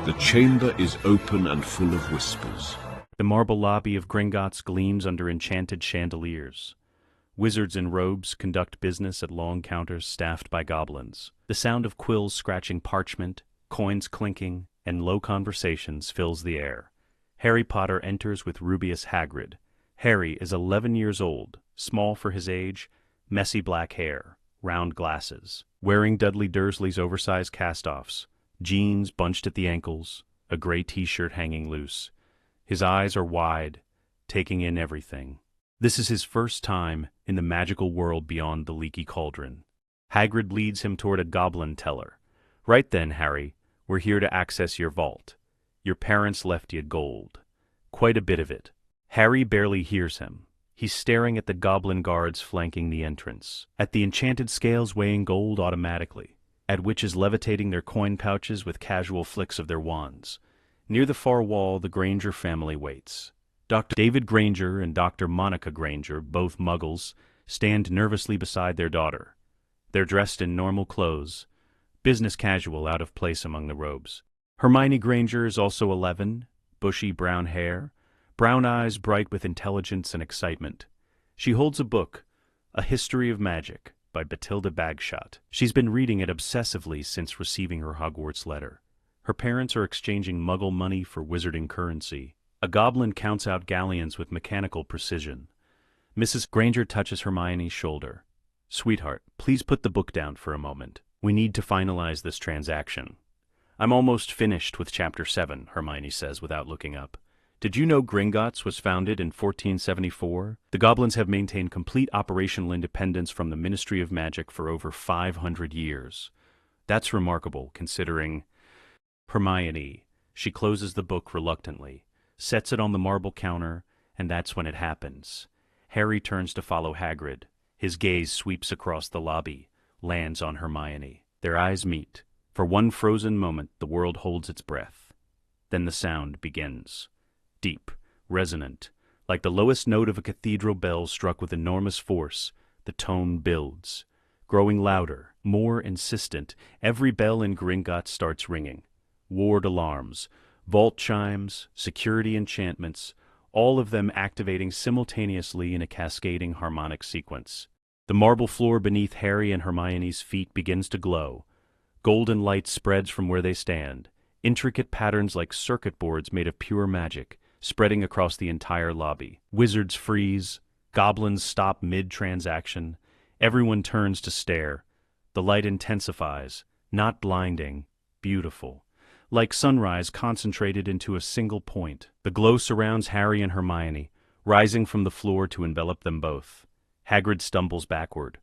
The chamber is open and full of whispers. The marble lobby of Gringotts gleams under enchanted chandeliers. Wizards in robes conduct business at long counters staffed by goblins. The sound of quills scratching parchment, coins clinking, and low conversations fills the air. Harry Potter enters with Rubeus Hagrid. Harry is 11 years old, small for his age, messy black hair, round glasses, wearing Dudley Dursley's oversized cast-offs, jeans bunched at the ankles, a gray t-shirt hanging loose. His eyes are wide, taking in everything. This is his first time in the magical world beyond the leaky cauldron. Hagrid leads him toward a goblin teller. "Right then, Harry, we're here to access your vault. Your parents left you gold. Quite a bit of it." Harry barely hears him. He's staring at the goblin guards flanking the entrance, at the enchanted scales weighing gold automatically, at witches levitating their coin pouches with casual flicks of their wands. Near the far wall, the Granger family waits. Dr. David Granger and Dr. Monica Granger, both muggles, stand nervously beside their daughter. They're dressed in normal clothes, business casual, out of place among the robes. Hermione Granger is also 11, bushy brown hair, brown eyes bright with intelligence and excitement. She holds a book, A History of Magic, by Bathilda Bagshot. She's been reading it obsessively since receiving her Hogwarts letter. Her parents are exchanging muggle money for wizarding currency. A goblin counts out galleons with mechanical precision. Mrs. Granger touches Hermione's shoulder. "Sweetheart, please put the book down for a moment. We need to finalize this transaction." "I'm almost finished with Chapter 7, Hermione says without looking up. "Did you know Gringotts was founded in 1474? The goblins have maintained complete operational independence from the Ministry of Magic for over 500 years. That's remarkable, considering—" Hermione. She closes the book reluctantly, sets it on the marble counter, and that's when it happens. Harry turns to follow Hagrid. His gaze sweeps across the lobby, lands on Hermione. Their eyes meet. For one frozen moment, the world holds its breath. Then the sound begins. Deep, resonant, like the lowest note of a cathedral bell struck with enormous force, the tone builds. Growing louder, more insistent, every bell in Gringotts starts ringing. Ward alarms, vault chimes, security enchantments, all of them activating simultaneously in a cascading harmonic sequence. The marble floor beneath Harry and Hermione's feet begins to glow. Golden light spreads from where they stand, intricate patterns like circuit boards made of pure magic, spreading across the entire lobby. Wizards freeze, goblins stop mid-transaction. Everyone turns to stare. The light intensifies, not blinding, beautiful. Like sunrise concentrated into a single point. The glow surrounds Harry and Hermione, rising from the floor to envelop them both. Hagrid stumbles backward.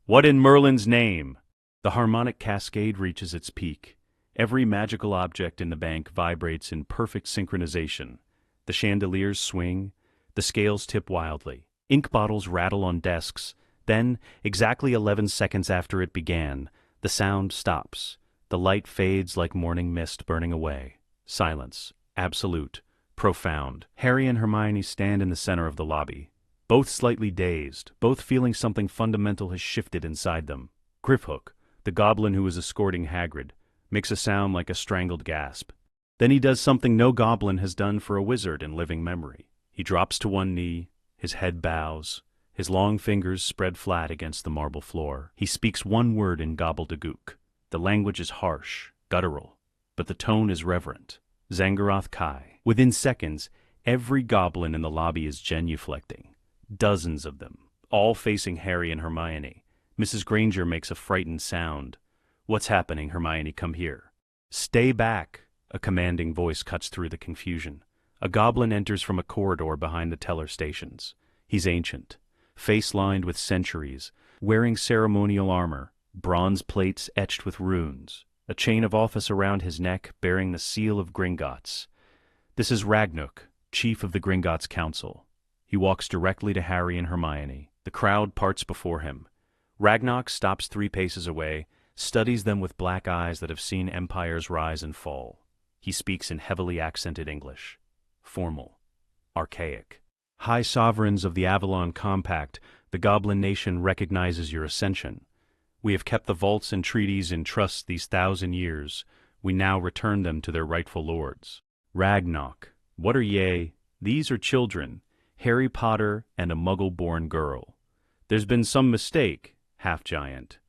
"What in Merlin's name?" The harmonic cascade reaches its peak. Every magical object in the bank vibrates in perfect synchronization. The chandeliers swing, the scales tip wildly. Ink bottles rattle on desks. Then, exactly 11 seconds after it began, the sound stops. The light fades like morning mist burning away. Silence. Absolute. Profound. Harry and Hermione stand in the center of the lobby. Both slightly dazed, both feeling something fundamental has shifted inside them. Grifhook, the goblin who is escorting Hagrid, makes a sound like a strangled gasp. Then he does something no goblin has done for a wizard in living memory. He drops to one knee, his head bows, his long fingers spread flat against the marble floor. He speaks one word in gobbledygook. The language is harsh, guttural, but the tone is reverent. Zangaroth Kai. Within seconds, every goblin in the lobby is genuflecting. Dozens of them, all facing Harry and Hermione. Mrs. Granger makes a frightened sound. "What's happening, Hermione? Come here." "Stay back," a commanding voice cuts through the confusion. A goblin enters from a corridor behind the teller stations. He's ancient, face lined with centuries, wearing ceremonial armor, bronze plates etched with runes, a chain of office around his neck bearing the seal of Gringotts. This is Ragnuk, chief of the Gringotts Council. He walks directly to Harry and Hermione. The crowd parts before him. Ragnuk stops 3 paces away, studies them with black eyes that have seen empires rise and fall. He speaks in heavily accented English. Formal. Archaic. "High sovereigns of the Avalon Compact, the Goblin Nation recognizes your ascension. We have kept the vaults and treaties in trust these 1,000 years. We now return them to their rightful lords. Ragnarok, what are ye? These are children, Harry Potter and a Muggle-born girl. There's been some mistake, half-giant.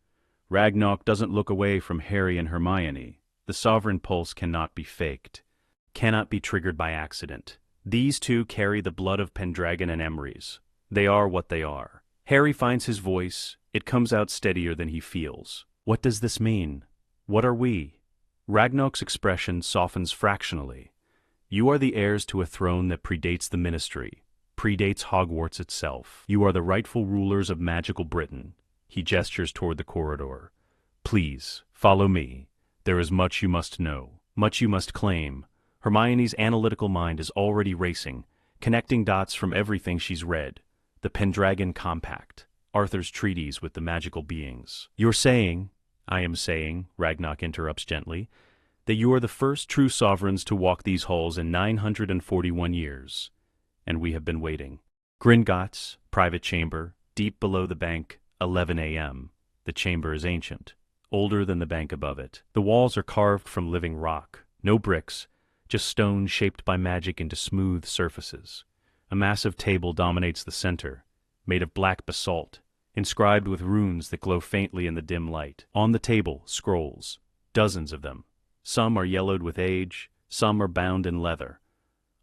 Ragnarok doesn't look away from Harry and Hermione. The sovereign pulse cannot be faked, cannot be triggered by accident. These two carry the blood of Pendragon and Emrys. They are what they are. Harry finds his voice. It comes out steadier than he feels. What does this mean? What are we? Ragnarok's expression softens fractionally. You are the heirs to a throne that predates the Ministry, predates Hogwarts itself. You are the rightful rulers of magical Britain. He gestures toward the corridor. Please, follow me. There is much you must know, much you must claim. Hermione's analytical mind is already racing, connecting dots from everything she's read. The Pendragon Compact, Arthur's treaties with the magical beings. You're saying, I am saying, Ragnarok interrupts gently, that you are the first true sovereigns to walk these halls in 941 years. And we have been waiting. Gringotts, private chamber, deep below the bank, 11 a.m. The chamber is ancient, older than the bank above it. The walls are carved from living rock, no bricks, just stone shaped by magic into smooth surfaces. A massive table dominates the center, made of black basalt, inscribed with runes that glow faintly in the dim light. On the table, scrolls, dozens of them. Some are yellowed with age, some are bound in leather.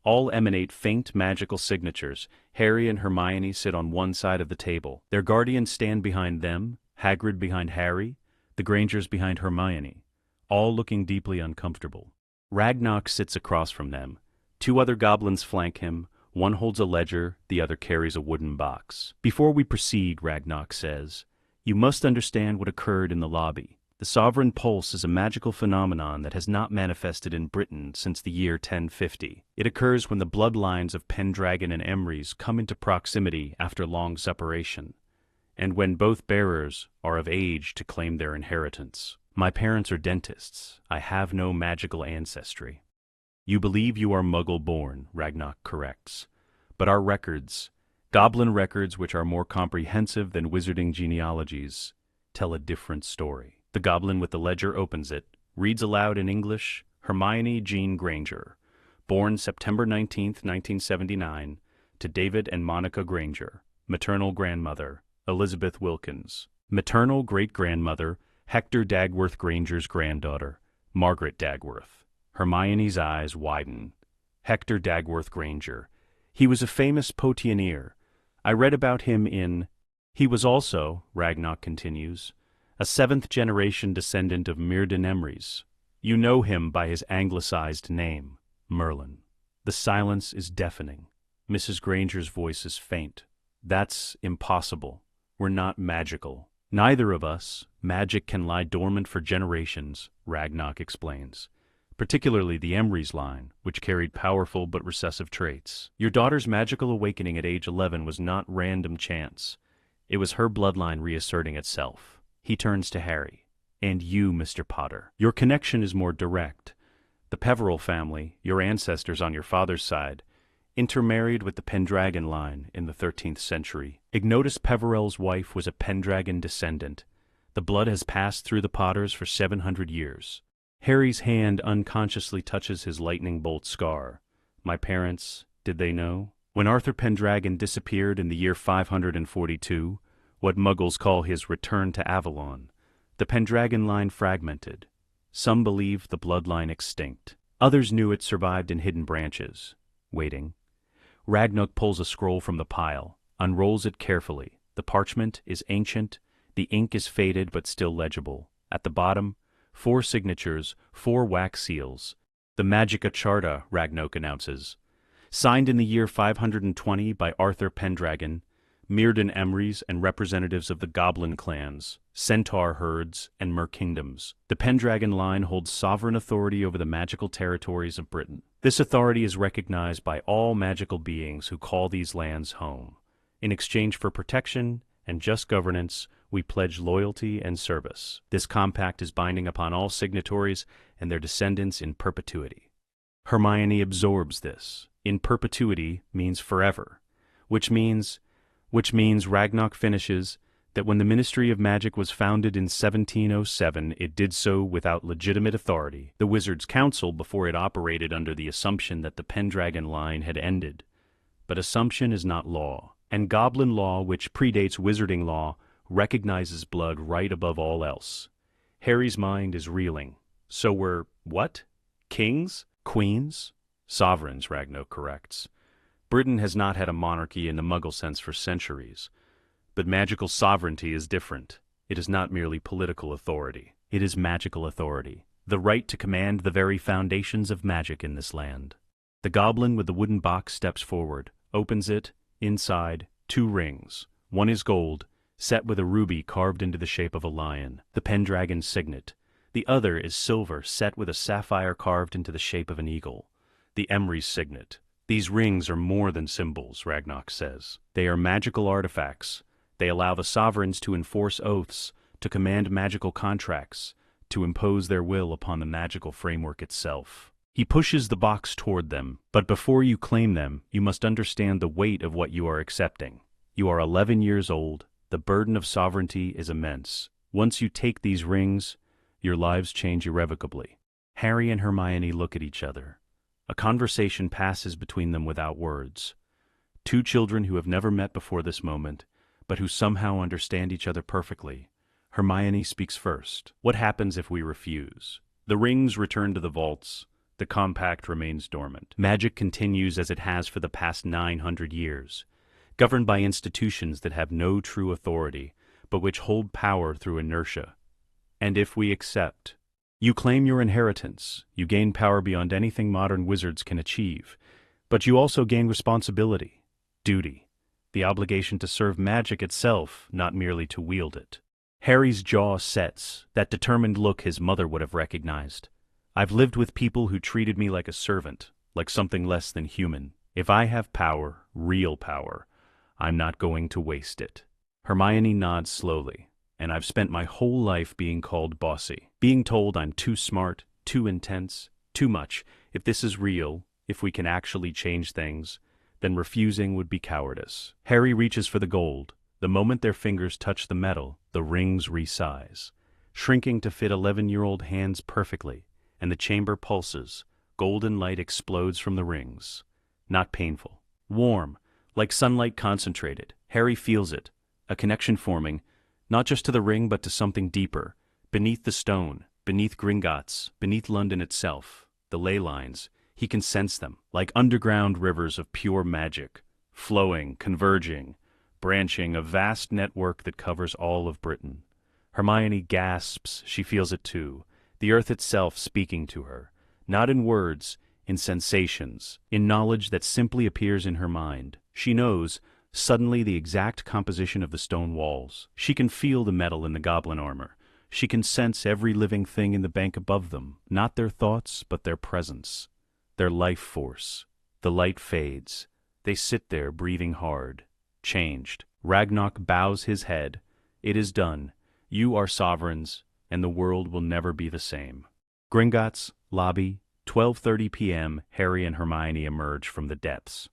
All emanate faint magical signatures. Harry and Hermione sit on one side of the table. Their guardians stand behind them, Hagrid behind Harry, the Grangers behind Hermione, all looking deeply uncomfortable. Ragnarok sits across from them. Two other goblins flank him. One holds a ledger, the other carries a wooden box. Before we proceed, Ragnarok says, you must understand what occurred in the lobby. The sovereign pulse is a magical phenomenon that has not manifested in Britain since the year 1050. It occurs when the bloodlines of Pendragon and Emrys come into proximity after long separation, and when both bearers are of age to claim their inheritance. My parents are dentists. I have no magical ancestry. You believe you are Muggle-born, Ragnarok corrects. But our records, goblin records which are more comprehensive than wizarding genealogies, tell a different story. The goblin with the ledger opens it, reads aloud in English, Hermione Jean Granger, born September 19th, 1979, to David and Monica Granger, maternal grandmother, Elizabeth Wilkins, maternal great-grandmother, Hector Dagworth Granger's granddaughter, Margaret Dagworth. Hermione's eyes widen. Hector Dagworth Granger. He was a famous potioneer. I read about him in... He was also, Ragnarok continues, a seventh-generation descendant of Myrddin Emrys. You know him by his anglicized name, Merlin. The silence is deafening. Mrs. Granger's voice is faint. That's impossible. We're not magical. Neither of us. Magic can lie dormant for generations, Ragnarok explains. Particularly the Emrys line, which carried powerful but recessive traits. Your daughter's magical awakening at age 11 was not random chance. It was her bloodline reasserting itself. He turns to Harry. And you, Mr. Potter. Your connection is more direct. The Peverell family, your ancestors on your father's side, intermarried with the Pendragon line in the 13th century. Ignotus Peverell's wife was a Pendragon descendant. The blood has passed through the Potters for 700 years. Harry's hand unconsciously touches his lightning bolt scar. My parents, did they know? When Arthur Pendragon disappeared in the year 542, what Muggles call his return to Avalon, the Pendragon line fragmented. Some believed the bloodline extinct. Others knew it survived in hidden branches, waiting. Ragnarok pulls a scroll from the pile, unrolls it carefully. The parchment is ancient, the ink is faded but still legible. At the bottom, 4 signatures, 4 wax seals. The Magica Charta, Ragnarok announces. Signed in the year 520 by Arthur Pendragon, Myrddin Emrys and representatives of the Goblin clans, Centaur herds, and Mer kingdoms. The Pendragon line holds sovereign authority over the magical territories of Britain. This authority is recognized by all magical beings who call these lands home. In exchange for protection and just governance, we pledge loyalty and service. This compact is binding upon all signatories and their descendants in perpetuity. Hermione absorbs this. In perpetuity means forever, which means Ragnarok finishes, that when the Ministry of Magic was founded in 1707, it did so without legitimate authority. The Wizards' Council, before it operated under the assumption that the Pendragon line had ended. But assumption is not law, and Goblin law, which predates Wizarding law, recognizes blood right above all else. Harry's mind is reeling. So we're, what? Kings? Queens? Sovereigns, Ragno corrects. Britain has not had a monarchy in the Muggle sense for centuries. But magical sovereignty is different. It is not merely political authority. It is magical authority, the right to command the very foundations of magic in this land. The goblin with the wooden box steps forward, opens it. Inside, 2 rings. One is gold, set with a ruby carved into the shape of a lion, the Pendragon's signet. The other is silver, set with a sapphire carved into the shape of an eagle, the Emry's signet. These rings are more than symbols, Ragnarok says. They are magical artifacts. They allow the sovereigns to enforce oaths, to command magical contracts, to impose their will upon the magical framework itself. He pushes the box toward them, but before you claim them, you must understand the weight of what you are accepting. You are 11 years old. The burden of sovereignty is immense. Once you take these rings, your lives change irrevocably. Harry and Hermione look at each other. A conversation passes between them without words. 2 children who have never met before this moment, but who somehow understand each other perfectly. Hermione speaks first. What happens if we refuse? The rings return to the vaults. The compact remains dormant. Magic continues as it has for the past 900 years, governed by institutions that have no true authority, but which hold power through inertia. And if we accept, you claim your inheritance, you gain power beyond anything modern wizards can achieve, but you also gain responsibility, duty, the obligation to serve magic itself, not merely to wield it. Harry's jaw sets, that determined look his mother would have recognized. I've lived with people who treated me like a servant, like something less than human. If I have power, real power, I'm not going to waste it. Hermione nods slowly. And I've spent my whole life being called bossy, being told I'm too smart, too intense, too much. If this is real, if we can actually change things, then refusing would be cowardice. Harry reaches for the gold. The moment their fingers touch the metal, the rings resize, shrinking to fit 11-year-old hands perfectly, and the chamber pulses. Golden light explodes from the rings. Not painful. Warm, like sunlight concentrated. Harry feels it, a connection forming, not just to the ring, but to something deeper, beneath the stone, beneath Gringotts, beneath London itself. The ley lines, he can sense them, like underground rivers of pure magic, flowing, converging, branching, a vast network that covers all of Britain. Hermione gasps, she feels it too, the earth itself speaking to her, not in words, in sensations, in knowledge that simply appears in her mind. She knows, suddenly, the exact composition of the stone walls. She can feel the metal in the goblin armor. She can sense every living thing in the bank above them, not their thoughts, but their presence, their life force. The light fades. They sit there, breathing hard, changed. Ragnarok bows his head. It is done. You are sovereigns, and the world will never be the same. Gringotts, lobby, 12:30 p.m. Harry and Hermione emerge from the depths.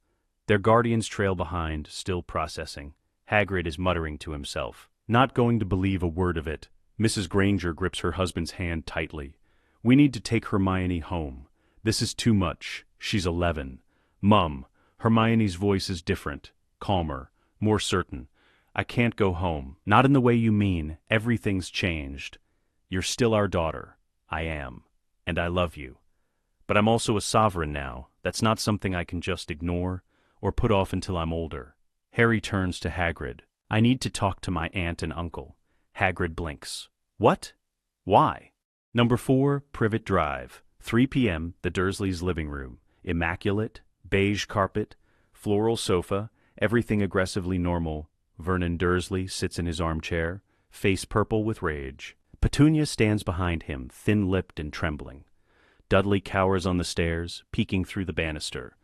Their guardians trail behind, still processing. Hagrid is muttering to himself, not going to believe a word of it. Mrs. Granger grips her husband's hand tightly. We need to take Hermione home. This is too much. She's 11. Mum, Hermione's voice is different, calmer, more certain. I can't go home. Not in the way you mean. Everything's changed. You're still our daughter. I am. And I love you. But I'm also a sovereign now. That's not something I can just ignore or put off until I'm older. Harry turns to Hagrid. I need to talk to my aunt and uncle. Hagrid blinks. What? Why? Number 4, Privet Drive. 3 p.m., the Dursleys' living room. Immaculate, beige carpet, floral sofa, everything aggressively normal. Vernon Dursley sits in his armchair, face purple with rage. Petunia stands behind him, thin-lipped and trembling. Dudley cowers on the stairs, peeking through the banister.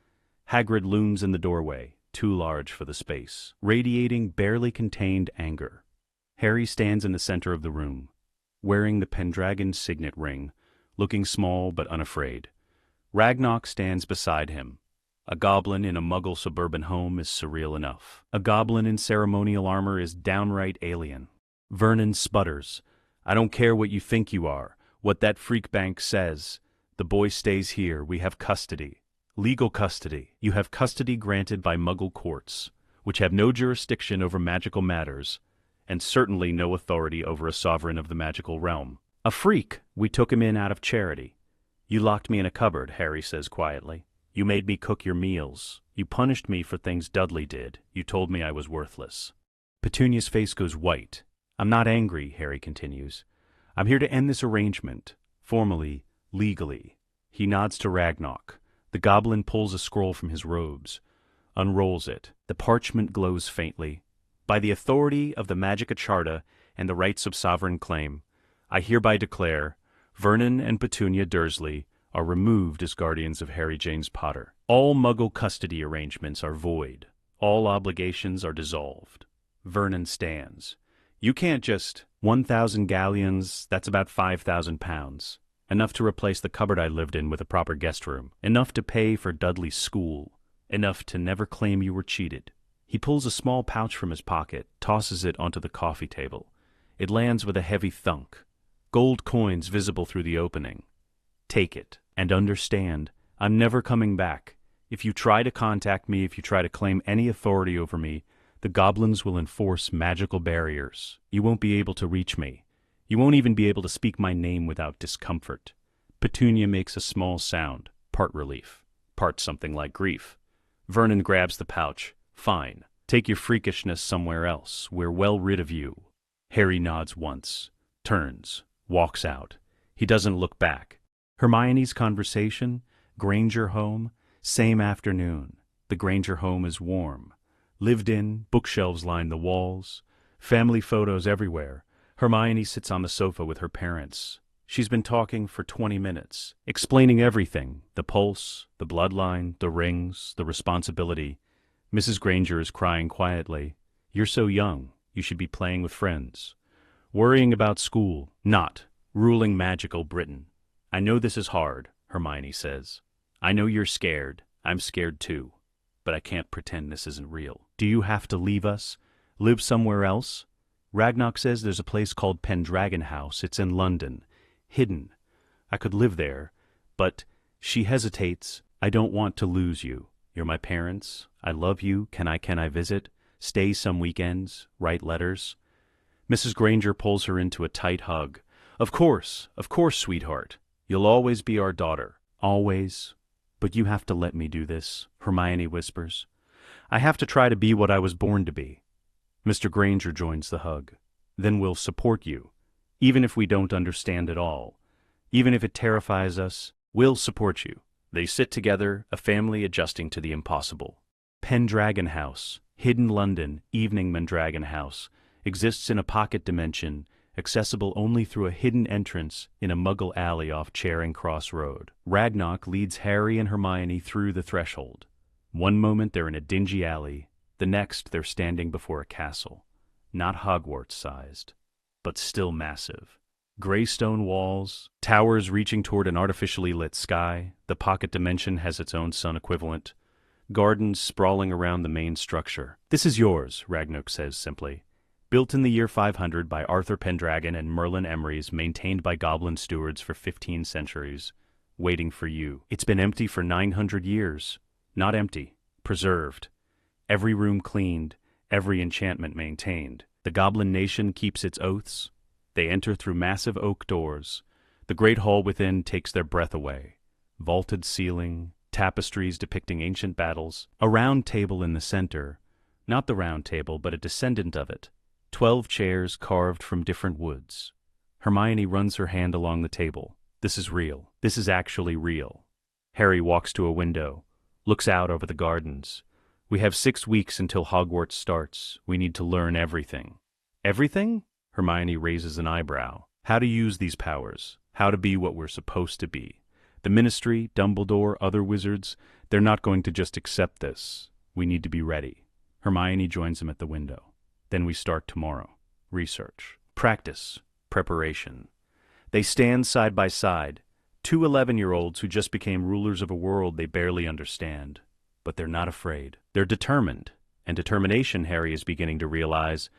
Hagrid looms in the doorway, too large for the space, radiating barely contained anger. Harry stands in the center of the room, wearing the Pendragon's signet ring, looking small but unafraid. Ragnarok stands beside him, A goblin in a muggle suburban home is surreal enough. A goblin in ceremonial armor is downright alien. Vernon sputters. I don't care what you think you are, what that freak bank says. The boy stays here. We have custody. Legal custody. You have custody granted by muggle courts, which have no jurisdiction over magical matters, and certainly no authority over a sovereign of the magical realm. A freak. We took him in out of charity. You locked me in a cupboard, Harry says quietly. You made me cook your meals. You punished me for things Dudley did. You told me I was worthless. Petunia's face goes white. I'm not angry, Harry continues. I'm here to end this arrangement, formally, legally. He nods to Ragnarok. The goblin pulls a scroll from his robes, unrolls it. The parchment glows faintly. By the authority of the Magica Charta and the rights of sovereign claim, I hereby declare Vernon and Petunia Dursley are removed as guardians of Harry James Potter. All Muggle custody arrangements are void. All obligations are dissolved. Vernon stands. You can't just 1,000 galleons, that's about 5,000 pounds. Enough to replace the cupboard I lived in with a proper guest room. Enough to pay for Dudley's school. Enough to never claim you were cheated. He pulls a small pouch from his pocket, tosses it onto the coffee table. It lands with a heavy thunk. Gold coins visible through the opening. Take it, and understand, I'm never coming back. If you try to contact me, if you try to claim any authority over me, the goblins will enforce magical barriers. You won't be able to reach me. You won't even be able to speak my name without discomfort. Petunia makes a small sound, part relief, part something like grief. Vernon grabs the pouch. Fine. Take your freakishness somewhere else. We're well rid of you. Harry nods once, turns, walks out. He doesn't look back. Hermione's conversation, Granger home, same afternoon. The Granger home is warm. Lived in, bookshelves line the walls, family photos everywhere. Hermione sits on the sofa with her parents. She's been talking for 20 minutes, explaining everything, the pulse, the bloodline, the rings, the responsibility. Mrs. Granger is crying quietly. You're so young, you should be playing with friends. Worrying about school, not ruling magical Britain. I know this is hard, Hermione says. I know you're scared. I'm scared too. But I can't pretend this isn't real. Do you have to leave us? Live somewhere else? Ragnarok says there's a place called Pendragon House. It's in London. Hidden. I could live there. But she hesitates. I don't want to lose you. You're my parents. I love you. Can I visit? Stay some weekends? Write letters? Mrs. Granger pulls her into a tight hug. Of course, sweetheart. You'll always be our daughter. Always. But you have to let me do this, Hermione whispers. I have to try to be what I was born to be. Mr. Granger joins the hug. Then we'll support you. Even if we don't understand it all. Even if it terrifies us, we'll support you. They sit together, a family adjusting to the impossible. Pendragon House, hidden London, evening Pendragon House, exists in a pocket dimension, accessible only through a hidden entrance in a muggle alley off Charing Cross Road. Ragnarok leads Harry and Hermione through the threshold. One moment they're in a dingy alley, the next they're standing before a castle. Not Hogwarts-sized, but still massive. Gray stone walls, towers reaching toward an artificially lit sky. The pocket dimension has its own sun equivalent. Gardens sprawling around the main structure. This is yours, Ragnarok says simply. Built in the year 500 by Arthur Pendragon and Merlin Emeries, maintained by goblin stewards for 15 centuries. Waiting for you. It's been empty for 900 years. Not empty. Preserved. Every room cleaned. Every enchantment maintained. The goblin nation keeps its oaths. They enter through massive oak doors. The great hall within takes their breath away. Vaulted ceiling, tapestries depicting ancient battles, a round table in the center. Not the round table, but a descendant of it. 12 chairs carved from different woods. Hermione runs her hand along the table. This is real. This is actually real. Harry walks to a window, looks out over the gardens. We have 6 weeks until Hogwarts starts. We need to learn everything. Everything? Hermione raises an eyebrow. How to use these powers. How to be what we're supposed to be. The Ministry, Dumbledore, other wizards, they're not going to just accept this. We need to be ready. Hermione joins him at the window. Then we start tomorrow. Research. Practice. Preparation. They stand side by side. 2 11-year-olds who just became rulers of a world they barely understand. but they're not afraid. They're determined, and determination, Harry is beginning to realize,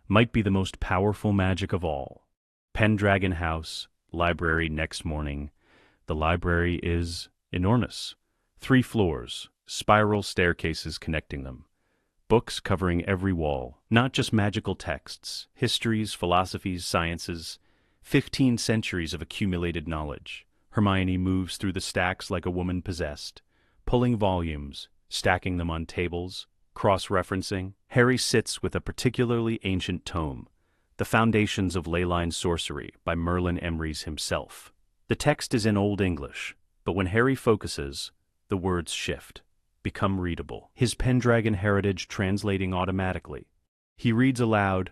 might be the most powerful magic of all. Pendragon House, library next morning. The library is enormous. 3 floors, spiral staircases connecting them. Books covering every wall, not just magical texts, histories, philosophies, sciences, 15 centuries of accumulated knowledge. Hermione moves through the stacks like a woman possessed, pulling volumes, stacking them on tables, cross-referencing. Harry sits with a particularly ancient tome, The Foundations of Leyline Sorcery by Merlin Emrys himself. The text is in Old English, but when Harry focuses, the words shift, become readable, his Pendragon heritage translating automatically. He reads aloud,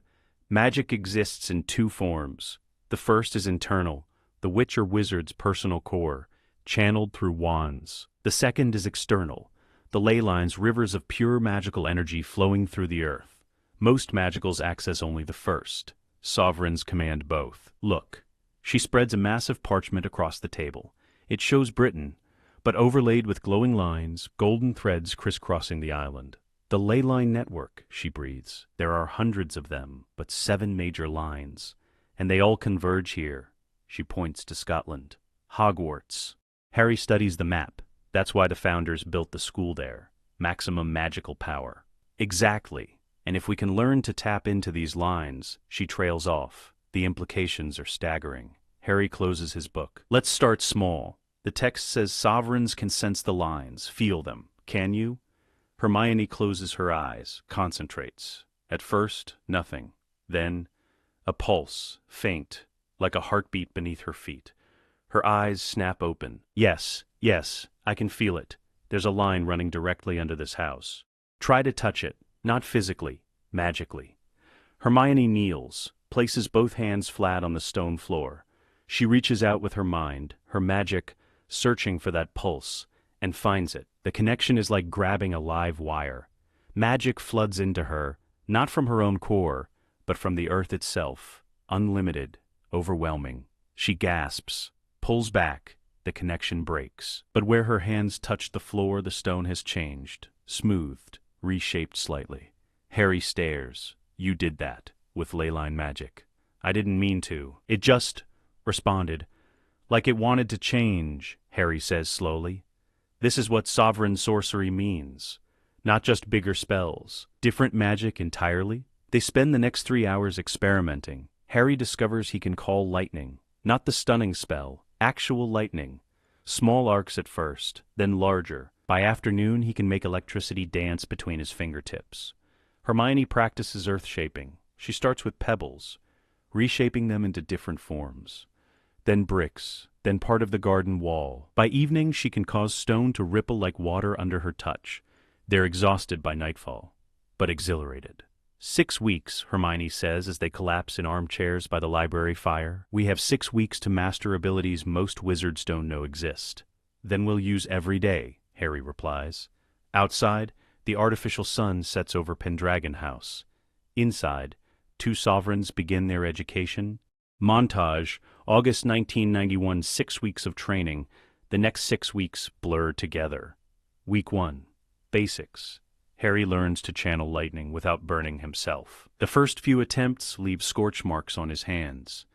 "Magic exists in 2 forms. The first is internal, the witch or wizard's personal core, channeled through wands. The second is external, the ley lines, rivers of pure magical energy flowing through the earth. Most magicals access only the first. Sovereigns command both. Look." She spreads a massive parchment across the table. It shows Britain, but overlaid with glowing lines, golden threads crisscrossing the island. "The ley line network," she breathes. "There are hundreds of them, but 7 major lines, and they all converge here." She points to Scotland. "Hogwarts." Harry studies the map. That's why the founders built the school there. Maximum magical power. Exactly. And if we can learn to tap into these lines, she trails off. The implications are staggering. Harry closes his book. Let's start small. The text says sovereigns can sense the lines, feel them. Can you? Hermione closes her eyes, concentrates. At first, nothing. Then, a pulse, faint, like a heartbeat beneath her feet. Her eyes snap open. Yes, I can feel it. There's a line running directly under this house. Try to touch it, not physically, magically. Hermione kneels, places both hands flat on the stone floor. She reaches out with her mind, her magic, searching for that pulse, and finds it. The connection is like grabbing a live wire. Magic floods into her, not from her own core, but from the earth itself, unlimited, overwhelming. She gasps, pulls back, the connection breaks. But where her hands touch the floor, the stone has changed, smoothed, reshaped slightly. Harry stares. "You did that, with leyline magic." "I didn't mean to. It just responded. Like it wanted to change," Harry says slowly. "This is what sovereign sorcery means. Not just bigger spells. Different magic entirely." They spend the next 3 hours experimenting. Harry discovers he can call lightning. Not the stunning spell, actual lightning. Small arcs at first, then larger. By afternoon, he can make electricity dance between his fingertips. Hermione practices earth-shaping. She starts with pebbles, reshaping them into different forms. Then bricks, then part of the garden wall. By evening, she can cause stone to ripple like water under her touch. They're exhausted by nightfall, but exhilarated. 6 weeks, Hermione says as they collapse in armchairs by the library fire. "We have 6 weeks to master abilities most wizards don't know exist. Then we'll use every day," Harry replies. Outside, the artificial sun sets over Pendragon House. Inside, 2 sovereigns begin their education. Montage, August 1991, 6 weeks of training. The next 6 weeks blur together. Week 1. Basics. Harry learns to channel lightning without burning himself. The first few attempts leave scorch marks on his hands.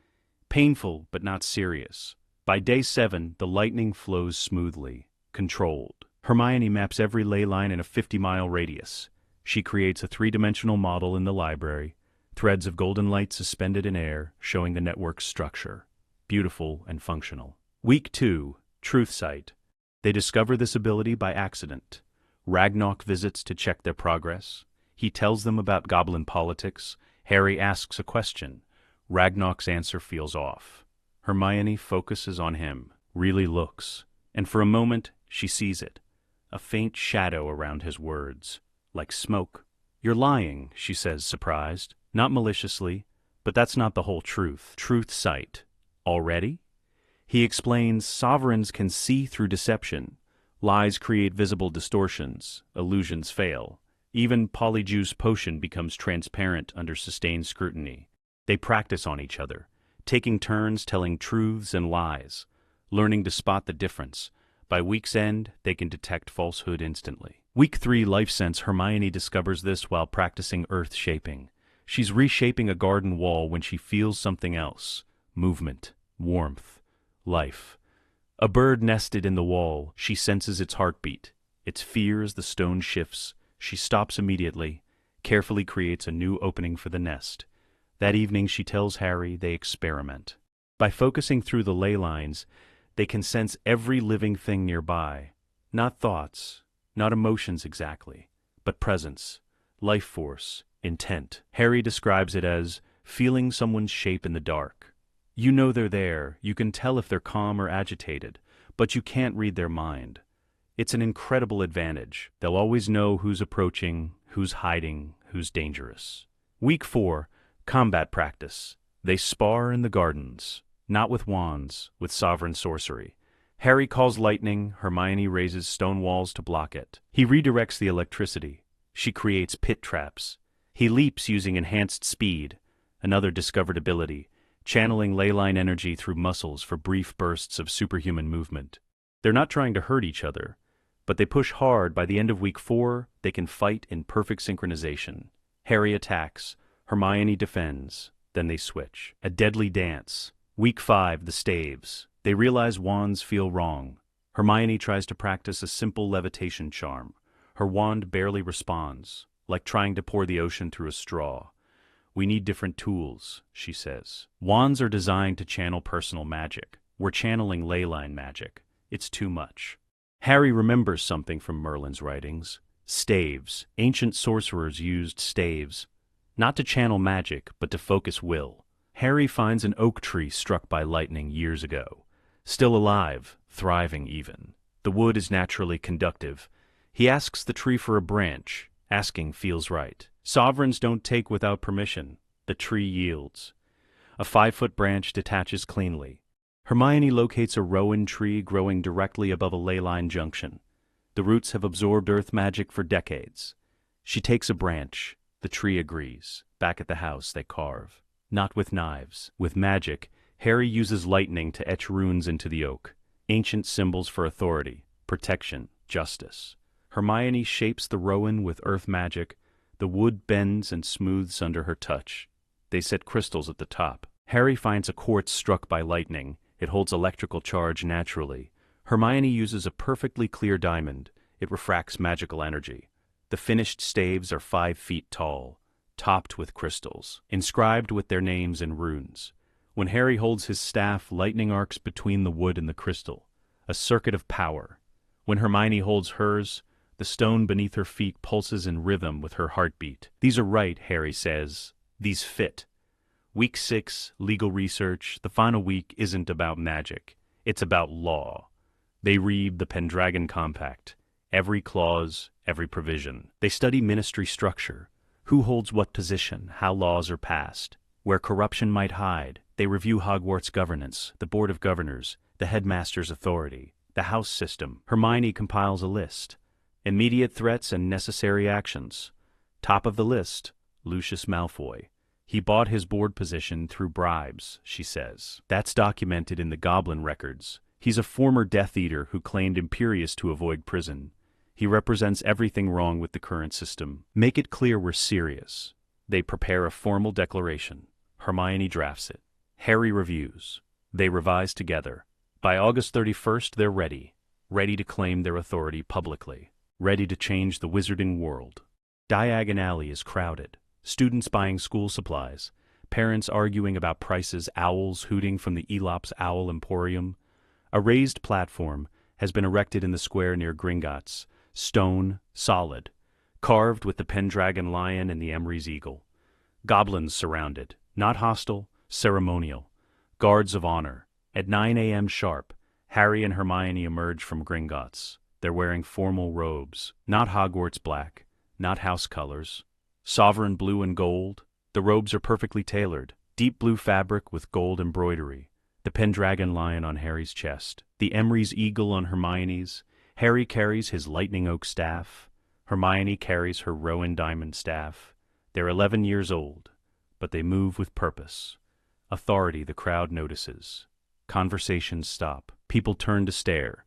Painful, but not serious. By day 7, the lightning flows smoothly, controlled. Hermione maps every ley line in a 50-mile radius. She creates a 3-dimensional model in the library, threads of golden light suspended in air, showing the network's structure. Beautiful and functional. Week 2, Truth Sight. They discover this ability by accident. Ragnarok visits to check their progress. He tells them about goblin politics. Harry asks a question. Ragnarok's answer feels off. Hermione focuses on him, really looks, and for a moment she sees it. A faint shadow around his words, like smoke. "You're lying," she says, surprised. Not maliciously, but that's not the whole truth. Truth sight. Already? He explains sovereigns can see through deception. Lies create visible distortions. Illusions fail. Even Polyjuice Potion becomes transparent under sustained scrutiny. They practice on each other, taking turns telling truths and lies, learning to spot the difference. By week's end, they can detect falsehood instantly. Week 3 Life Sense. Hermione discovers this while practicing earth shaping. She's reshaping a garden wall when she feels something else. Movement, warmth, life. A bird nested in the wall. She senses its heartbeat. Its fear as the stone shifts. She stops immediately, carefully creates a new opening for the nest. That evening she tells Harry they experiment. By focusing through the ley lines, they can sense every living thing nearby. Not thoughts, not emotions exactly, but presence, life force, intent. Harry describes it as feeling someone's shape in the dark. You know they're there, you can tell if they're calm or agitated, but you can't read their mind. It's an incredible advantage. They'll always know who's approaching, who's hiding, who's dangerous. Week 4, combat practice. They spar in the gardens, not with wands, with sovereign sorcery. Harry calls lightning, Hermione raises stone walls to block it. He redirects the electricity. She creates pit traps. He leaps using enhanced speed, another discovered ability, channeling ley line energy through muscles for brief bursts of superhuman movement. They're not trying to hurt each other, but they push hard. By the end of week 4, they can fight in perfect synchronization. Harry attacks, Hermione defends, then they switch. A deadly dance. Week 5, the staves. They realize wands feel wrong. Hermione tries to practice a simple levitation charm. Her wand barely responds, like trying to pour the ocean through a straw. We need different tools, she says. Wands are designed to channel personal magic. We're channeling ley line magic. It's too much. Harry remembers something from Merlin's writings. Staves. Ancient sorcerers used staves, not to channel magic, but to focus will. Harry finds an oak tree struck by lightning years ago. Still alive, thriving even. The wood is naturally conductive. He asks the tree for a branch. Asking feels right. Sovereigns don't take without permission. The tree yields. A 5-foot branch detaches cleanly. Hermione locates a rowan tree growing directly above a ley line junction. The roots have absorbed earth magic for decades. She takes a branch. The tree agrees. Back at the house, they carve. Not with knives. With magic, Harry uses lightning to etch runes into the oak. Ancient symbols for authority, protection, justice. Hermione shapes the rowan with earth magic. The wood bends and smooths under her touch. They set crystals at the top. Harry finds a quartz struck by lightning. It holds electrical charge naturally. Hermione uses a perfectly clear diamond. It refracts magical energy. The finished staves are 5 feet tall, topped with crystals, inscribed with their names in runes. When Harry holds his staff, lightning arcs between the wood and the crystal, a circuit of power. When Hermione holds hers, the stone beneath her feet pulses in rhythm with her heartbeat. These are right, Harry says. These fit. Week 6, legal research. The final week isn't about magic. It's about law. They read the Pendragon Compact. Every clause, every provision. They study ministry structure. Who holds what position, how laws are passed. Where corruption might hide, they review Hogwarts governance, the Board of Governors, the headmaster's authority, the house system. Hermione compiles a list. Immediate threats and necessary actions. Top of the list, Lucius Malfoy. He bought his board position through bribes, she says. That's documented in the Goblin records. He's a former Death Eater who claimed Imperius to avoid prison. He represents everything wrong with the current system. Make it clear we're serious. They prepare a formal declaration. Hermione drafts it. Harry reviews. They revise together. By August 31st, they're ready. Ready to claim their authority publicly. Ready to change the wizarding world. Diagon Alley is crowded. Students buying school supplies. Parents arguing about prices. Owls hooting from the Elops Owl Emporium. A raised platform has been erected in the square near Gringotts. Stone, solid. Carved with the Pendragon lion and the Emrys eagle. Goblins surround it. Not hostile, ceremonial. Guards of honor. At 9 a.m. sharp, Harry and Hermione emerge from Gringotts. They're wearing formal robes. Not Hogwarts black. Not house colors. Sovereign blue and gold. The robes are perfectly tailored. Deep blue fabric with gold embroidery. The Pendragon lion on Harry's chest. The Emrys eagle on Hermione's. Harry carries his lightning oak staff. Hermione carries her rowan diamond staff. They're 11 years old, but they move with purpose. Authority the crowd notices. Conversations stop. People turn to stare.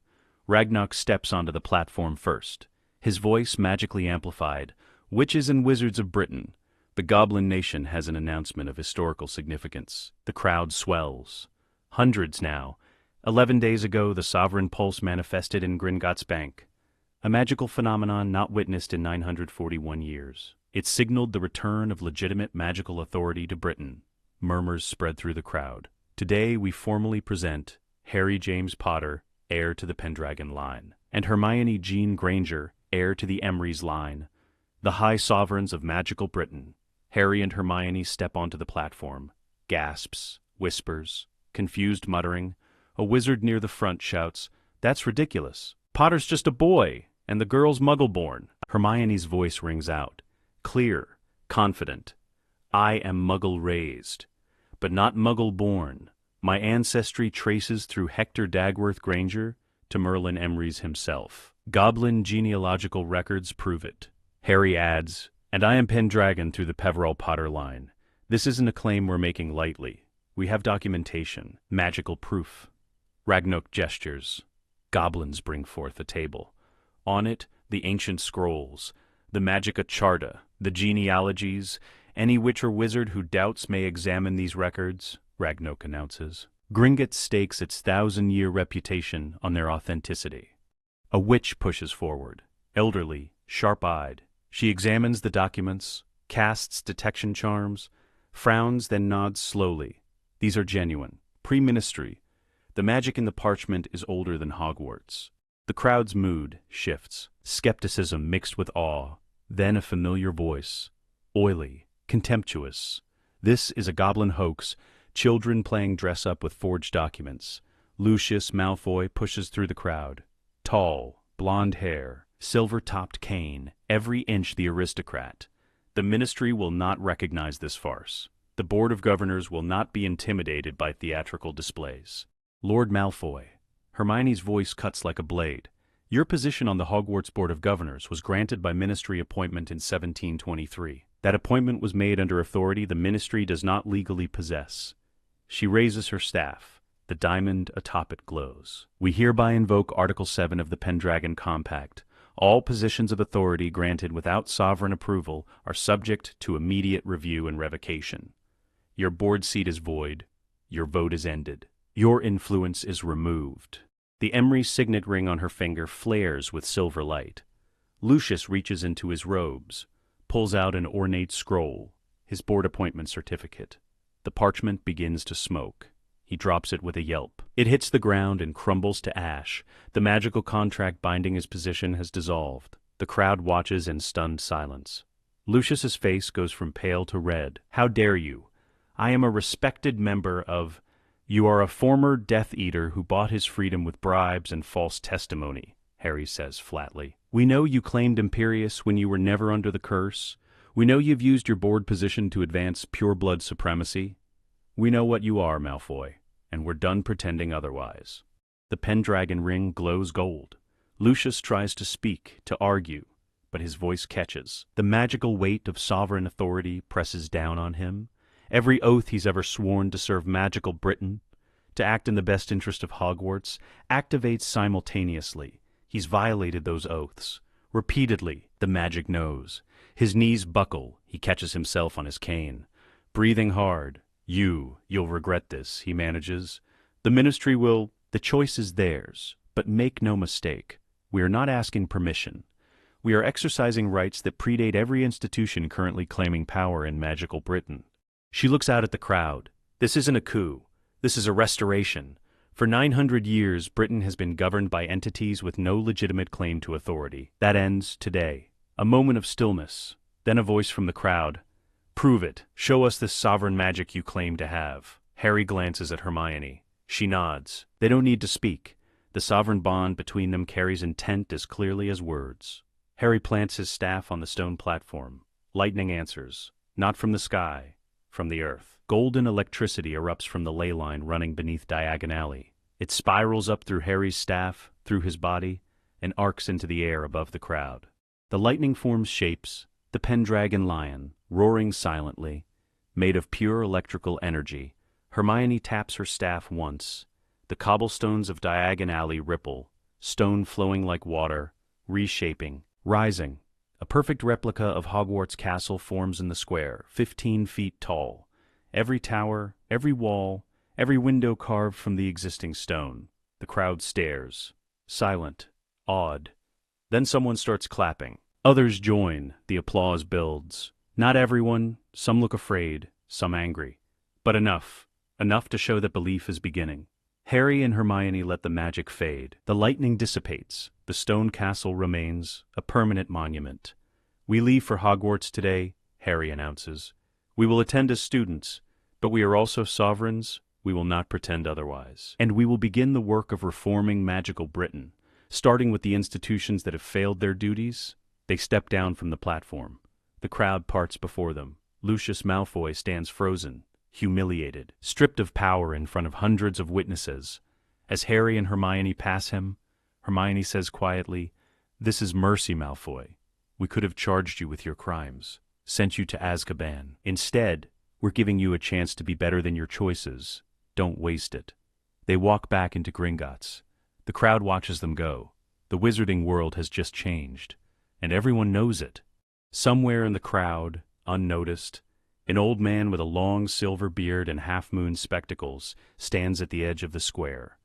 Ragnarok steps onto the platform first. his voice magically amplified. Witches and wizards of Britain, the Goblin Nation has an announcement of historical significance. The crowd swells. Hundreds now. 11 days ago, the sovereign pulse manifested in Gringotts Bank, a magical phenomenon not witnessed in 941 years. It signaled the return of legitimate magical authority to Britain. Murmurs spread through the crowd. Today we formally present Harry James Potter, heir to the Pendragon line, and Hermione Jean Granger, heir to the Emrys line, the high sovereigns of magical Britain. Harry and Hermione step onto the platform. Gasps, whispers, confused muttering. A wizard near the front shouts, "That's ridiculous. Potter's just a boy, and the girl's Muggle-born." Hermione's voice rings out, clear, confident. "I am Muggle-raised, but not Muggle-born. My ancestry traces through Hector Dagworth Granger to Merlin Emrys himself. Goblin genealogical records prove it." Harry adds, "And I am Pendragon through the Peverell Potter line. This isn't a claim we're making lightly. We have documentation, magical proof." Ragnarok gestures. Goblins bring forth a table. On it, the ancient scrolls, the Magica Charta, the genealogies. "Any witch or wizard who doubts may examine these records," Ragnarok announces. Gringotts stakes its 1,000-year reputation on their authenticity. A witch pushes forward, elderly, sharp-eyed. She examines the documents, casts detection charms, frowns, then nods slowly. These are genuine, pre-ministry. The magic in the parchment is older than Hogwarts. The crowd's mood shifts, skepticism mixed with awe, then a familiar voice, oily, contemptuous. "This is a goblin hoax, children playing dress-up with forged documents." Lucius Malfoy pushes through the crowd. Tall, blonde hair, silver-topped cane, every inch the aristocrat. The ministry will not recognize this farce. The Board of Governors will not be intimidated by theatrical displays. "Lord Malfoy." Hermione's voice cuts like a blade. "Your position on the Hogwarts Board of Governors was granted by ministry appointment in 1723. That appointment was made under authority the ministry does not legally possess." She raises her staff. The diamond atop it glows. "We hereby invoke Article 7 of the Pendragon Compact. All positions of authority granted without sovereign approval are subject to immediate review and revocation. Your board seat is void. Your vote is ended. Your influence is removed." The Emry signet ring on her finger flares with silver light. Lucius reaches into his robes, pulls out an ornate scroll, his board appointment certificate. The parchment begins to smoke. He drops it with a yelp. It hits the ground and crumbles to ash. The magical contract binding his position has dissolved. The crowd watches in stunned silence. Lucius's face goes from pale to red. "How dare you? I am a respected member of—" "You are a former Death Eater who bought his freedom with bribes and false testimony," Harry says flatly. "We know you claimed Imperius when you were never under the curse. We know you've used your board position to advance pure-blood supremacy. We know what you are, Malfoy, and we're done pretending otherwise." The Pendragon ring glows gold. Lucius tries to speak, to argue, but his voice catches. The magical weight of sovereign authority presses down on him. Every oath he's ever sworn to serve magical Britain, to act in the best interest of Hogwarts, activates simultaneously. He's violated those oaths. Repeatedly, the magic knows. His knees buckle. He catches himself on his cane. Breathing hard. You'll regret this," he manages. "The ministry will—" "The choice is theirs. But make no mistake. We are not asking permission. We are exercising rights that predate every institution currently claiming power in magical Britain." She looks out at the crowd. "This isn't a coup. This is a restoration. For 900 years, Britain has been governed by entities with no legitimate claim to authority. That ends today." A moment of stillness. Then a voice from the crowd. "Prove it. Show us this sovereign magic you claim to have." Harry glances at Hermione. She nods. They don't need to speak. The sovereign bond between them carries intent as clearly as words. Harry plants his staff on the stone platform. Lightning answers. Not from the sky. From the earth. Golden electricity erupts from the ley line running beneath Diagon Alley. It spirals up through Harry's staff, through his body, and arcs into the air above the crowd. The lightning forms shapes, the Pendragon lion, roaring silently, made of pure electrical energy. Hermione taps her staff once. The cobblestones of Diagon Alley ripple, stone flowing like water, reshaping, Rising, a perfect replica of Hogwarts Castle forms in the square, 15 feet tall. Every tower, every wall, every window carved from the existing stone. The crowd stares, silent, awed. Then someone starts clapping. Others join, the applause builds. Not everyone, some look afraid, some angry. But enough to show that belief is beginning. Harry and Hermione let the magic fade. The lightning dissipates. The stone castle remains, a permanent monument. We leave for Hogwarts today, Harry announces. We will attend as students, but we are also sovereigns. We will not pretend otherwise. And we will begin the work of reforming magical Britain, starting with the institutions that have failed their duties. They step down from the platform. The crowd parts before them. Lucius Malfoy stands frozen, humiliated, stripped of power in front of hundreds of witnesses. As Harry and Hermione pass him, Hermione says quietly, "This is mercy, Malfoy. We could have charged you with your crimes, sent you to Azkaban. Instead, we're giving you a chance to be better than your choices. Don't waste it." They walk back into Gringotts. The crowd watches them go. The wizarding world has just changed, and everyone knows it. Somewhere in the crowd, unnoticed, an old man with a long silver beard and half-moon spectacles stands at the edge of the square.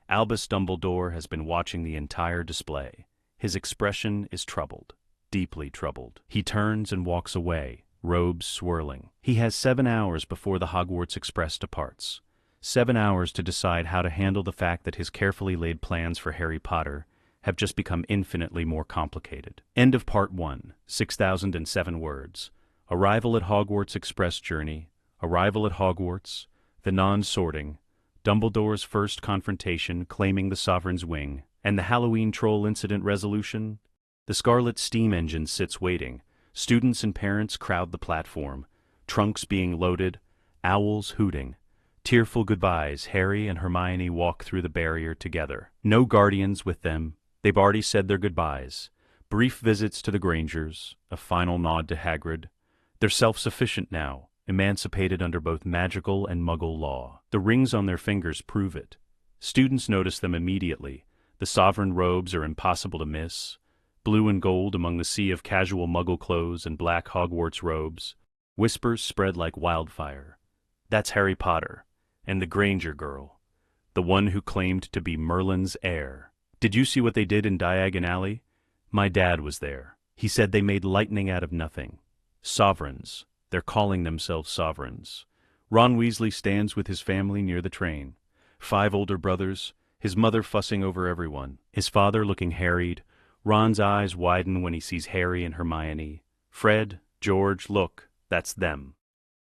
Albus Dumbledore has been watching the entire display. His expression is troubled, deeply troubled. He turns and walks away, robes swirling. He has 7 hours before the Hogwarts Express departs. 7 hours to decide how to handle the fact that his carefully laid plans for Harry Potter have just become infinitely more complicated. End of Part 1, 6,007 words. Arrival at Hogwarts Express journey, arrival at Hogwarts, the non-sorting, Dumbledore's first confrontation claiming the Sovereign's wing, and the Halloween troll incident resolution. The Scarlet steam engine sits waiting. Students and parents crowd the platform, trunks being loaded, owls hooting. Tearful goodbyes, Harry and Hermione walk through the barrier together. No guardians with them. They've already said their goodbyes. Brief visits to the Grangers, a final nod to Hagrid. They're self-sufficient now, emancipated under both magical and muggle law. The rings on their fingers prove it. Students notice them immediately. The sovereign robes are impossible to miss. Blue and gold among the sea of casual muggle clothes and black Hogwarts robes. Whispers spread like wildfire. That's Harry Potter, and the Granger girl, the one who claimed to be Merlin's heir. Did you see what they did in Diagon Alley? My dad was there. He said they made lightning out of nothing. Sovereigns. They're calling themselves sovereigns. Ron Weasley stands with his family near the train. 5 older brothers, his mother fussing over everyone, his father looking harried. Ron's eyes widen when he sees Harry and Hermione. Fred, George, look, that's them.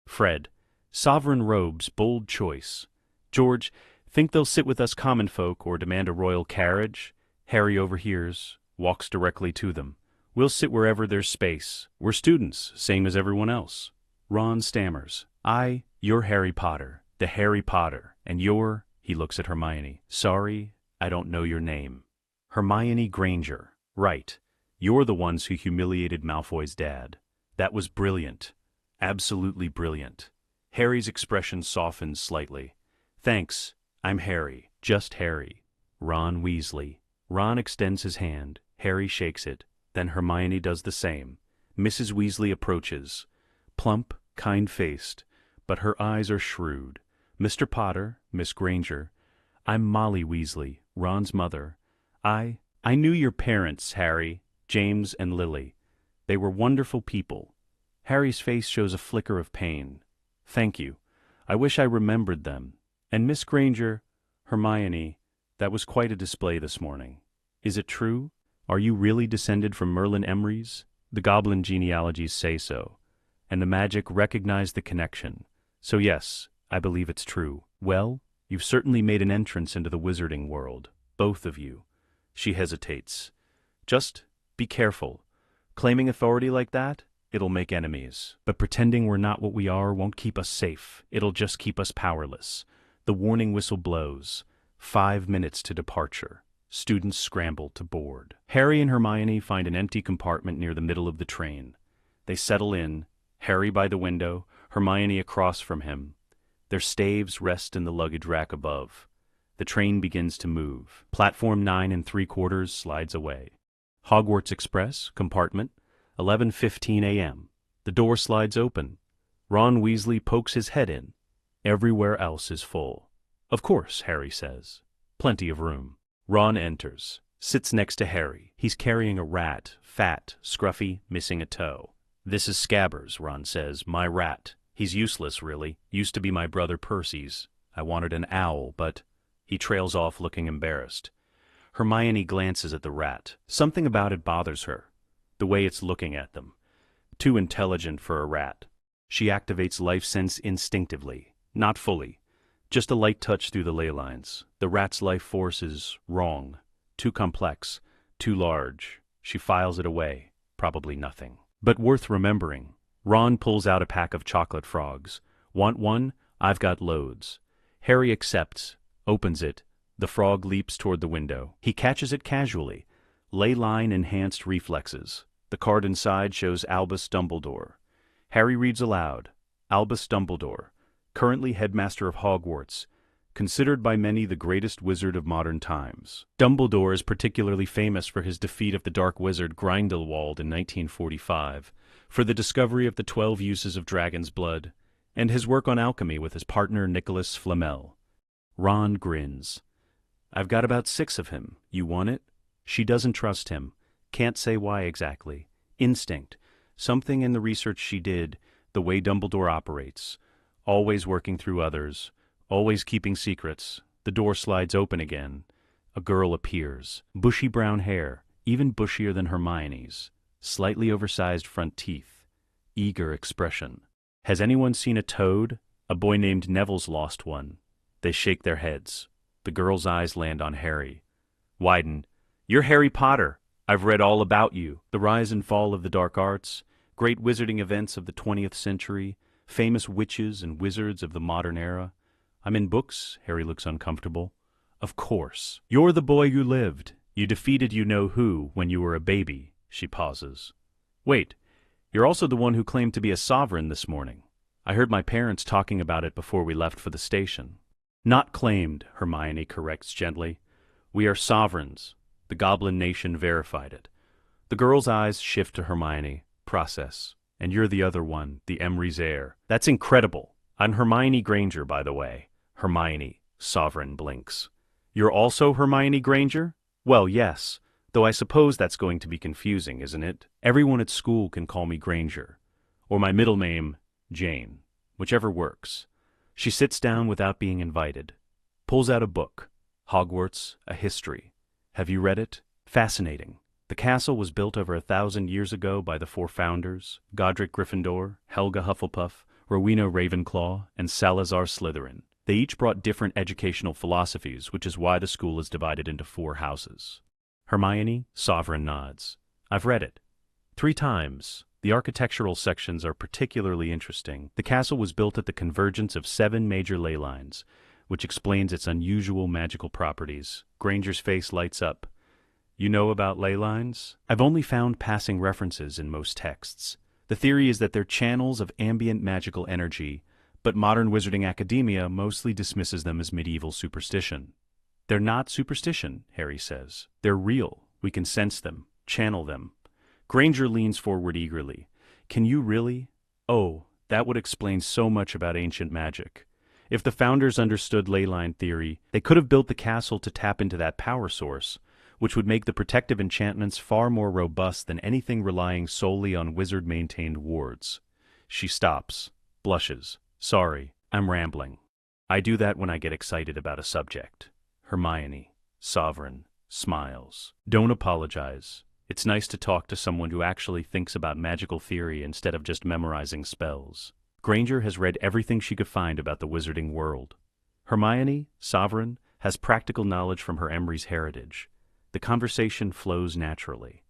Fred, sovereign robes, bold choice. George, think they'll sit with us common folk or demand a royal carriage? Harry overhears, walks directly to them. We'll sit wherever there's space. We're students, same as everyone else. Ron stammers. You're Harry Potter, the Harry Potter, and you're, he looks at Hermione. Sorry, I don't know your name. Hermione Granger. Right. You're the ones who humiliated Malfoy's dad. That was brilliant. Absolutely brilliant. Harry's expression softens slightly. Thanks, I'm Harry, just Harry. Ron Weasley. Ron extends his hand. Harry shakes it. Then Hermione does the same. Mrs. Weasley approaches. Plump, kind-faced, but her eyes are shrewd. Mr. Potter, Miss Granger. I'm Molly Weasley, Ron's mother. I knew your parents, Harry, James and Lily. They were wonderful people. Harry's face shows a flicker of pain. Thank you. I wish I remembered them. And Miss Granger, Hermione, that was quite a display this morning. Is it true? Are you really descended from Merlin Emery's? The goblin genealogies say so, and the magic recognized the connection. So yes, I believe it's true. Well, you've certainly made an entrance into the wizarding world, both of you. She hesitates. Just be careful. Claiming authority like that, it'll make enemies. But pretending we're not what we are won't keep us safe. It'll just keep us powerless. The warning whistle blows. 5 minutes to departure. Students scramble to board. Harry and Hermione find an empty compartment near the middle of the train. They settle in, Harry by the window, Hermione across from him. Their staves rest in the luggage rack above. The train begins to move. Platform 9 3/4 slides away. Hogwarts Express, compartment, 11:15 a.m. The door slides open. Ron Weasley pokes his head in. Everywhere else is full. Of course, Harry says. Plenty of room. Ron enters, sits next to Harry. He's carrying a rat, fat, scruffy, missing a toe. This is Scabbers, Ron says, my rat. He's useless, really. Used to be my brother Percy's. I wanted an owl, but... He trails off looking embarrassed. Hermione glances at the rat. Something about it bothers her. The way it's looking at them. Too intelligent for a rat. She activates life sense instinctively. Not fully. Just a light touch through the ley lines. The rat's life force is wrong. Too complex. Too large. She files it away. Probably nothing. But worth remembering. Ron pulls out a pack of chocolate frogs. Want one? I've got loads. Harry accepts. Opens it. The frog leaps toward the window. He catches it casually. Ley line enhanced reflexes. The card inside shows Albus Dumbledore. Harry reads aloud. Albus Dumbledore, currently headmaster of Hogwarts, considered by many the greatest wizard of modern times. Dumbledore is particularly famous for his defeat of the dark wizard Grindelwald in 1945, for the discovery of the 12 uses of dragon's blood, and his work on alchemy with his partner Nicholas Flamel. Ron grins. I've got about 6 of him. You want it? She doesn't trust him. Can't say why exactly. Instinct. Something in the research she did, the way Dumbledore operates. Always working through others. Always keeping secrets. The door slides open again. A girl appears. Bushy brown hair, even bushier than Hermione's. Slightly oversized front teeth. Eager expression. Has anyone seen a toad? A boy named Neville's lost one. They shake their heads. The girl's eyes land on Harry. Widen. You're Harry Potter. I've read all about you. The rise and fall of the dark arts, great wizarding events of the 20th century, famous witches and wizards of the modern era. I'm in books. Harry looks uncomfortable. Of course. You're the boy who lived. You defeated you-know-who when you were a baby. She pauses. Wait, you're also the one who claimed to be a sovereign this morning. I heard my parents talking about it before we left for the station. Not claimed, Hermione corrects gently. We are sovereigns. The Goblin Nation verified it. The girl's eyes shift to Hermione. Process. And you're the other one, the Emery's heir. That's incredible. I'm Hermione Granger, by the way. Hermione. Sovereign blinks. You're also Hermione Granger? Well, yes. Though I suppose that's going to be confusing, isn't it? Everyone at school can call me Granger. Or my middle name, Jane. Whichever works. She sits down without being invited. Pulls out a book. Hogwarts, a History. Have you read it? Fascinating. The castle was built over 1,000 years ago by the 4 founders, Godric Gryffindor, Helga Hufflepuff, Rowena Ravenclaw, and Salazar Slytherin. They each brought different educational philosophies, which is why the school is divided into 4 houses. Hermione, sovereign nods. I've read it. 3 times. The architectural sections are particularly interesting. The castle was built at the convergence of 7 major ley lines, which explains its unusual magical properties. Granger's face lights up. You know about ley lines? I've only found passing references in most texts. The theory is that they're channels of ambient magical energy, but modern wizarding academia mostly dismisses them as medieval superstition. They're not superstition, Harry says. They're real. We can sense them, channel them. Granger leans forward eagerly. Can you really? Oh, that would explain so much about ancient magic. If the founders understood ley line theory, they could have built the castle to tap into that power source, which would make the protective enchantments far more robust than anything relying solely on wizard-maintained wards. She stops, blushes. Sorry, I'm rambling. I do that when I get excited about a subject. Hermione, sovereign, smiles. Don't apologize. It's nice to talk to someone who actually thinks about magical theory instead of just memorizing spells. Granger has read everything she could find about the wizarding world. Hermione, sovereign, has practical knowledge from her Emery's heritage. The conversation flows naturally.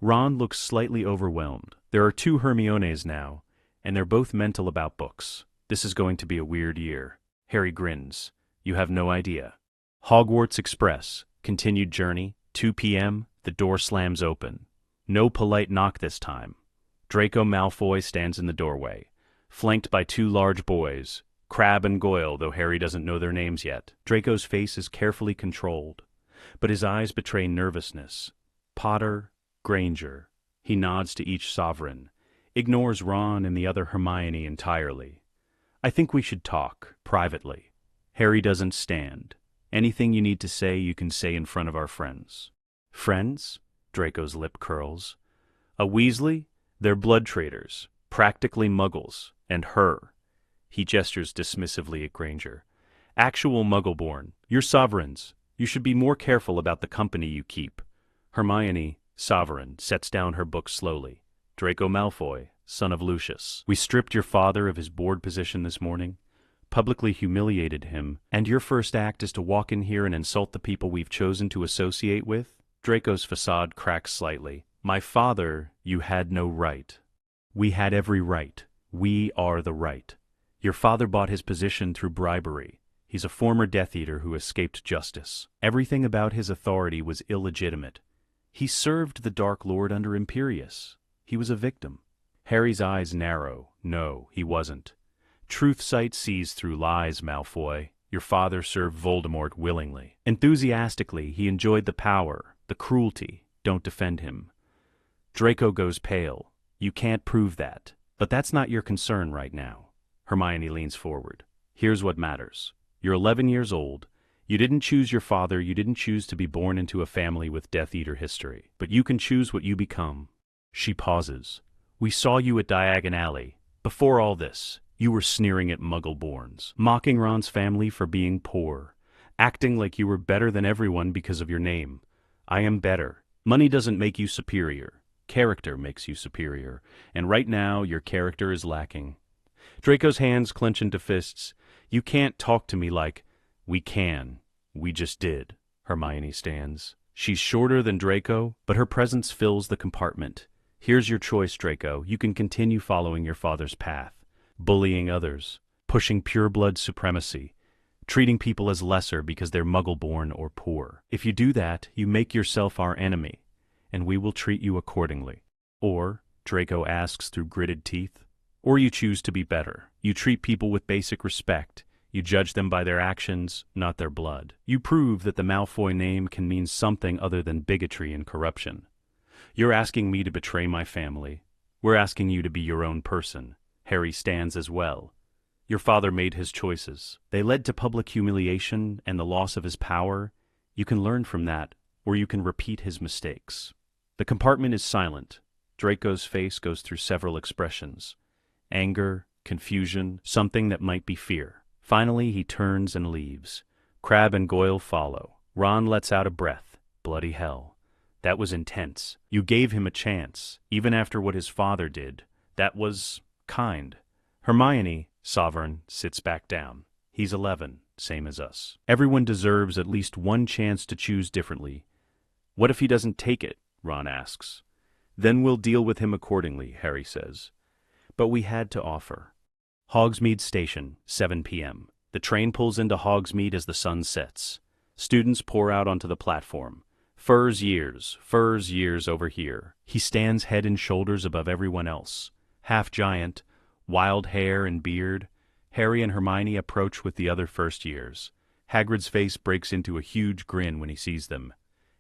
Ron looks slightly overwhelmed. There are 2 Hermiones now, and they're both mental about books. This is going to be a weird year. Harry grins. You have no idea. Hogwarts Express. Continued journey. 2 p.m. The door slams open. No polite knock this time. Draco Malfoy stands in the doorway, flanked by 2 large boys, Crabbe and Goyle, though Harry doesn't know their names yet. Draco's face is carefully controlled, but his eyes betray nervousness. Potter, Granger. He nods to each sovereign, ignores Ron and the other Hermione entirely. I think we should talk, privately. Harry doesn't stand. Anything you need to say, you can say in front of our friends. Friends? Draco's lip curls. A Weasley? They're blood traitors, practically muggles, and her. He gestures dismissively at Granger. Actual muggle-born. You're sovereigns. You should be more careful about the company you keep. Hermione, sovereign, sets down her book slowly. Draco Malfoy, son of Lucius. We stripped your father of his board position this morning, publicly humiliated him, and your first act is to walk in here and insult the people we've chosen to associate with? Draco's facade cracks slightly. My father, you had no right. We had every right. We are the right. Your father bought his position through bribery. He's a former Death Eater who escaped justice. Everything about his authority was illegitimate. He served the Dark Lord under Imperius. He was a victim. Harry's eyes narrow. No, he wasn't. Truth sight sees through lies, Malfoy. Your father served Voldemort willingly. Enthusiastically, he enjoyed the power, the cruelty. Don't defend him. Draco goes pale. You can't prove that. But that's not your concern right now. Hermione leans forward. Here's what matters. You're 11 years old. You didn't choose your father. You didn't choose to be born into a family with Death Eater history. But you can choose what you become. She pauses. We saw you at Diagon Alley. Before all this, you were sneering at Muggle-borns, mocking Ron's family for being poor, acting like you were better than everyone because of your name. I am better. Money doesn't make you superior. Character makes you superior, and right now your character is lacking. Draco's hands clench into fists. You can't talk to me like, we can. We just did. Hermione stands. She's shorter than Draco, but her presence fills the compartment. Here's your choice, Draco. You can continue following your father's path, bullying others, pushing pureblood supremacy, treating people as lesser because they're Muggle-born or poor. If you do that, you make yourself our enemy, and we will treat you accordingly. Or, Draco asks through gritted teeth, or you choose to be better. You treat people with basic respect. You judge them by their actions, not their blood. You prove that the Malfoy name can mean something other than bigotry and corruption. You're asking me to betray my family. We're asking you to be your own person. Harry stands as well. Your father made his choices. They led to public humiliation and the loss of his power. You can learn from that, or you can repeat his mistakes. The compartment is silent. Draco's face goes through several expressions. Anger, confusion, something that might be fear. Finally, he turns and leaves. Crabbe and Goyle follow. Ron lets out a breath. Bloody hell. That was intense. You gave him a chance, even after what his father did. That was kind. Hermione, sovereign, sits back down. He's 11, same as us. Everyone deserves at least one chance to choose differently. What if he doesn't take it? Ron asks. Then we'll deal with him accordingly, Harry says. But we had to offer. Hogsmeade Station, 7 p.m. The train pulls into Hogsmeade as the sun sets. Students pour out onto the platform. Furs years over here. He stands head and shoulders above everyone else. Half giant, wild hair and beard. Harry and Hermione approach with the other first years. Hagrid's face breaks into a huge grin when he sees them.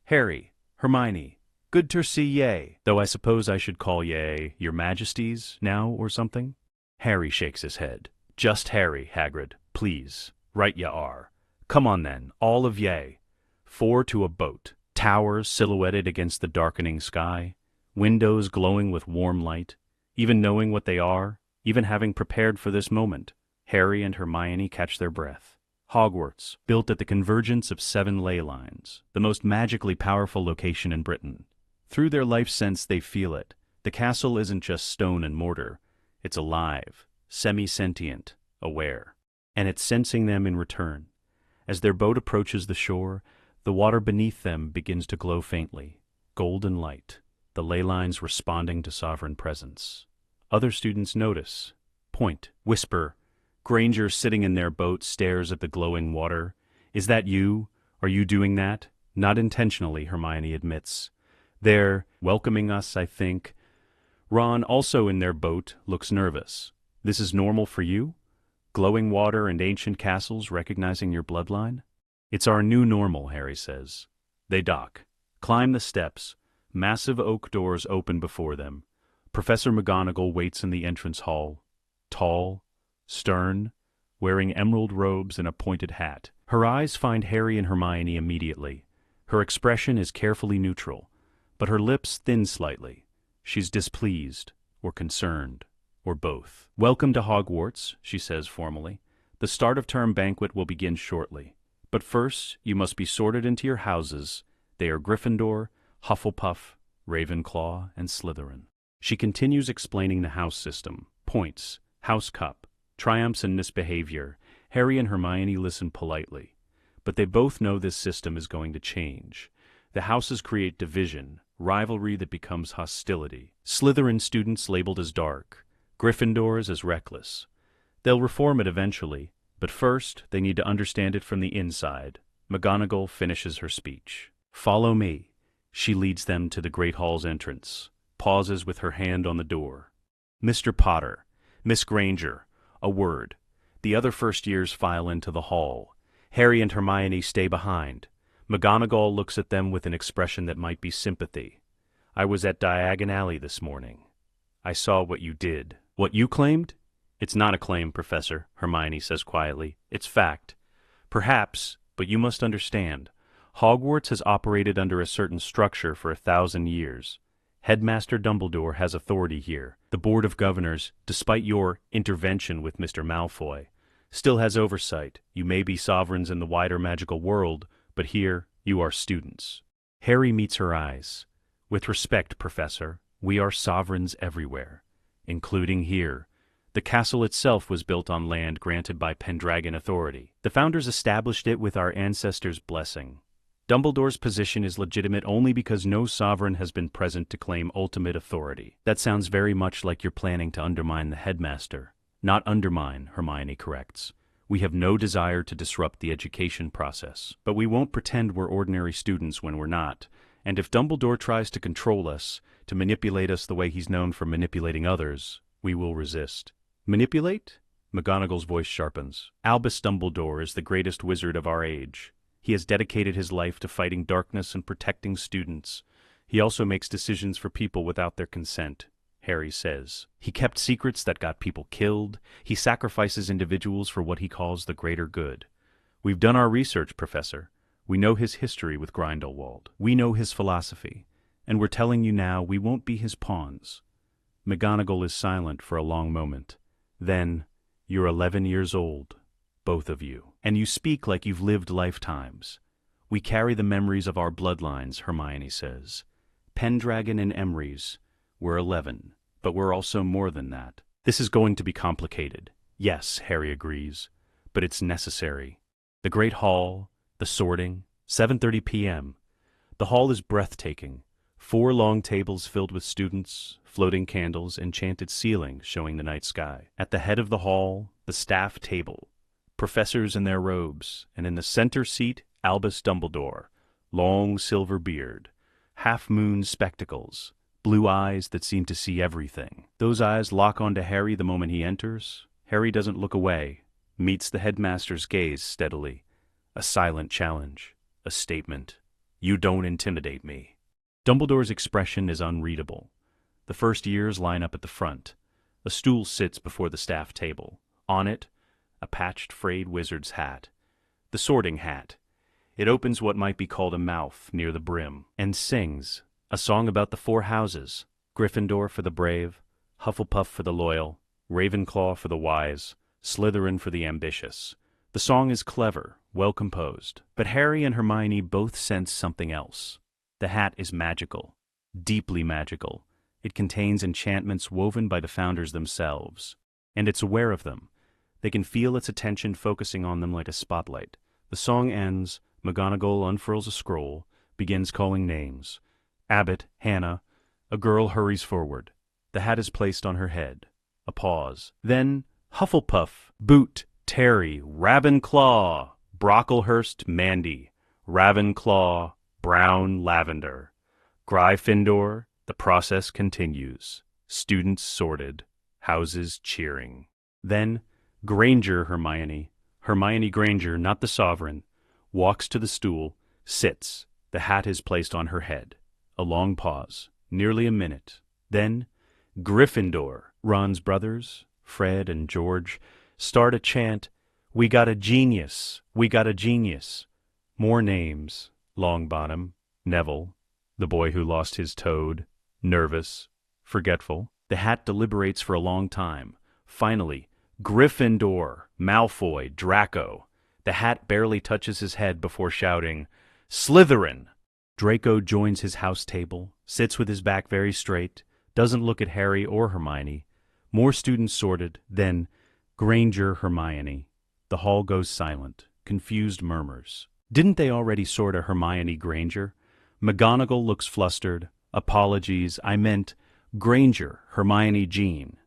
Harry, Hermione, good to see ye. Though I suppose I should call ye your majesties now or something? Harry shakes his head. Just Harry, Hagrid, please. Right ya are. Come on then, all of ye. 4 to a boat. Towers silhouetted against the darkening sky. Windows glowing with warm light. Even knowing what they are, even having prepared for this moment, Harry and Hermione catch their breath. Hogwarts, built at the convergence of 7 ley lines, the most magically powerful location in Britain. Through their life sense they feel it. The castle isn't just stone and mortar. It's alive, semi-sentient, aware. And it's sensing them in return. As their boat approaches the shore, the water beneath them begins to glow faintly, golden light, the ley lines responding to sovereign presence. Other students notice, point, whisper. Granger, sitting in their boat, stares at the glowing water. Is that you? Are you doing that? Not intentionally, Hermione admits. They're welcoming us, I think. Ron, also in their boat, looks nervous. This is normal for you? Glowing water and ancient castles recognizing your bloodline? It's our new normal, Harry says. They dock, climb the steps. Massive oak doors open before them. Professor McGonagall waits in the entrance hall, tall, stern, wearing emerald robes and a pointed hat. Her eyes find Harry and Hermione immediately. Her expression is carefully neutral, but her lips thin slightly. She's displeased, or concerned, or both. "Welcome to Hogwarts," she says formally. "The start of term banquet will begin shortly. But first, you must be sorted into your houses. They are Gryffindor, Hufflepuff, Ravenclaw, and Slytherin." She continues explaining the house system, points, house cup, triumphs and misbehavior. Harry and Hermione listen politely. But they both know this system is going to change. The houses create division, rivalry that becomes hostility. Slytherin students labeled as dark, Gryffindors as reckless. They'll reform it eventually, but first they need to understand it from the inside. McGonagall finishes her speech. "Follow me." She leads them to the Great Hall's entrance, pauses with her hand on the door. "Mr. Potter, Miss Granger," a word. The other first-years file into the hall. Harry and Hermione stay behind. McGonagall looks at them with an expression that might be sympathy. "I was at Diagon Alley this morning. I saw what you did." "What you claimed?" "It's not a claim, Professor," Hermione says quietly. "It's fact. Perhaps, but you must understand, Hogwarts has operated under a certain structure for 1,000 years. Headmaster Dumbledore has authority here. The Board of Governors, despite your intervention with Mr. Malfoy, still has oversight. You may be sovereigns in the wider magical world, but here you are students." Harry meets her eyes. "With respect, Professor, we are sovereigns everywhere, including here. The castle itself was built on land granted by Pendragon authority. The founders established it with our ancestors' blessing. Dumbledore's position is legitimate only because no sovereign has been present to claim ultimate authority." "That sounds very much like you're planning to undermine the headmaster." "Not undermine," Hermione corrects. "We have no desire to disrupt the education process. But we won't pretend we're ordinary students when we're not. And if Dumbledore tries to control us, to manipulate us the way he's known for manipulating others, we will resist." "Manipulate?" McGonagall's voice sharpens. "Albus Dumbledore is the greatest wizard of our age. He has dedicated his life to fighting darkness and protecting students. He also makes decisions for people without their consent," Harry says. "He kept secrets that got people killed. He sacrifices individuals for what he calls the greater good. We've done our research, Professor. We know his history with Grindelwald. We know his philosophy. And we're telling you now we won't be his pawns." McGonagall is silent for a long moment. Then, "You're 11 years old, both of you. And you speak like you've lived lifetimes. We carry the memories of our bloodlines," Hermione says. "Pendragon and Emrys, we're 11, but we're also more than that." "This is going to be complicated." "Yes," Harry agrees, "but it's necessary." The Great Hall, the sorting, 7:30 p.m. The hall is breathtaking. 4 long tables filled with students, floating candles, enchanted ceilings showing the night sky. At the head of the hall, the staff table, professors in their robes, and in the center seat, Albus Dumbledore, long silver beard, half-moon spectacles, blue eyes that seem to see everything. Those eyes lock onto Harry the moment he enters. Harry doesn't look away, meets the headmaster's gaze steadily. A silent challenge, a statement. "You don't intimidate me." Dumbledore's expression is unreadable. The first years line up at the front. A stool sits before the staff table. On it, a patched, frayed wizard's hat. The sorting hat. It opens what might be called a mouth near the brim, and sings a song about the 4 houses, Gryffindor for the brave, Hufflepuff for the loyal, Ravenclaw for the wise, Slytherin for the ambitious. The song is clever, well composed, but Harry and Hermione both sense something else. The hat is magical, deeply magical. It contains enchantments woven by the founders themselves, and it's aware of them. They can feel its attention focusing on them like a spotlight. The song ends, McGonagall unfurls a scroll, begins calling names. Abbott, Hannah. A girl hurries forward. The hat is placed on her head. A pause. Then Hufflepuff, Boot, Terry, Ravenclaw, Brocklehurst, Mandy, Ravenclaw, Brown, Lavender, Gryffindor. The process continues. Students sorted, houses cheering. Then Granger, Hermione Granger, not the sovereign, walks to the stool, sits. The hat is placed on her head. A long pause, nearly a minute. Then, Gryffindor. Ron's brothers, Fred and George, start a chant, "We got a genius! We got a genius!" More names. Longbottom, Neville, the boy who lost his toad, nervous, forgetful. The hat deliberates for a long time. Finally, Gryffindor, Malfoy, Draco. The hat barely touches his head before shouting, "Slytherin!" Draco joins his house table, sits with his back very straight, doesn't look at Harry or Hermione. More students sorted, then Granger, Hermione. The hall goes silent, confused murmurs. Didn't they already sort a Hermione Granger? McGonagall looks flustered. Apologies, I meant Granger, Hermione Jean.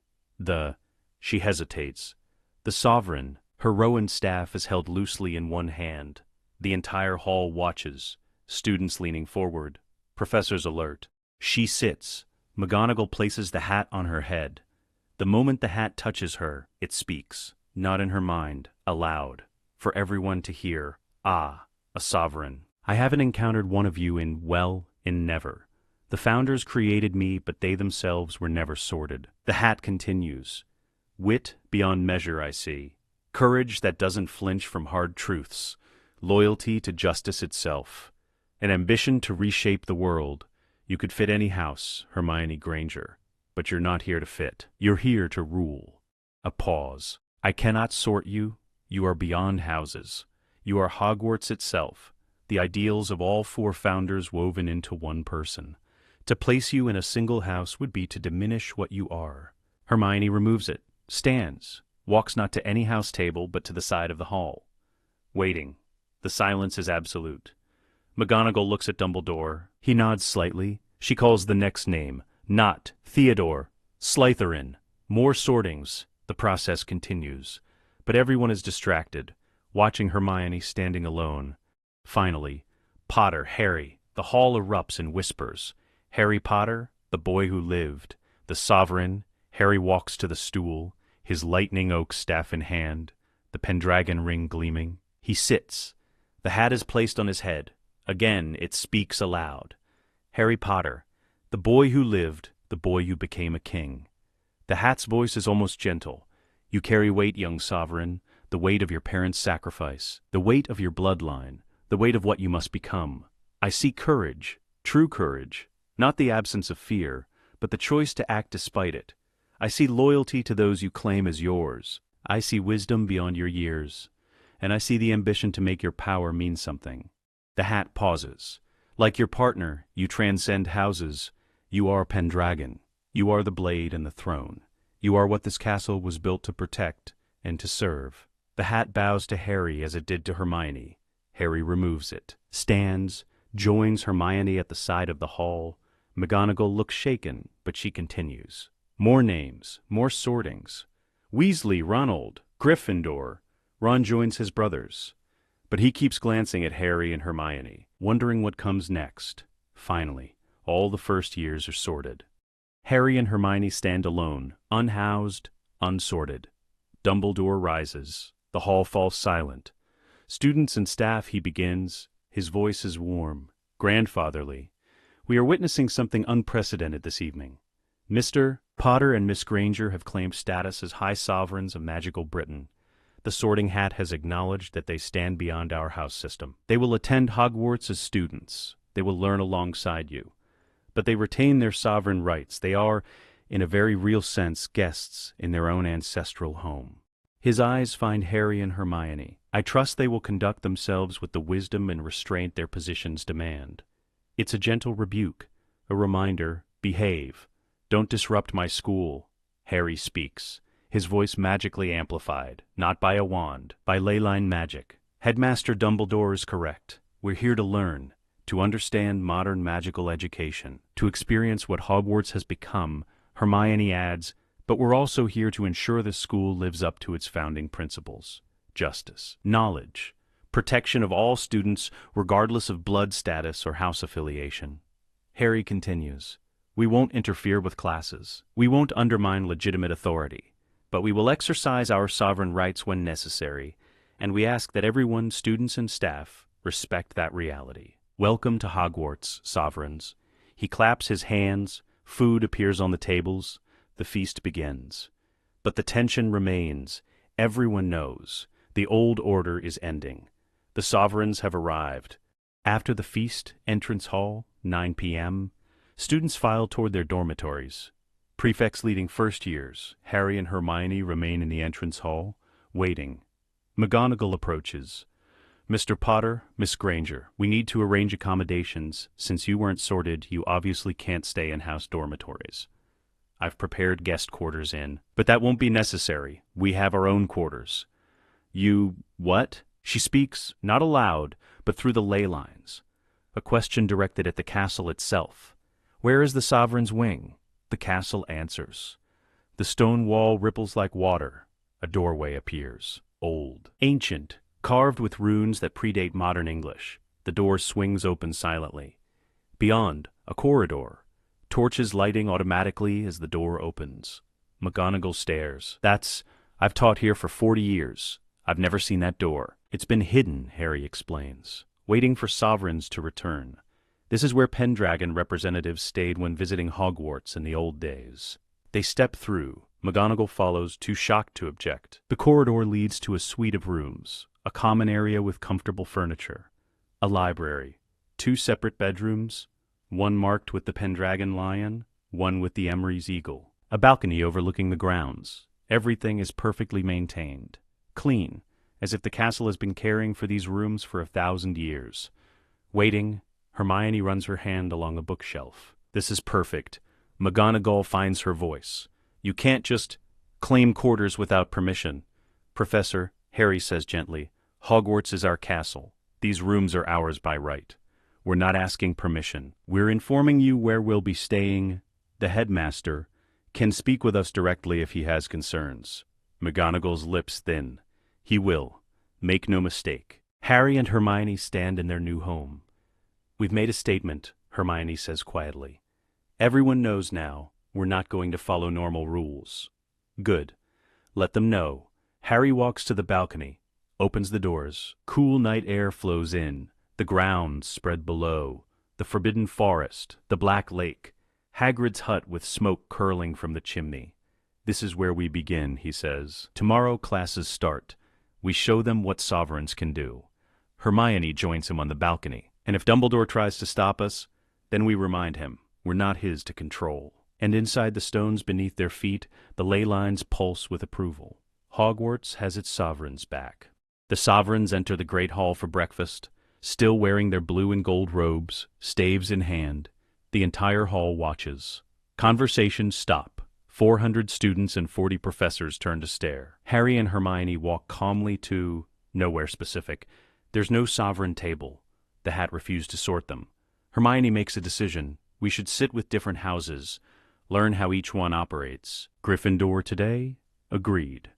She hesitates. The sovereign, her Rowan staff is held loosely in one hand. The entire hall watches, students leaning forward, professors alert. She sits. McGonagall places the hat on her head. The moment the hat touches her, it speaks, not in her mind, aloud, for everyone to hear. Ah, a sovereign. I haven't encountered one of you in never. The founders created me, but they themselves were never sorted. The hat continues. Wit beyond measure I see. Courage that doesn't flinch from hard truths. Loyalty to justice itself. An ambition to reshape the world. You could fit any house, Hermione Granger, but you're not here to fit. You're here to rule. A pause. I cannot sort you. You are beyond houses. You are Hogwarts itself, the ideals of all four founders woven into one person. To place you in a single house would be to diminish what you are. Hermione removes it, stands, walks not to any house table but to the side of the hall. Waiting. The silence is absolute. McGonagall looks at Dumbledore. He nods slightly. She calls the next name. Not Theodore. Slytherin. More sortings. The process continues. But everyone is distracted, watching Hermione standing alone. Finally, Potter, Harry. The hall erupts in whispers. Harry Potter, the boy who lived. The sovereign. Harry walks to the stool, his lightning oak staff in hand, the Pendragon ring gleaming. He sits. The hat is placed on his head. Again, it speaks aloud. Harry Potter, the boy who lived, the boy who became a king. The hat's voice is almost gentle. You carry weight, young sovereign, the weight of your parents' sacrifice, the weight of your bloodline, the weight of what you must become. I see courage, true courage, not the absence of fear, but the choice to act despite it. I see loyalty to those you claim as yours. I see wisdom beyond your years, and I see the ambition to make your power mean something. The hat pauses. Like your partner, you transcend houses. You are Pendragon. You are the blade and the throne. You are what this castle was built to protect and to serve. The hat bows to Harry as it did to Hermione. Harry removes it, stands, joins Hermione at the side of the hall. McGonagall looks shaken, but she continues. More names, more sortings. Weasley, Ronald, Gryffindor. Ron joins his brothers. But he keeps glancing at Harry and Hermione, wondering what comes next. Finally, all the first years are sorted. Harry and Hermione stand alone, unhoused, unsorted. Dumbledore rises. The hall falls silent. Students and staff, he begins. His voice is warm, grandfatherly. We are witnessing something unprecedented this evening. Mr. Potter and Miss Granger have claimed status as High Sovereigns of Magical Britain. The Sorting Hat has acknowledged that they stand beyond our house system. They will attend Hogwarts as students. They will learn alongside you. But they retain their sovereign rights. They are, in a very real sense, guests in their own ancestral home. His eyes find Harry and Hermione. I trust they will conduct themselves with the wisdom and restraint their positions demand. It's a gentle rebuke, a reminder, behave. Don't disrupt my school. Harry speaks, his voice magically amplified, not by a wand, by leyline magic. Headmaster Dumbledore is correct. We're here to learn, to understand modern magical education, to experience what Hogwarts has become. Hermione adds, but we're also here to ensure the school lives up to its founding principles. Justice, knowledge, protection of all students regardless of blood status or house affiliation. Harry continues, we won't interfere with classes. We won't undermine legitimate authority. But we will exercise our sovereign rights when necessary, and we ask that everyone, students and staff, respect that reality. Welcome to Hogwarts, sovereigns. He claps his hands, food appears on the tables, the feast begins. But the tension remains. Everyone knows. The old order is ending. The sovereigns have arrived. After the feast, entrance hall, 9 p.m., students file toward their dormitories. Prefects leading first years, Harry and Hermione, remain in the entrance hall, waiting. McGonagall approaches. Mr. Potter, Miss Granger, we need to arrange accommodations. Since you weren't sorted, you obviously can't stay in house dormitories. I've prepared guest quarters in, but that won't be necessary. We have our own quarters. You... what? She speaks, not aloud, but through the ley lines. A question directed at the castle itself. Where is the sovereign's wing? The castle answers. The stone wall ripples like water. A doorway appears. Old. Ancient. Carved with runes that predate modern English. The door swings open silently. Beyond, a corridor. Torches lighting automatically as the door opens. McGonagall stares. I've taught here for 40 years. I've never seen that door. It's been hidden, Harry explains, waiting for sovereigns to return. This is where Pendragon representatives stayed when visiting Hogwarts in the old days. They step through. McGonagall follows, too shocked to object. The corridor leads to a suite of rooms, a common area with comfortable furniture, a library, 2 separate bedrooms, one marked with the Pendragon lion, one with the Emery's eagle, a balcony overlooking the grounds. Everything is perfectly maintained, clean, as if the castle has been caring for these rooms for 1,000 years. Waiting, Hermione runs her hand along a bookshelf. This is perfect. McGonagall finds her voice. You can't just claim quarters without permission. Professor, Harry says gently, Hogwarts is our castle. These rooms are ours by right. We're not asking permission. We're informing you where we'll be staying. The headmaster can speak with us directly if he has concerns. McGonagall's lips thin. He will. Make no mistake. Harry and Hermione stand in their new home. We've made a statement, Hermione says quietly. Everyone knows now we're not going to follow normal rules. Good. Let them know. Harry walks to the balcony, opens the doors. Cool night air flows in. The grounds spread below. The forbidden forest, the black lake, Hagrid's hut with smoke curling from the chimney. This is where we begin, he says. Tomorrow classes start. We show them what sovereigns can do. Hermione joins him on the balcony. And if Dumbledore tries to stop us, then we remind him we're not his to control. And inside the stones beneath their feet, the ley lines pulse with approval. Hogwarts has its sovereigns back. The sovereigns enter the great hall for breakfast, still wearing their blue and gold robes, staves in hand. The entire hall watches. Conversations stop. 400 students and 40 professors turn to stare. Harry and Hermione walk calmly to nowhere specific. There's no sovereign table. The hat refused to sort them. Hermione makes a decision. We should sit with different houses, learn how each one operates. Gryffindor today? Agreed.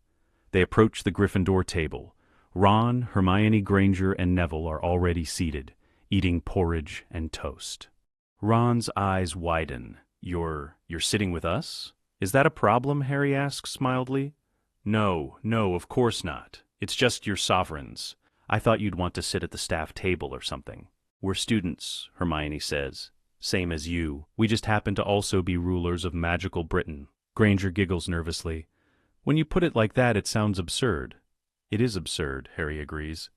They approach the Gryffindor table. Ron, Hermione Granger, and Neville are already seated, eating porridge and toast. Ron's eyes widen. You're sitting with us? Is that a problem? Harry asks mildly. No, of course not. It's just your sovereigns. I thought you'd want to sit at the staff table or something. We're students, Hermione says. Same as you. We just happen to also be rulers of magical Britain. Granger giggles nervously. When you put it like that, it sounds absurd. It is absurd, Harry agrees.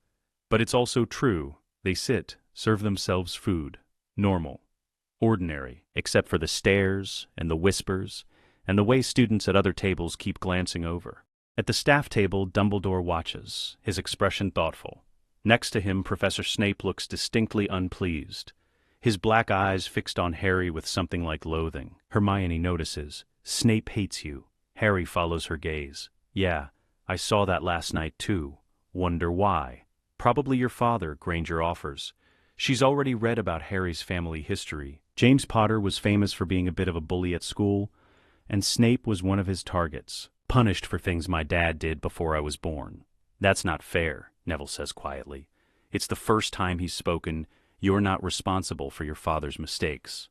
But it's also true. They sit, serve themselves food. Normal. Ordinary, except for the stares and the whispers and the way students at other tables keep glancing over. At the staff table, Dumbledore watches, his expression thoughtful. Next to him, Professor Snape looks distinctly unpleased, his black eyes fixed on Harry with something like loathing. Hermione notices. Snape hates you. Harry follows her gaze. Yeah, I saw that last night too. Wonder why. Probably your father, Granger offers. She's already read about Harry's family history. James Potter was famous for being a bit of a bully at school, and Snape was one of his targets, punished for things my dad did before I was born. That's not fair, Neville says quietly. It's the first time he's spoken, you're not responsible for your father's mistakes.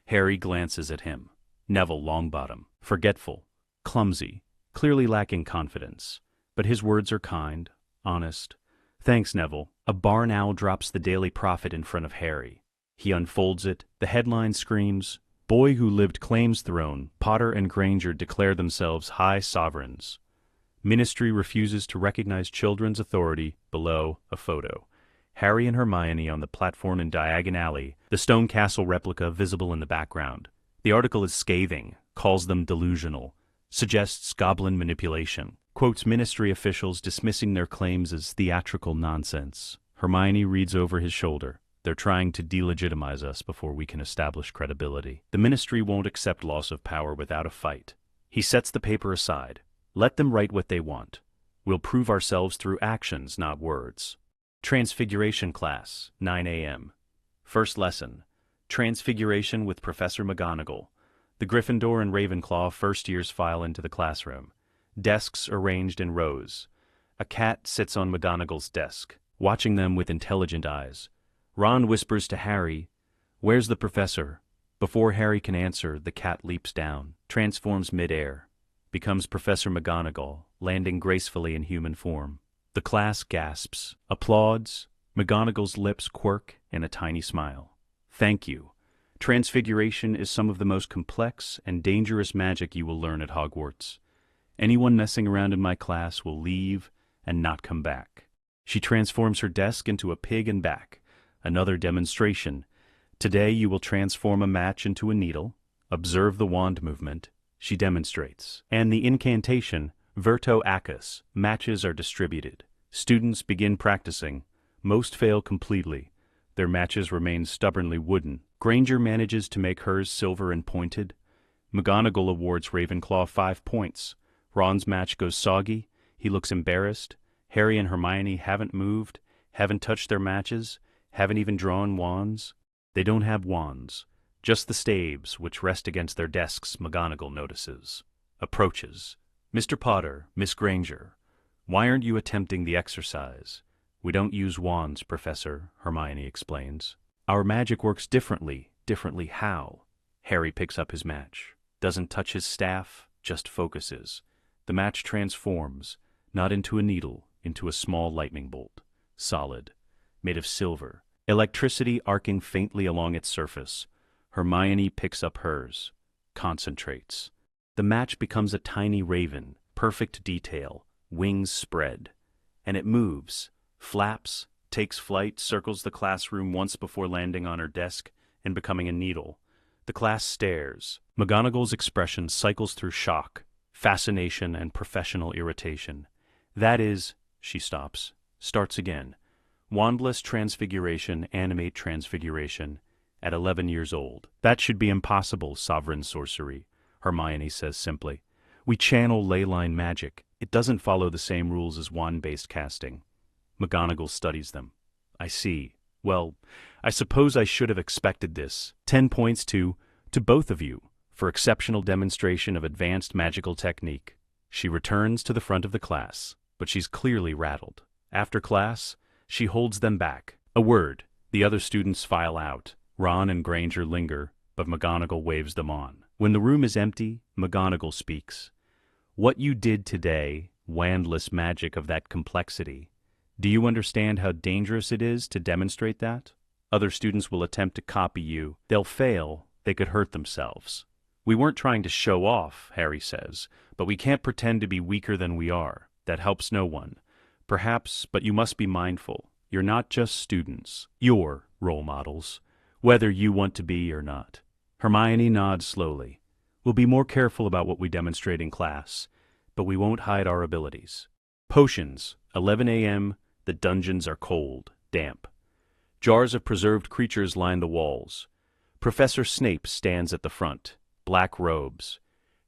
Harry glances at him. Neville Longbottom, forgetful, clumsy, clearly lacking confidence. But his words are kind, honest. Thanks, Neville. A barn owl drops the Daily Prophet in front of Harry. He unfolds it. The headline screams, "Boy who lived claims throne. Potter and Granger declare themselves high sovereigns." Ministry refuses to recognize children's authority. Below, a photo. Harry and Hermione on the platform in Diagon Alley, the stone castle replica visible in the background. The article is scathing, calls them delusional, suggests goblin manipulation, quotes ministry officials dismissing their claims as theatrical nonsense. Hermione reads over his shoulder. They're trying to delegitimize us before we can establish credibility. The ministry won't accept loss of power without a fight. He sets the paper aside. Let them write what they want. We'll prove ourselves through actions, not words. Transfiguration class, 9 a.m. First lesson, Transfiguration with Professor McGonagall. The Gryffindor and Ravenclaw first years file into the classroom. Desks arranged in rows. A cat sits on McGonagall's desk, watching them with intelligent eyes. Ron whispers to Harry, "Where's the professor?" Before Harry can answer, the cat leaps down, transforms mid-air, becomes Professor McGonagall, landing gracefully in human form. The class gasps, applauds. McGonagall's lips quirk in a tiny smile. "Thank you. Transfiguration is some of the most complex and dangerous magic you will learn at Hogwarts. Anyone messing around in my class will leave and not come back." She transforms her desk into a pig and back. Another demonstration. "Today you will transform a match into a needle. Observe the wand movement." She demonstrates. And the incantation, Verto Acus. Matches are distributed. Students begin practicing. Most fail completely. Their matches remain stubbornly wooden. Granger manages to make hers silver and pointed. McGonagall awards Ravenclaw 5 points. Ron's match goes soggy. He looks embarrassed. Harry and Hermione haven't moved, haven't touched their matches, haven't even drawn wands. They don't have wands. Just the staves, which rest against their desks, McGonagall notices. Approaches. "Mr. Potter, Miss Granger, why aren't you attempting the exercise?" "We don't use wands, Professor," Hermione explains. "Our magic works differently." "Differently how?" Harry picks up his match. Doesn't touch his staff, just focuses. The match transforms, not into a needle, into a small lightning bolt. Solid. Made of silver. Electricity arcing faintly along its surface. Hermione picks up hers. Concentrates. The match becomes a tiny raven, perfect detail, wings spread. And it moves, flaps, takes flight, circles the classroom once before landing on her desk and becoming a needle. The class stares. McGonagall's expression cycles through shock, fascination, and professional irritation. "That is," she stops, starts again. "Wandless transfiguration, animate transfiguration, at 11 years old. That should be impossible, sovereign sorcery," Hermione says simply. "We channel ley line magic. It doesn't follow the same rules as wand-based casting." McGonagall studies them. "I see. Well, I suppose I should have expected this. 10 points to both of you for exceptional demonstration of advanced magical technique." She returns to the front of the class, but she's clearly rattled. After class, she holds them back. A word. The other students file out. Ron and Granger linger, but McGonagall waves them on. When the room is empty, McGonagall speaks. "What you did today, wandless magic of that complexity, do you understand how dangerous it is to demonstrate that? Other students will attempt to copy you. They'll fail. They could hurt themselves." "We weren't trying to show off," Harry says, "but we can't pretend to be weaker than we are. That helps no one. Perhaps, but you must be mindful. You're not just students. You're role models, whether you want to be or not." Hermione nods slowly. "We'll be more careful about what we demonstrate in class, but we won't hide our abilities." Potions, 11 a.m., the dungeons are cold, damp. Jars of preserved creatures line the walls. Professor Snape stands at the front, black robes,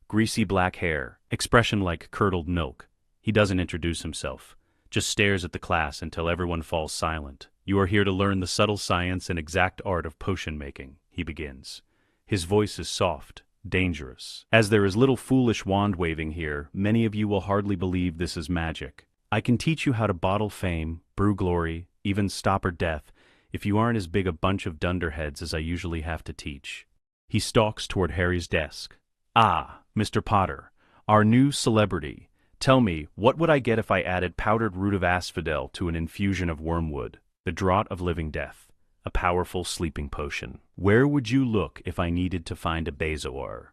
greasy black hair, expression like curdled milk. He doesn't introduce himself, just stares at the class until everyone falls silent. "You are here to learn the subtle science and exact art of potion making," he begins. His voice is soft, dangerous. "As there is little foolish wand-waving here, many of you will hardly believe this is magic. I can teach you how to bottle fame, brew glory, even stopper death, if you aren't as big a bunch of dunderheads as I usually have to teach." He stalks toward Harry's desk. "Ah, Mr. Potter, our new celebrity. Tell me, what would I get if I added powdered root of asphodel to an infusion of wormwood, the draught of living death? a powerful sleeping potion. Where would you look if I needed to find a bezoar?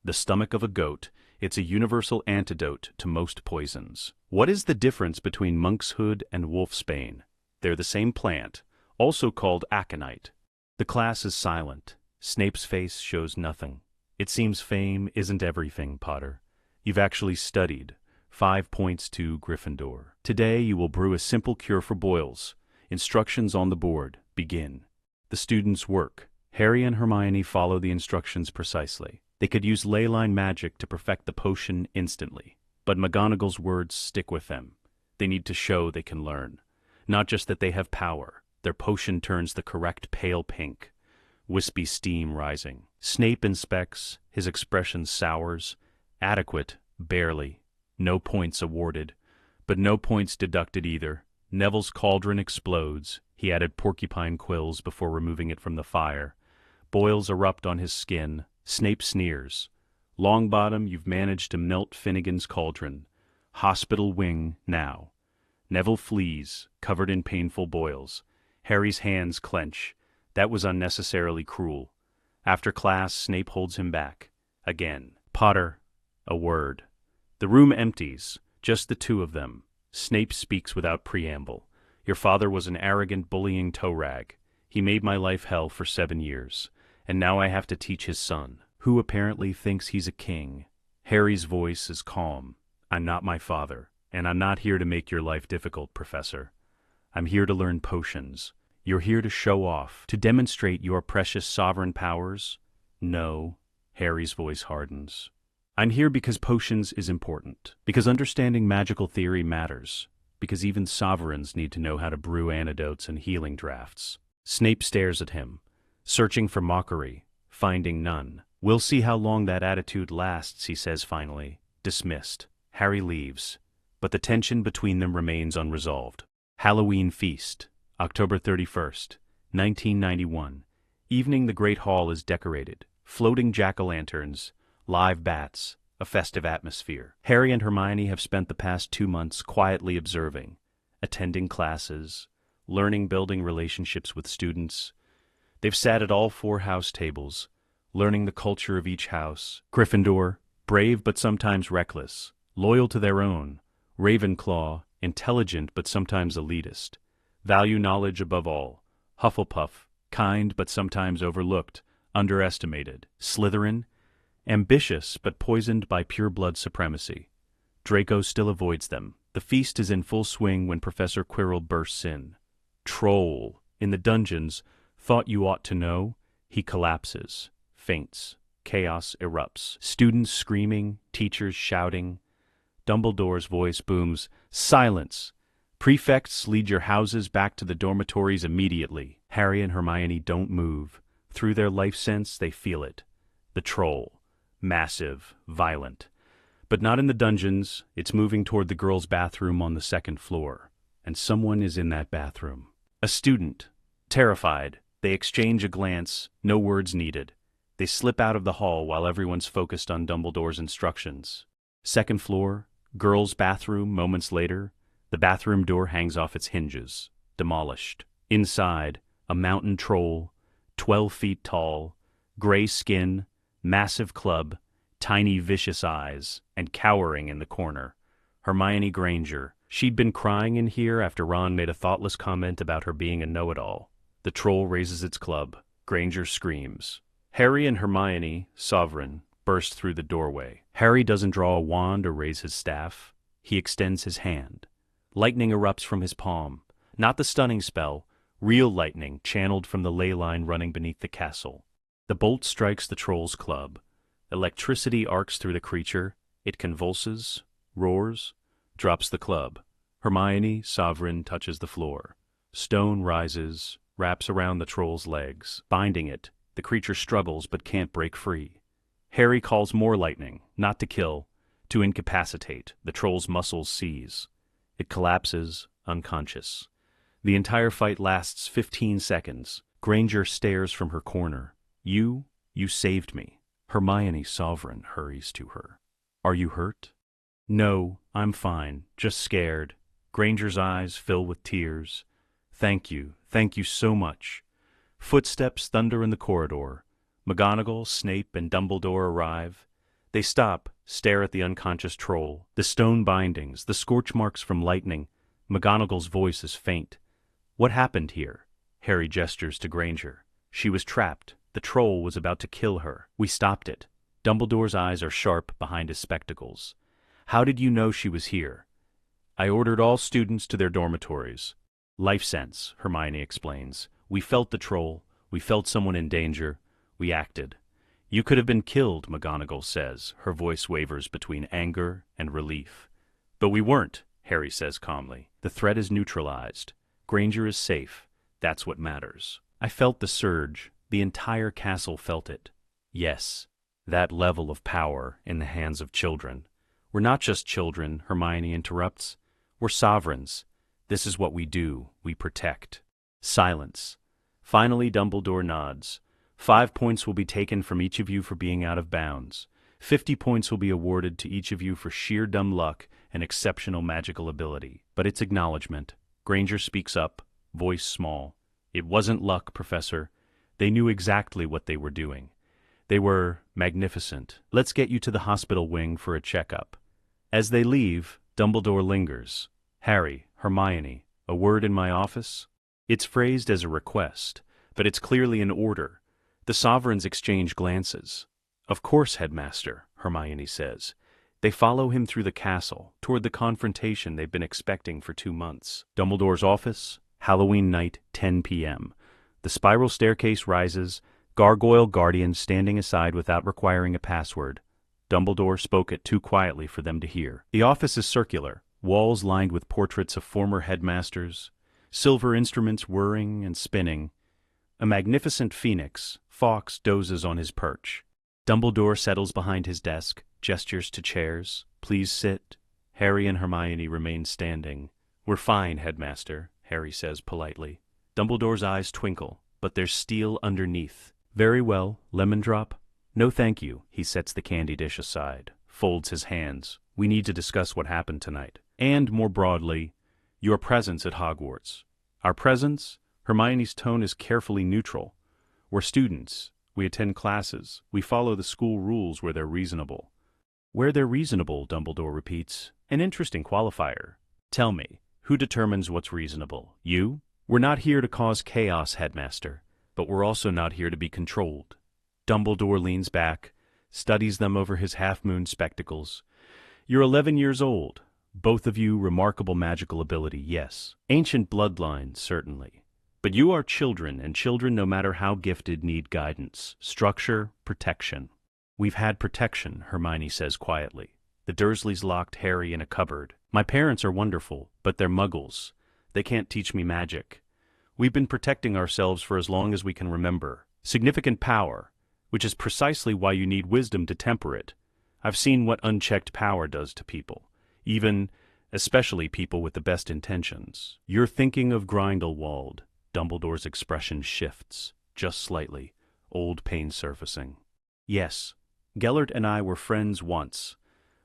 The stomach of a goat. It's a universal antidote to most poisons. What is the difference between monkshood and wolfsbane? They're the same plant, also called aconite. The class is silent. Snape's face shows nothing. It seems fame isn't everything, Potter. You've actually studied. 5 points to Gryffindor. Today you will brew a simple cure for boils. Instructions on the board. Begin. The students work. Harry and Hermione follow the instructions precisely. They could use ley line magic to perfect the potion instantly. But McGonagall's words stick with them. They need to show they can learn. Not just that they have power. Their potion turns the correct pale pink. Wispy steam rising. Snape inspects. His expression sours. Adequate. Barely. No points awarded. But no points deducted either. Neville's cauldron explodes. He added porcupine quills before removing it from the fire. Boils erupt on his skin. Snape sneers. Longbottom, you've managed to melt Finnegan's cauldron. Hospital wing, now. Neville flees, covered in painful boils. Harry's hands clench. That was unnecessarily cruel. After class, Snape holds him back. Again. Potter, a word. The room empties, just the two of them. Snape speaks without preamble. Your father was an arrogant, bullying toe-rag. He made my life hell for 7 years. And now I have to teach his son, who apparently thinks he's a king. Harry's voice is calm. I'm not my father, and I'm not here to make your life difficult, Professor. I'm here to learn potions. You're here to show off, to demonstrate your precious sovereign powers? No. Harry's voice hardens. I'm here because potions is important, because understanding magical theory matters, because even sovereigns need to know how to brew antidotes and healing drafts. Snape stares at him, searching for mockery, finding none. We'll see how long that attitude lasts, he says finally. Dismissed. Harry leaves, but the tension between them remains unresolved. Halloween Feast, October 31st, 1991. Evening, the Great Hall is decorated. Floating jack-o'-lanterns, live bats, a festive atmosphere. Harry and Hermione have spent the past 2 months quietly observing, attending classes, learning, building relationships with students. They've sat at all 4 house tables, learning the culture of each house. Gryffindor, brave but sometimes reckless, loyal to their own. Ravenclaw, intelligent but sometimes elitist. Value knowledge above all. Hufflepuff, kind but sometimes overlooked, underestimated. Slytherin, ambitious but poisoned by pure-blood supremacy. Draco still avoids them. The feast is in full swing when Professor Quirrell bursts in. Troll, in the dungeons, thought you ought to know. He collapses, faints. Chaos erupts. Students screaming, teachers shouting. Dumbledore's voice booms, "Silence! Prefects, lead your houses back to the dormitories immediately." Harry and Hermione don't move. Through their life sense, they feel it. The troll. Massive, violent. But not in the dungeons. It's moving toward the girls' bathroom on the 2nd floor. And someone is in that bathroom. A student. Terrified, they exchange a glance, no words needed. They slip out of the hall while everyone's focused on Dumbledore's instructions. 2nd floor, girls' bathroom moments later. The bathroom door hangs off its hinges, demolished. Inside, a mountain troll, 12 feet tall, gray skin, massive club, tiny vicious eyes, and cowering in the corner. Hermione Granger. She'd been crying in here after Ron made a thoughtless comment about her being a know-it-all. The troll raises its club. Granger screams. Harry and Hermione, sovereign, burst through the doorway. Harry doesn't draw a wand or raise his staff. He extends his hand. Lightning erupts from his palm. Not the stunning spell, real lightning channeled from the ley line running beneath the castle. The bolt strikes the troll's club. Electricity arcs through the creature. It convulses, roars, drops the club. Hermione, sovereign, touches the floor. Stone rises, wraps around the troll's legs, binding it. The creature struggles but can't break free. Harry calls more lightning, not to kill, to incapacitate. The troll's muscles seize. It collapses, unconscious. The entire fight lasts 15 seconds. Granger stares from her corner. You saved me. Hermione, sovereign, hurries to her. Are you hurt? No, I'm fine, just scared. Granger's eyes fill with tears. Thank you so much. Footsteps thunder in the corridor. McGonagall, Snape, and Dumbledore arrive. They stop, stare at the unconscious troll. The stone bindings, the scorch marks from lightning. McGonagall's voice is faint. What happened here? Harry gestures to Granger. She was trapped. The troll was about to kill her. We stopped it. Dumbledore's eyes are sharp behind his spectacles. How did you know she was here? I ordered all students to their dormitories. Life sense, Hermione explains. We felt the troll. We felt someone in danger. We acted. You could have been killed, McGonagall says. Her voice wavers between anger and relief. But we weren't, Harry says calmly. The threat is neutralized. Granger is safe. That's what matters. I felt the surge. The entire castle felt it. Yes, that level of power in the hands of children. We're not just children, Hermione interrupts. We're sovereigns. This is what we do. We protect. Silence. Finally, Dumbledore nods. 5 points will be taken from each of you for being out of bounds. 50 points will be awarded to each of you for sheer dumb luck and exceptional magical ability. But it's acknowledgement. Granger speaks up, voice small. It wasn't luck, Professor. They knew exactly what they were doing. They were magnificent. Let's get you to the hospital wing for a checkup. As they leave, Dumbledore lingers. Harry, Hermione, a word in my office? It's phrased as a request, but it's clearly an order. The sovereigns exchange glances. Of course, Headmaster, Hermione says. They follow him through the castle, toward the confrontation they've been expecting for 2 months. Dumbledore's office, Halloween night, 10 p.m. The spiral staircase rises, gargoyle guardians standing aside without requiring a password. Dumbledore spoke it too quietly for them to hear. The office is circular, walls lined with portraits of former headmasters, silver instruments whirring and spinning. A magnificent phoenix, Fawkes, dozes on his perch. Dumbledore settles behind his desk, gestures to chairs. Please sit. Harry and Hermione remain standing. We're fine, Headmaster, Harry says politely. Dumbledore's eyes twinkle, but there's steel underneath. Very well, lemon drop? No thank you. He sets the candy dish aside, folds his hands. We need to discuss what happened tonight. And, more broadly, your presence at Hogwarts. Our presence? Hermione's tone is carefully neutral. We're students. We attend classes. We follow the school rules where they're reasonable. Where they're reasonable, Dumbledore repeats. An interesting qualifier. Tell me, who determines what's reasonable? You? We're not here to cause chaos, Headmaster, but we're also not here to be controlled. Dumbledore leans back, studies them over his half-moon spectacles. You're 11 years old. Both of you remarkable magical ability, yes. Ancient bloodline, certainly. But you are children, and children, no matter how gifted, need guidance, structure, protection. We've had protection, Hermione says quietly. The Dursleys locked Harry in a cupboard. My parents are wonderful, but they're muggles. They can't teach me magic. We've been protecting ourselves for as long as we can remember. Significant power, which is precisely why you need wisdom to temper it. I've seen what unchecked power does to people, especially people with the best intentions. You're thinking of Grindelwald. Dumbledore's expression shifts, just slightly, old pain surfacing. Yes, Gellert and I were friends once.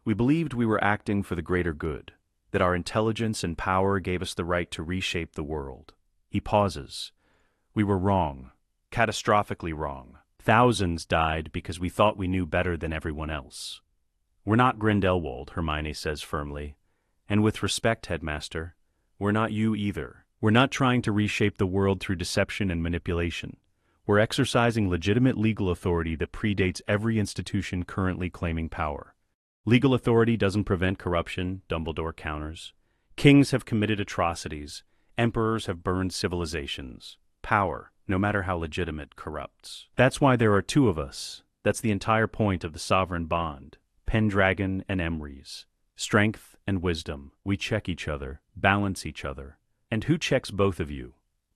We believed we were acting for the greater good, that our intelligence and power gave us the right to reshape the world. He pauses. We were wrong, catastrophically wrong. Thousands died because we thought we knew better than everyone else. We're not Grindelwald, Hermione says firmly. And with respect, Headmaster, we're not you either. We're not trying to reshape the world through deception and manipulation. We're exercising legitimate legal authority that predates every institution currently claiming power. Legal authority doesn't prevent corruption, Dumbledore counters. Kings have committed atrocities. Emperors have burned civilizations. Power, no matter how legitimate, corrupts. That's why there are 2 of us. That's the entire point of the sovereign bond. Pendragon and Emrys. Strength and wisdom. We check each other, balance each other. And who checks both of you?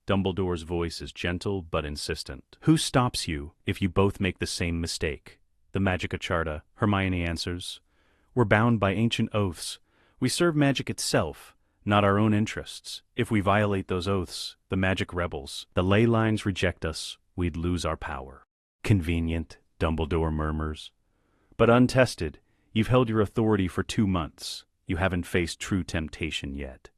Dumbledore's voice is gentle but insistent. Who stops you if you both make the same mistake? The Magica Charta, Hermione answers. We're bound by ancient oaths. We serve magic itself, not our own interests. If we violate those oaths, the magic rebels, the ley lines reject us, we'd lose our power. Convenient, Dumbledore murmurs. But untested, you've held your authority for 2 months. You haven't faced true temptation yet.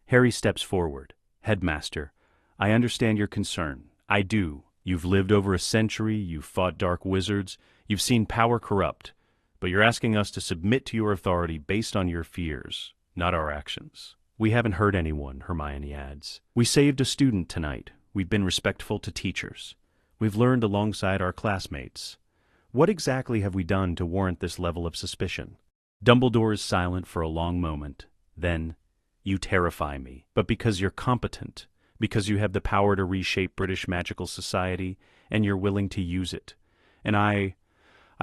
Harry steps forward. Headmaster, I understand your concern. I do. You've lived over a century, you've fought dark wizards, you've seen power corrupt, but you're asking us to submit to your authority based on your fears, not our actions. We haven't hurt anyone, Hermione adds. We saved a student tonight. We've been respectful to teachers. We've learned alongside our classmates. What exactly have we done to warrant this level of suspicion? Dumbledore is silent for a long moment. Then, you terrify me. But because you're competent, because you have the power to reshape British magical society, and you're willing to use it. And I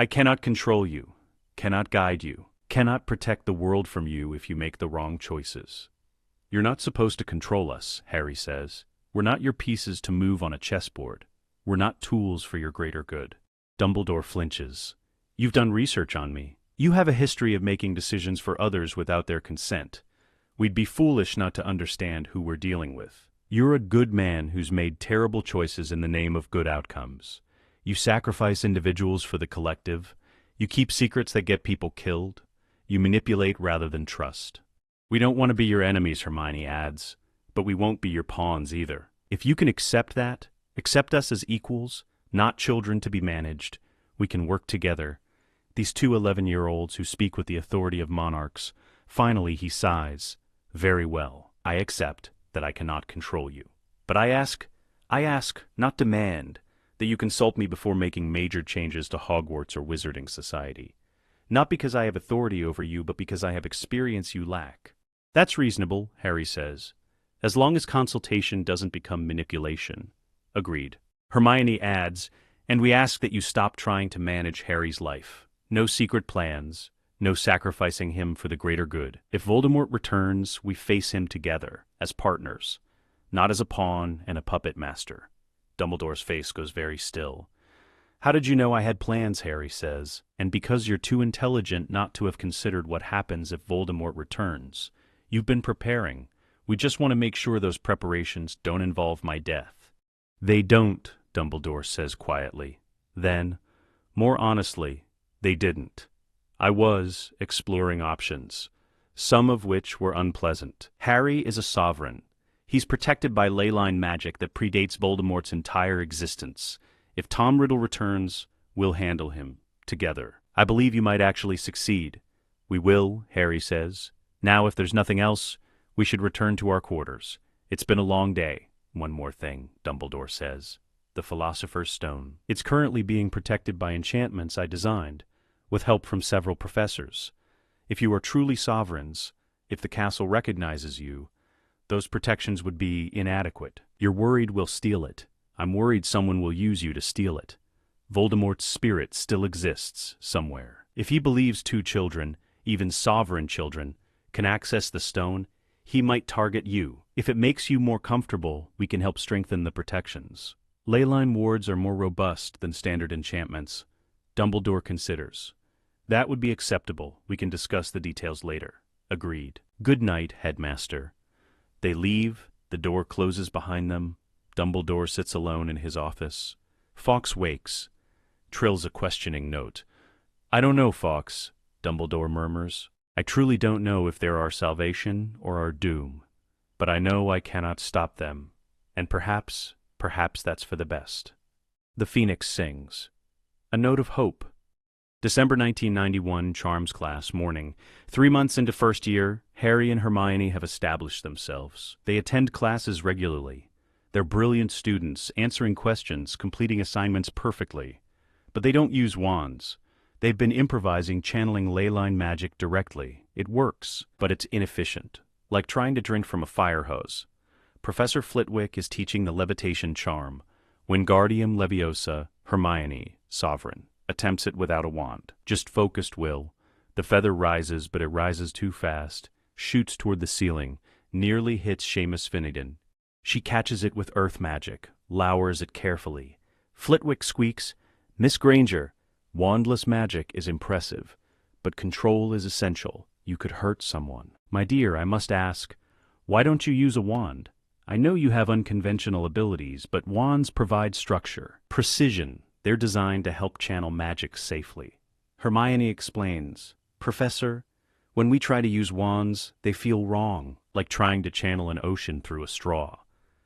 cannot control you, cannot guide you, cannot protect the world from you if you make the wrong choices. You're not supposed to control us, Harry says. We're not your pieces to move on a chessboard. We're not tools for your greater good. Dumbledore flinches. You've done research on me. You have a history of making decisions for others without their consent. We'd be foolish not to understand who we're dealing with. You're a good man who's made terrible choices in the name of good outcomes. You sacrifice individuals for the collective. You keep secrets that get people killed. You manipulate rather than trust. We don't want to be your enemies, Hermione adds, but we won't be your pawns either. If you can accept that, accept us as equals, not children to be managed, we can work together. These two 11-year-olds who speak with the authority of monarchs. Finally he sighs. Very well, I accept that I cannot control you. But I ask, not demand, that you consult me before making major changes to Hogwarts or Wizarding Society. Not because I have authority over you, but because I have experience you lack. That's reasonable, Harry says, as long as consultation doesn't become manipulation. Agreed. Hermione adds, and we ask that you stop trying to manage Harry's life. No secret plans, no sacrificing him for the greater good. If Voldemort returns, we face him together, as partners, not as a pawn and a puppet master. Dumbledore's face goes very still. How did you know I had plans, Harry says, and because you're too intelligent not to have considered what happens if Voldemort returns. You've been preparing. We just want to make sure those preparations don't involve my death. They don't, Dumbledore says quietly. Then, more honestly, they didn't. I was exploring options, some of which were unpleasant. Harry is a sovereign. He's protected by ley line magic that predates Voldemort's entire existence. If Tom Riddle returns, we'll handle him, together. I believe you might actually succeed. We will, Harry says. Now, if there's nothing else, we should return to our quarters. It's been a long day. One more thing, Dumbledore says. The Philosopher's Stone. It's currently being protected by enchantments I designed, with help from several professors. If you are truly sovereigns, if the castle recognizes you, those protections would be inadequate. You're worried we'll steal it. I'm worried someone will use you to steal it. Voldemort's spirit still exists somewhere. If he believes two children, even sovereign children, can access the stone, he might target you. If it makes you more comfortable, we can help strengthen the protections. Leyline wards are more robust than standard enchantments. Dumbledore considers. That would be acceptable. We can discuss the details later. Agreed. Good night, Headmaster. They leave, the door closes behind them. Dumbledore sits alone in his office. Fawkes wakes, trills a questioning note. I don't know, Fawkes, Dumbledore murmurs. I truly don't know if they're our salvation or our doom, but I know I cannot stop them, and perhaps that's for the best. The Phoenix sings. A note of hope. December 1991, Charms class, morning. 3 months into first year, Harry and Hermione have established themselves. They attend classes regularly. They're brilliant students, answering questions, completing assignments perfectly. But they don't use wands. They've been improvising channeling leyline magic directly. It works, but it's inefficient, like trying to drink from a fire hose. Professor Flitwick is teaching the levitation charm. Wingardium Leviosa, Hermione, sovereign, attempts it without a wand. Just focused will. The feather rises, but it rises too fast, shoots toward the ceiling, nearly hits Seamus Finnegan. She catches it with earth magic, lowers it carefully. Flitwick squeaks, Miss Granger, wandless magic is impressive, but control is essential. You could hurt someone. My dear, I must ask, why don't you use a wand? I know you have unconventional abilities, but wands provide structure, precision. They're designed to help channel magic safely. Hermione explains, Professor, when we try to use wands, they feel wrong, like trying to channel an ocean through a straw.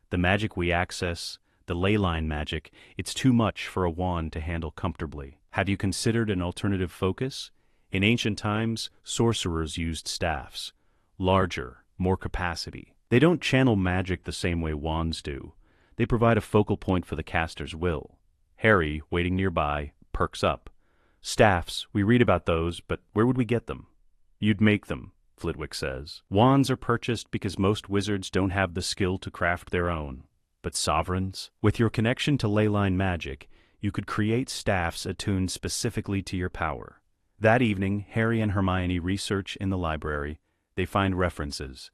The magic we access, The ley line magic, it's too much for a wand to handle comfortably. Have you considered an alternative focus? In ancient times, sorcerers used staffs. Larger, more capacity. They don't channel magic the same way wands do. They provide a focal point for the caster's will. Harry, waiting nearby, perks up. Staffs, we read about those, but where would we get them? You'd make them, Flitwick says. Wands are purchased because most wizards don't have the skill to craft their own. But sovereigns? With your connection to leyline magic, you could create staffs attuned specifically to your power. That evening, Harry and Hermione research in the library. They find references,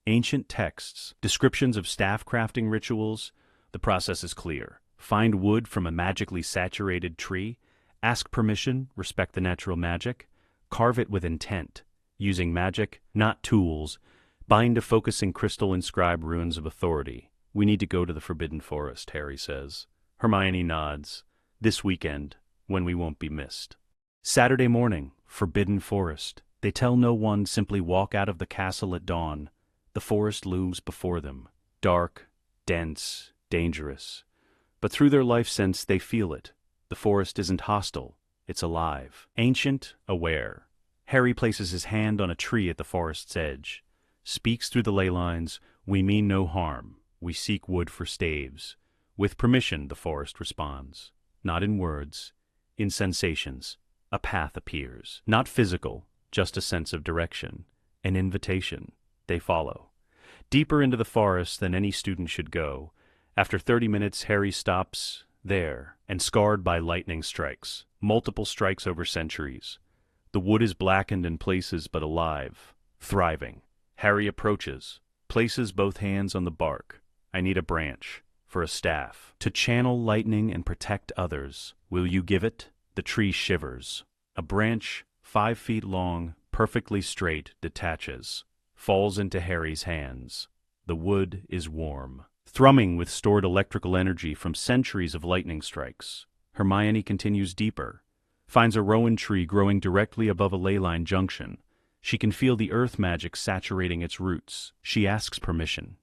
ancient texts, descriptions of staff crafting rituals. The process is clear. Find wood from a magically saturated tree, ask permission, respect the natural magic, carve it with intent, using magic, not tools, bind a focusing crystal, inscribe runes of authority. We need to go to the Forbidden Forest, Harry says. Hermione nods. This weekend, when we won't be missed. Saturday morning, Forbidden Forest. They tell no one, simply walk out of the castle at dawn. The forest looms before them. Dark, dense, dangerous. But through their life sense, they feel it. The forest isn't hostile. It's alive. Ancient, aware. Harry places his hand on a tree at the forest's edge. Speaks through the ley lines, "We mean no harm. We seek wood for staves." With permission, the forest responds. Not in words, in sensations. A path appears. Not physical, just a sense of direction. An invitation. They follow. Deeper into the forest than any student should go. After 30 minutes, Harry stops there, and scarred by lightning strikes. Multiple strikes over centuries. The wood is blackened in places but alive, thriving. Harry approaches, places both hands on the bark. I need a branch, for a staff, to channel lightning and protect others. Will you give it? The tree shivers. A branch, 5 feet long, perfectly straight, detaches, falls into Harry's hands. The wood is warm, thrumming with stored electrical energy from centuries of lightning strikes. Hermione continues deeper, finds a rowan tree growing directly above a ley line junction. She can feel the earth magic saturating its roots. She asks permission.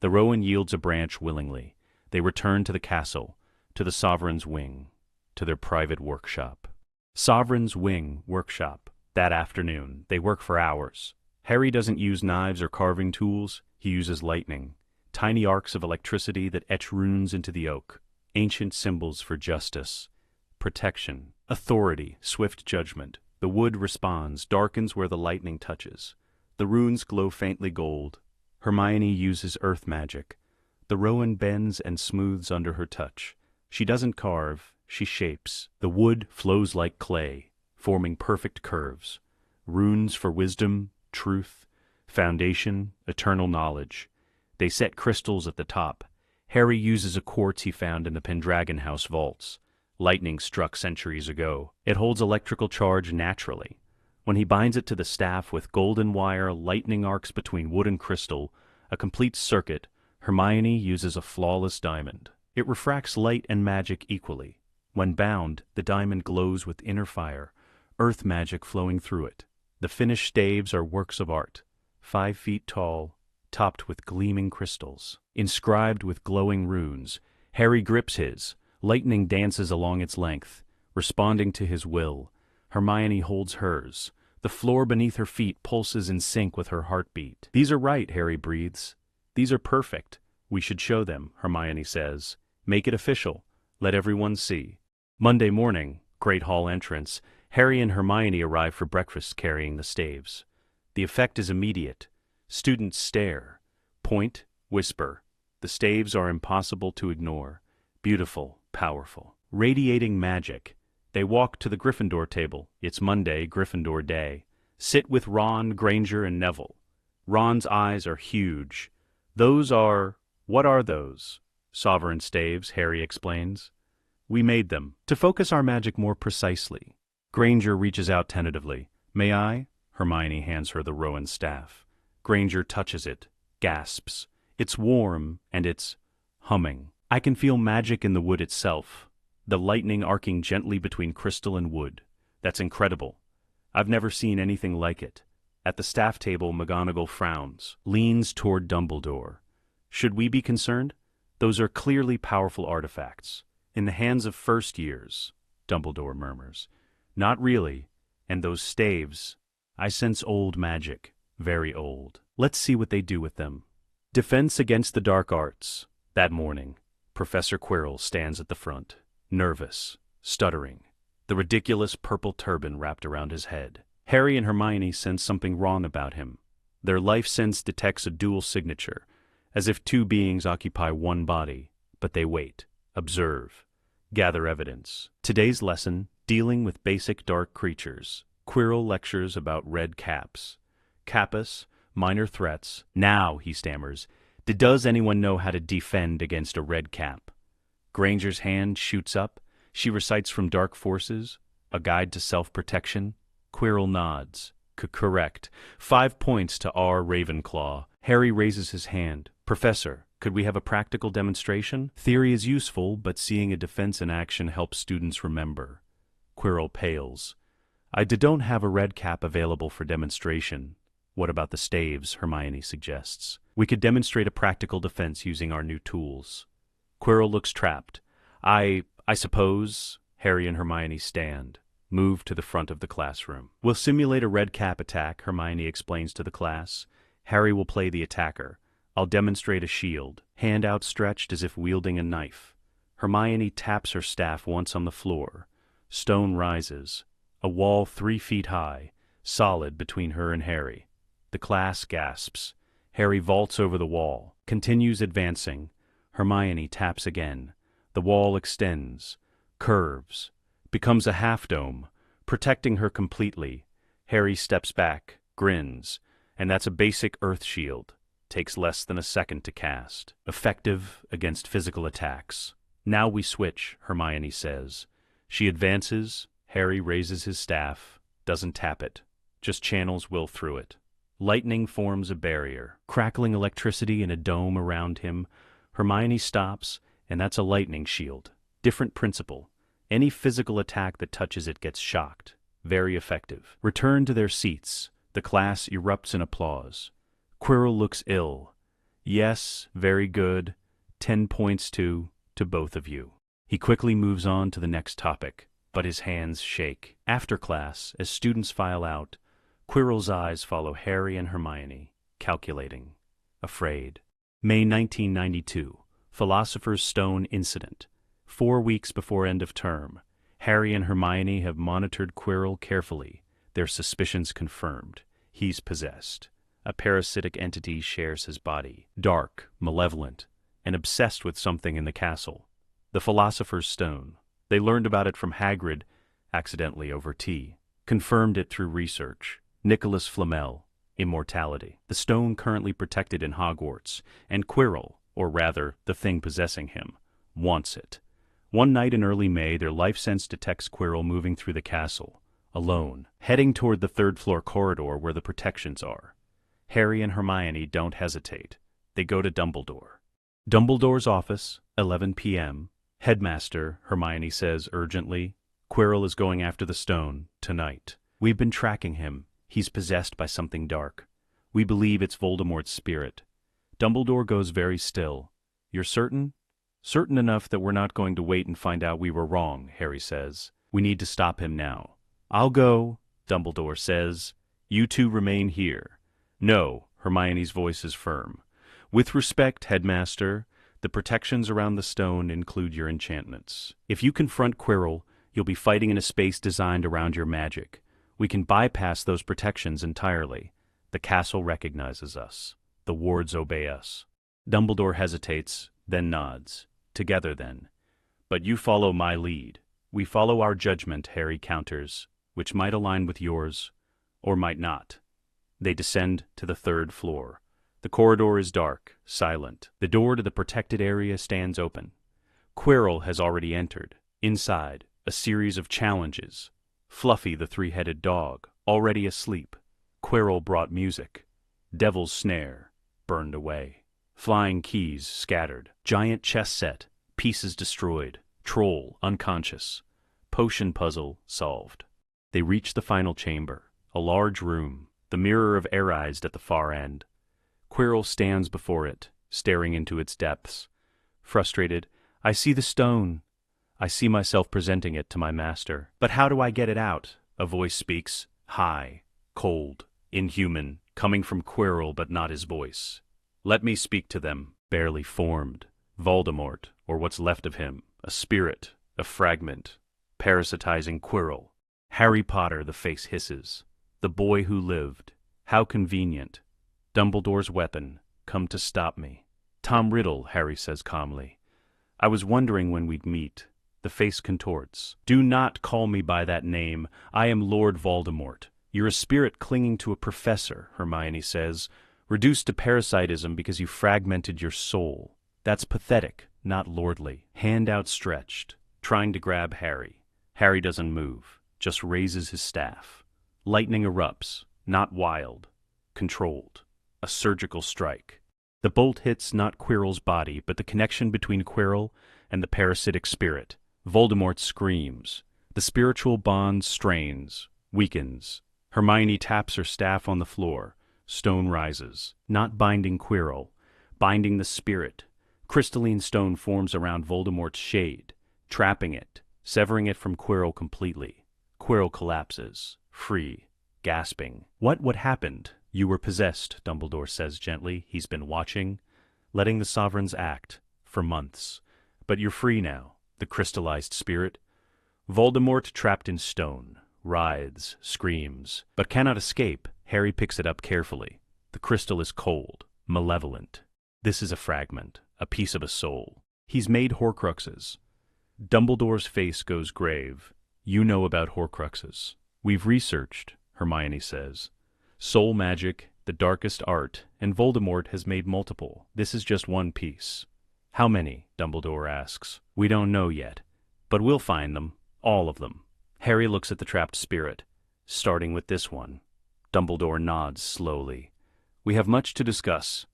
The rowan yields a branch willingly. They return to the castle, to the Sovereign's wing, to their private workshop. Sovereign's wing workshop. That afternoon, they work for hours. Harry doesn't use knives or carving tools. He uses lightning. Tiny arcs of electricity that etch runes into the oak. Ancient symbols for justice, protection, authority, swift judgment. The wood responds, darkens where the lightning touches. The runes glow faintly gold. Hermione uses earth magic. The rowan bends and smooths under her touch. She doesn't carve, she shapes. The wood flows like clay, forming perfect curves. Runes for wisdom, truth, foundation, eternal knowledge. They set crystals at the top. Harry uses a quartz he found in the Pendragon House vaults. Lightning struck centuries ago. It holds electrical charge naturally. When he binds it to the staff with golden wire, lightning arcs between wood and crystal, a complete circuit, Hermione uses a flawless diamond. It refracts light and magic equally. When bound, the diamond glows with inner fire, earth magic flowing through it. The finished staves are works of art, 5 feet tall, topped with gleaming crystals, inscribed with glowing runes. Harry grips his. Lightning dances along its length, responding to his will. Hermione holds hers. The floor beneath her feet pulses in sync with her heartbeat. These are right, Harry breathes. These are perfect. We should show them, Hermione says. Make it official. Let everyone see. Monday morning, Great Hall entrance. Harry and Hermione arrive for breakfast carrying the staves. The effect is immediate. Students stare, point, whisper. The staves are impossible to ignore. Beautiful, powerful, radiating magic. They walk to the Gryffindor table. It's Monday, Gryffindor Day. Sit with Ron, Granger, and Neville. Ron's eyes are huge. What are those? Sovereign staves, Harry explains. We made them, to focus our magic more precisely. Granger reaches out tentatively. May I? Hermione hands her the rowan staff. Granger touches it, gasps. It's warm, and it's humming. I can feel magic in the wood itself, the lightning arcing gently between crystal and wood. That's incredible. I've never seen anything like it. At the staff table, McGonagall frowns, leans toward Dumbledore. Should we be concerned? Those are clearly powerful artifacts. In the hands of first years, Dumbledore murmurs. Not really. And those staves, I sense old magic, very old. Let's see what they do with them. Defense against the dark arts. That morning, Professor Quirrell stands at the front, nervous, stuttering, the ridiculous purple turban wrapped around his head. Harry and Hermione sense something wrong about him. Their life sense detects a dual signature, as if two beings occupy one body, but they wait, observe, gather evidence. Today's lesson, dealing with basic dark creatures. Quirrell lectures about red caps. Kappas, minor threats. Now, he stammers, does anyone know how to defend against a red cap? Granger's hand shoots up. She recites from Dark Forces, A Guide to Self-Protection. Quirrell nods. Correct. 5 points to R. Ravenclaw. Harry raises his hand. Professor, could we have a practical demonstration? Theory is useful, but seeing a defense in action helps students remember. Quirrell pales. I don't have a red cap available for demonstration. What about the staves? Hermione suggests. We could demonstrate a practical defense using our new tools. Quirrell looks trapped. I suppose. Harry and Hermione stand, move to the front of the classroom. We'll simulate a red cap attack, Hermione explains to the class. Harry will play the attacker. I'll demonstrate a shield, hand outstretched as if wielding a knife. Hermione taps her staff once on the floor. Stone rises. A wall 3 feet high, solid between her and Harry. The class gasps. Harry vaults over the wall, continues advancing. Hermione taps again. The wall extends, curves, becomes a half-dome, protecting her completely. Harry steps back, grins, and that's a basic earth shield. Takes less than a second to cast. Effective against physical attacks. Now we switch, Hermione says. She advances. Harry raises his staff, doesn't tap it, just channels will through it. Lightning forms a barrier, crackling electricity in a dome around him. Hermione stops, and that's a lightning shield. Different principle. Any physical attack that touches it gets shocked. Very effective. Return to their seats. The class erupts in applause. Quirrell looks ill. Yes, very good. 10 points to both of you. He quickly moves on to the next topic, but his hands shake. After class, as students file out, Quirrell's eyes follow Harry and Hermione, calculating, afraid. May 1992, Philosopher's Stone Incident. 4 weeks before end of term, Harry and Hermione have monitored Quirrell carefully, their suspicions confirmed. He's possessed. A parasitic entity shares his body, dark, malevolent, and obsessed with something in the castle. The Philosopher's Stone. They learned about it from Hagrid, accidentally over tea. Confirmed it through research. Nicholas Flamel, immortality. The stone currently protected in Hogwarts, and Quirrell, or rather, the thing possessing him, wants it. One night in early May, their life sense detects Quirrell moving through the castle, alone, heading toward the third-floor corridor where the protections are. Harry and Hermione don't hesitate. They go to Dumbledore. Dumbledore's office, 11 p.m. Headmaster, Hermione says urgently, Quirrell is going after the stone, tonight. We've been tracking him. He's possessed by something dark. We believe it's Voldemort's spirit. Dumbledore goes very still. You're certain? Certain enough that we're not going to wait and find out we were wrong, Harry says. We need to stop him now. I'll go, Dumbledore says. You two remain here. No, Hermione's voice is firm. With respect, Headmaster, the protections around the stone include your enchantments. If you confront Quirrell, you'll be fighting in a space designed around your magic. We can bypass those protections entirely. The castle recognizes us. The wards obey us. Dumbledore hesitates, then nods. Together, then. But you follow my lead. We follow our judgment, Harry counters, which might align with yours, or might not. They descend to the third floor. The corridor is dark, silent. The door to the protected area stands open. Quirrell has already entered. Inside, a series of challenges. Fluffy the three-headed dog, already asleep. Quirrell brought music. Devil's snare, burned away. Flying keys scattered. Giant chess set, pieces destroyed. Troll unconscious. Potion puzzle solved. They reach the final chamber, a large room, the mirror of Erised at the far end. Quirrell stands before it, staring into its depths. frustrated. I see the stone. I see myself presenting it to my master. But how do I get it out? A voice speaks, high, cold, inhuman, coming from Quirrell but not his voice. Let me speak to them. Barely formed. Voldemort, or what's left of him, a spirit, a fragment, parasitizing Quirrell. Harry Potter, the face hisses. The boy who lived. How convenient. Dumbledore's weapon, come to stop me. Tom Riddle, Harry says calmly. I was wondering when we'd meet. The face contorts. Do not call me by that name. I am Lord Voldemort. You're a spirit clinging to a professor, Hermione says, reduced to parasitism because you fragmented your soul. That's pathetic, not lordly. Hand outstretched, trying to grab Harry. Harry doesn't move, just raises his staff. Lightning erupts, not wild, controlled. A surgical strike. The bolt hits not Quirrell's body, but the connection between Quirrell and the parasitic spirit. Voldemort screams. The spiritual bond strains, weakens. Hermione taps her staff on the floor. Stone rises. Not binding Quirrell, binding the spirit. Crystalline stone forms around Voldemort's shade, trapping it, severing it from Quirrell completely. Quirrell collapses, free, gasping. What happened? You were possessed, Dumbledore says gently. He's been watching, letting the sovereigns act, for months. But you're free now, the crystallized spirit. Voldemort, trapped in stone, writhes, screams, but cannot escape. Harry picks it up carefully. The crystal is cold, malevolent. This is a fragment, a piece of a soul. He's made Horcruxes. Dumbledore's face goes grave. You know about Horcruxes. We've researched, Hermione says. Soul magic, the darkest art, and Voldemort has made multiple. This is just one piece. How many? Dumbledore asks. We don't know yet, but we'll find them, all of them. Harry looks at the trapped spirit, starting with this one. Dumbledore nods slowly. We have much to discuss,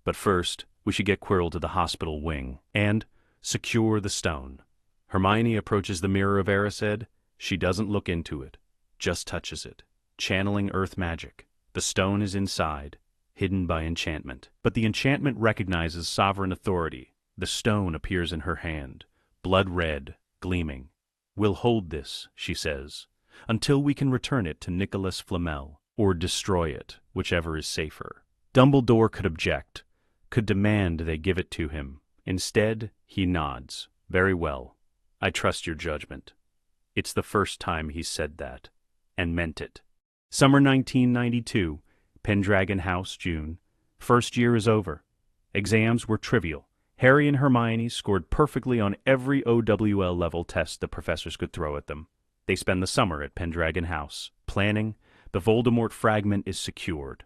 but first, we should get Quirrell to the hospital wing, and secure the stone. Hermione approaches the mirror of Erised. She doesn't look into it, just touches it, channeling earth magic. The stone is inside, hidden by enchantment. But the enchantment recognizes sovereign authority. The stone appears in her hand, blood red, gleaming. We'll hold this, she says, until we can return it to Nicholas Flamel, or destroy it, whichever is safer. Dumbledore could object, could demand they give it to him. Instead, he nods. Very well. I trust your judgment. It's the first time he said that, and meant it. Summer 1992, Pendragon House, June. First year is over. Exams were trivial. Harry and Hermione scored perfectly on every OWL level test the professors could throw at them. They spend the summer at Pendragon House, planning. The Voldemort fragment is secured,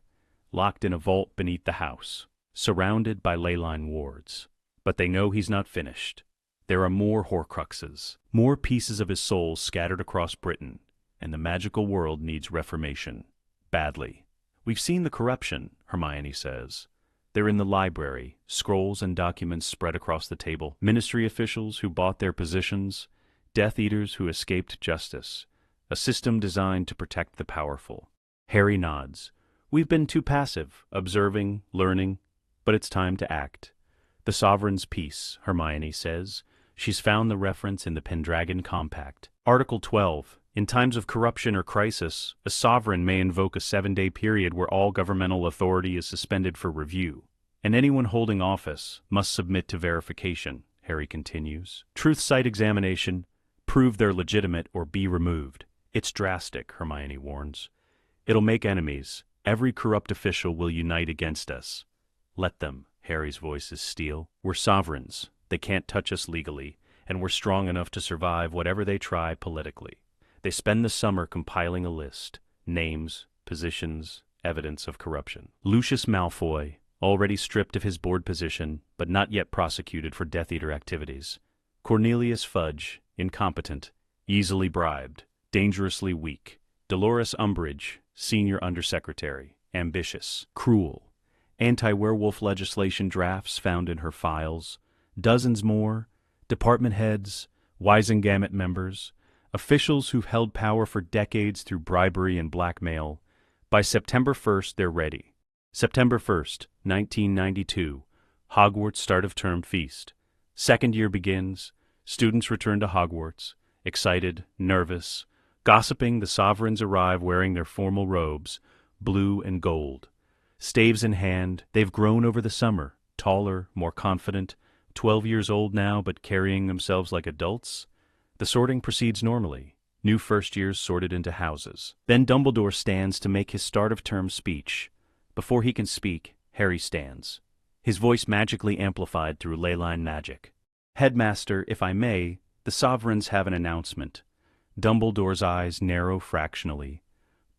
locked in a vault beneath the house, surrounded by leyline wards. But they know he's not finished. There are more Horcruxes, more pieces of his soul scattered across Britain, and the magical world needs reformation. Badly. We've seen the corruption, Hermione says. They're in the library, scrolls and documents spread across the table, ministry officials who bought their positions, Death Eaters who escaped justice, a system designed to protect the powerful. Harry nods. We've been too passive, observing, learning, but it's time to act. The Sovereign's peace, Hermione says. She's found the reference in the Pendragon Compact. Article 12. In times of corruption or crisis, a sovereign may invoke a 7-day period where all governmental authority is suspended for review, and anyone holding office must submit to verification, Harry continues. Truth site examination, prove they're legitimate or be removed. It's drastic, Hermione warns. It'll make enemies. Every corrupt official will unite against us. Let them, Harry's voice is steel. We're sovereigns. They can't touch us legally, and we're strong enough to survive whatever they try politically. They spend the summer compiling a list, names, positions, evidence of corruption. Lucius Malfoy, already stripped of his board position, but not yet prosecuted for Death Eater activities. Cornelius Fudge, incompetent, easily bribed, dangerously weak. Dolores Umbridge, senior undersecretary, ambitious, cruel. Anti-werewolf legislation drafts found in her files. Dozens more. Department heads, Wisengamot members, officials who've held power for decades through bribery and blackmail. By September 1st, they're ready. September 1st, 1992, Hogwarts start-of-term feast. Second year begins. Students return to Hogwarts, excited, nervous, gossiping. The sovereigns arrive wearing their formal robes, blue and gold. Staves in hand, they've grown over the summer, taller, more confident, 12 years old now but carrying themselves like adults. The sorting proceeds normally. New first years sorted into houses. Then Dumbledore stands to make his start-of-term speech. Before he can speak, Harry stands, his voice magically amplified through ley line magic. "Headmaster, if I may, the sovereigns have an announcement." Dumbledore's eyes narrow fractionally,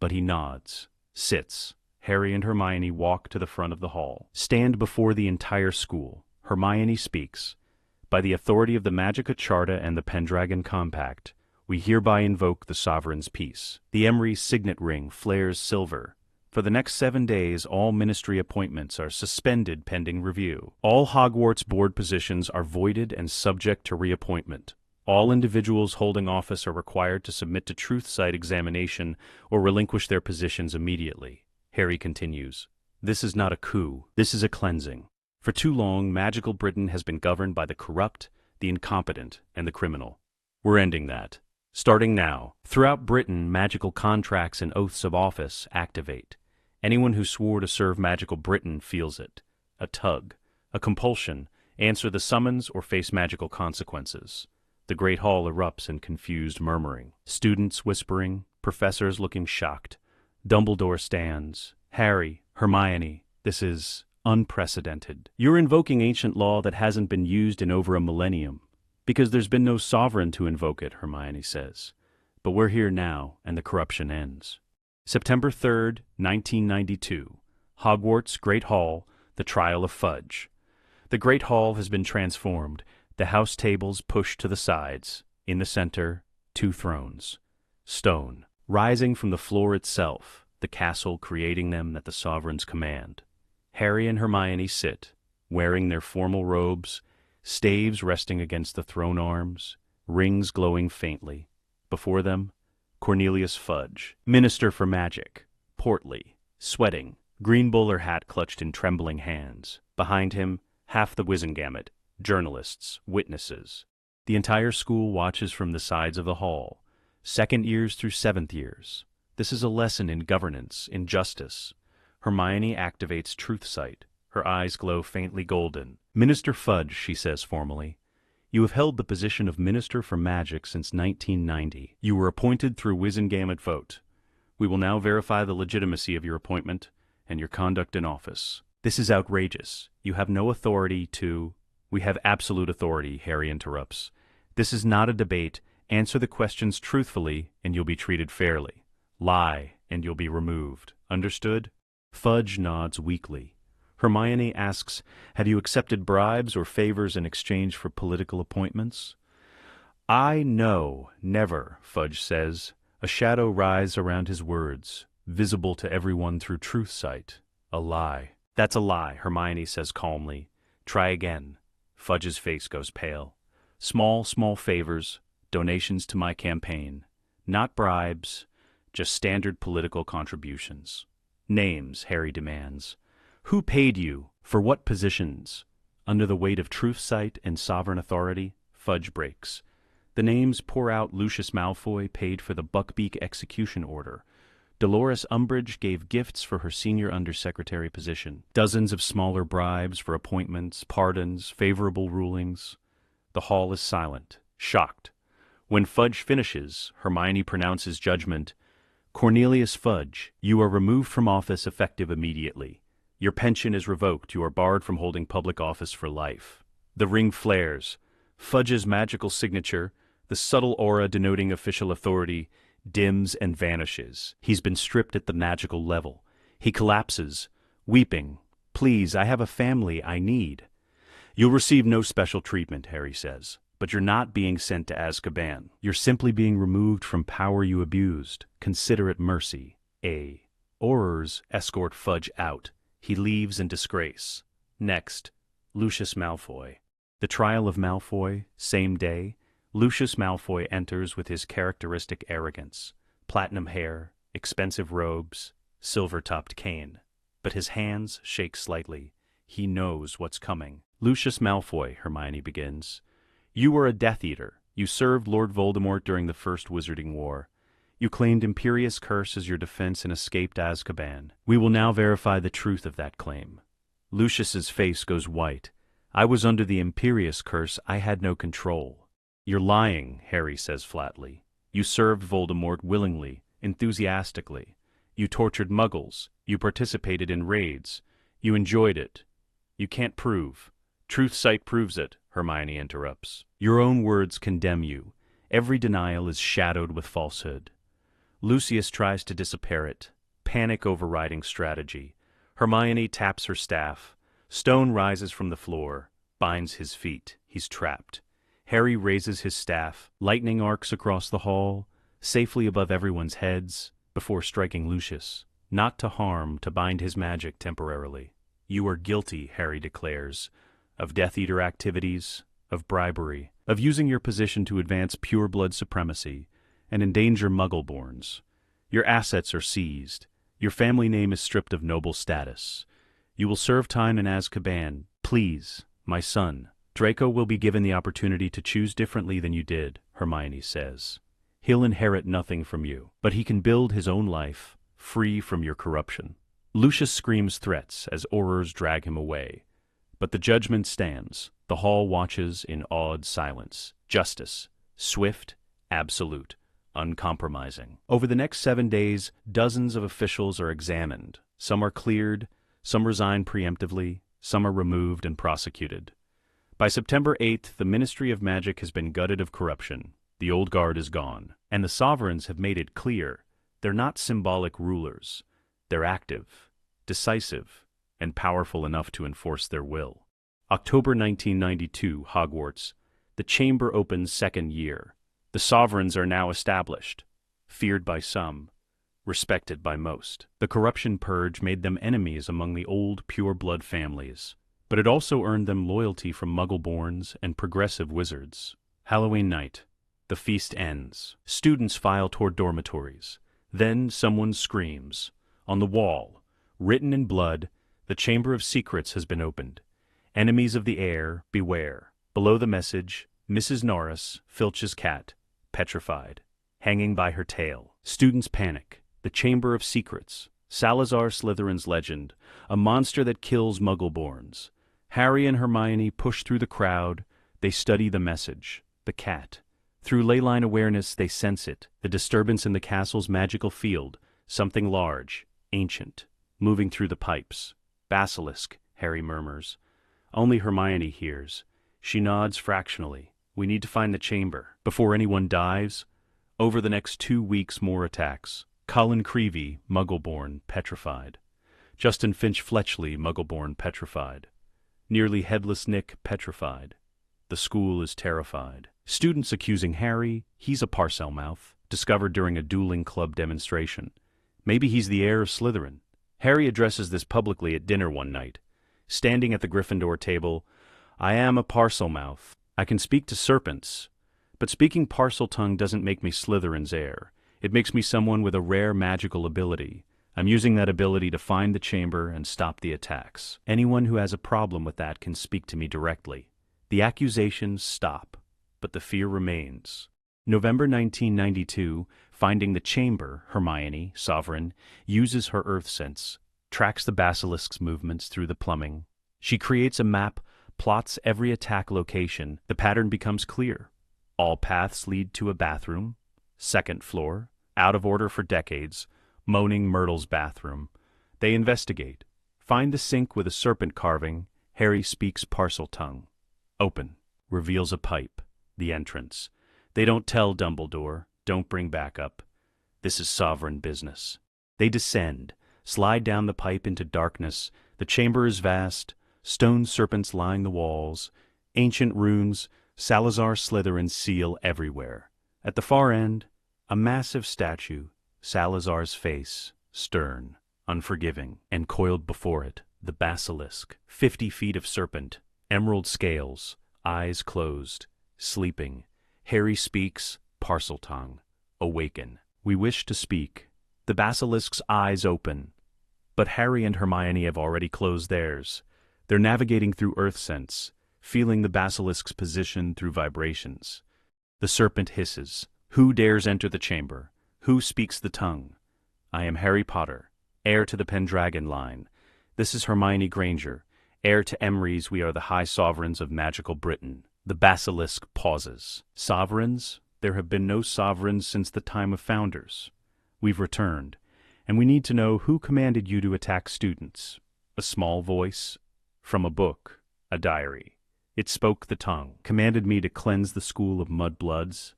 but he nods, sits. Harry and Hermione walk to the front of the hall, stand before the entire school. Hermione speaks. "By the authority of the Magica Charta and the Pendragon Compact, we hereby invoke the sovereign's peace." The Emery signet ring flares silver. For the next 7 days, all ministry appointments are suspended pending review. All Hogwarts board positions are voided and subject to reappointment. All individuals holding office are required to submit to truth site examination or relinquish their positions immediately. Harry continues, "This is not a coup. This is a cleansing. For too long, magical Britain has been governed by the corrupt, the incompetent, and the criminal. We're ending that. Starting now, throughout Britain, magical contracts and oaths of office activate. Anyone who swore to serve magical Britain feels it. A tug, a compulsion, answer the summons or face magical consequences." The great hall erupts in confused murmuring. Students whispering, professors looking shocked. Dumbledore stands. "Harry, Hermione, this is unprecedented. You're invoking ancient law that hasn't been used in over a millennium. Because there's been no sovereign to invoke it," Hermione says. "But we're here now, and the corruption ends." September 3rd, 1992. Hogwarts, Great Hall, the trial of Fudge. The Great Hall has been transformed, the house tables pushed to the sides. In the center, 2 thrones. Stone, rising from the floor itself, the castle creating them at the sovereign's command. Harry and Hermione sit, wearing their formal robes, staves resting against the throne arms, rings glowing faintly. Before them, Cornelius Fudge, Minister for Magic, portly, sweating, green bowler hat clutched in trembling hands. Behind him, half the Wizengamot, journalists, witnesses. The entire school watches from the sides of the hall, 2nd years through 7th years. This is a lesson in governance, in justice. Hermione activates Truth Sight. Her eyes glow faintly golden. "Minister Fudge," she says formally, "you have held the position of Minister for Magic since 1990. You were appointed through Wizengamot vote. We will now verify the legitimacy of your appointment and your conduct in office." "This is outrageous. You have no authority to—" "We have absolute authority," Harry interrupts. "This is not a debate. Answer the questions truthfully, and you'll be treated fairly. Lie, and you'll be removed. Understood?" Fudge nods weakly. Hermione asks, "Have you accepted bribes or favors in exchange for political appointments?" "I know, never," Fudge says. A shadow rises around his words, visible to everyone through Truth Sight. "A lie." "That's a lie," Hermione says calmly. "Try again." Fudge's face goes pale. Small favors, donations to my campaign. Not bribes, just standard political contributions." "Names," Harry demands. "Who paid you? For what positions?" Under the weight of Truth Sight and sovereign authority, Fudge breaks. The names pour out. Lucius Malfoy paid for the Buckbeak execution order. Dolores Umbridge gave gifts for her senior undersecretary position. Dozens of smaller bribes for appointments, pardons, favorable rulings. The hall is silent, shocked. When Fudge finishes, Hermione pronounces judgment. "Cornelius Fudge, you are removed from office effective immediately. Your pension is revoked. You are barred from holding public office for life." The ring flares. Fudge's magical signature, the subtle aura denoting official authority, dims and vanishes. He's been stripped at the magical level. He collapses, weeping. "Please, I have a family I need." "You'll receive no special treatment," Harry says. "But you're not being sent to Azkaban. You're simply being removed from power you abused. Consider it mercy. A. Aurors escort Fudge out. He leaves in disgrace. Next, Lucius Malfoy. The trial of Malfoy, same day. Lucius Malfoy enters with his characteristic arrogance. Platinum hair, expensive robes, silver-topped cane. But his hands shake slightly. He knows what's coming. Lucius Malfoy, Hermione begins. You were a Death Eater. You served Lord Voldemort during the First Wizarding War. You claimed Imperious Curse as your defense and escaped Azkaban. We will now verify the truth of that claim. Lucius's face goes white. I was under the Imperious Curse. I had no control. You're lying, Harry says flatly. You served Voldemort willingly, enthusiastically. You tortured Muggles. You participated in raids. You enjoyed it. You can't prove. Truth sight proves it, Hermione interrupts. Your own words condemn you. Every denial is shadowed with falsehood. Lucius tries to disappear it. Panic overriding strategy. Hermione taps her staff. Stone rises from the floor, binds his feet. He's trapped. Harry raises his staff. Lightning arcs across the hall, safely above everyone's heads, before striking Lucius. Not to harm, to bind his magic temporarily. You are guilty, Harry declares, of Death Eater activities, of bribery, of using your position to advance pure-blood supremacy and endanger Muggleborns. Your assets are seized. Your family name is stripped of noble status. You will serve time in Azkaban. Please, my son. Draco will be given the opportunity to choose differently than you did, Hermione says. He'll inherit nothing from you, but he can build his own life, free from your corruption. Lucius screams threats as Aurors drag him away. But the judgment stands. The hall watches in awed silence. Justice. Swift, absolute, uncompromising. Over the next 7 days, dozens of officials are examined. Some are cleared, some resign preemptively, some are removed and prosecuted. By September 8th, the Ministry of Magic has been gutted of corruption. The old guard is gone. And the sovereigns have made it clear they're not symbolic rulers. They're active, decisive, and powerful enough to enforce their will. October 1992, Hogwarts. The Chamber opens second year. The sovereigns are now established, feared by some, respected by most. The corruption purge made them enemies among the old pure-blood families, but it also earned them loyalty from Muggleborns and progressive wizards. Halloween night. The feast ends. Students file toward dormitories. Then someone screams. On the wall, written in blood, the Chamber of Secrets has been opened. Enemies of the heir, beware. Below the message, Mrs. Norris, Filch's cat, petrified, hanging by her tail. Students panic. The Chamber of Secrets. Salazar Slytherin's legend, a monster that kills Muggleborns. Harry and Hermione push through the crowd. They study the message. The cat. Through ley line awareness, they sense it. The disturbance in the castle's magical field. Something large, ancient, moving through the pipes. Basilisk, Harry murmurs. Only Hermione hears. She nods fractionally. We need to find the chamber. Before anyone dives, over the next 2 weeks more attacks. Colin Creevey, Muggleborn, petrified. Justin Finch Fletchley, Muggleborn, petrified. Nearly Headless Nick, petrified. The school is terrified. Students accusing Harry, he's a Parselmouth, discovered during a dueling club demonstration. Maybe he's the heir of Slytherin. Harry addresses this publicly at dinner one night. Standing at the Gryffindor table, I am a Parselmouth. I can speak to serpents, but speaking Parseltongue doesn't make me Slytherin's heir. It makes me someone with a rare magical ability. I'm using that ability to find the chamber and stop the attacks. Anyone who has a problem with that can speak to me directly. The accusations stop, but the fear remains. November 1992, finding the chamber, Hermione, Sovereign, uses her earth sense, tracks the basilisk's movements through the plumbing. She creates a map, plots every attack location. The pattern becomes clear. All paths lead to a bathroom. Second floor, out of order for decades, Moaning Myrtle's bathroom. They investigate. Find the sink with a serpent carving. Harry speaks Parseltongue. Open. Reveals a pipe. The entrance. They don't tell Dumbledore. Don't bring backup. This is sovereign business. They descend, slide down the pipe into darkness. The chamber is vast. Stone serpents line the walls. Ancient runes, Salazar Slytherin's seal everywhere. At the far end, a massive statue, Salazar's face, stern, unforgiving, and coiled before it, the basilisk, 50 feet of serpent, emerald scales, eyes closed, sleeping. Harry speaks, Parseltongue. Awaken. We wish to speak. The basilisk's eyes open. But Harry and Hermione have already closed theirs. They're navigating through earth sense, feeling the basilisk's position through vibrations. The serpent hisses. Who dares enter the chamber? Who speaks the tongue? I am Harry Potter, heir to the Pendragon line. This is Hermione Granger, heir to Emrys. We are the High Sovereigns of magical Britain. The basilisk pauses. Sovereigns? There have been no sovereigns since the time of founders. We've returned, and we need to know who commanded you to attack students. A small voice from a book, a diary. It spoke the tongue, commanded me to cleanse the school of mudbloods.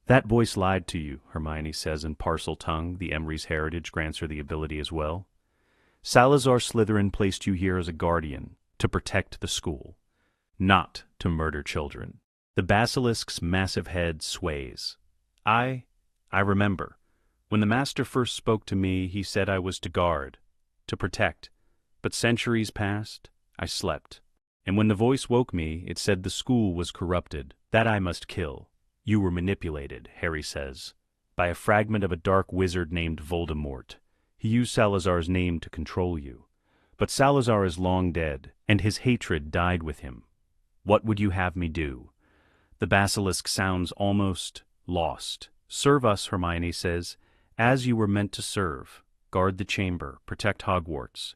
That voice lied to you, Hermione says in parcel tongue. The Emrys' heritage grants her the ability as well. Salazar Slytherin placed you here as a guardian, to protect the school, not to murder children. The basilisk's massive head sways. I remember. When the master first spoke to me, he said I was to guard, to protect. But centuries passed, I slept. And when the voice woke me, it said the school was corrupted, that I must kill. You were manipulated, Harry says, by a fragment of a dark wizard named Voldemort. He used Salazar's name to control you. But Salazar is long dead, and his hatred died with him. What would you have me do? The basilisk sounds almost lost. Serve us, Hermione says, as you were meant to serve. Guard the chamber, protect Hogwarts.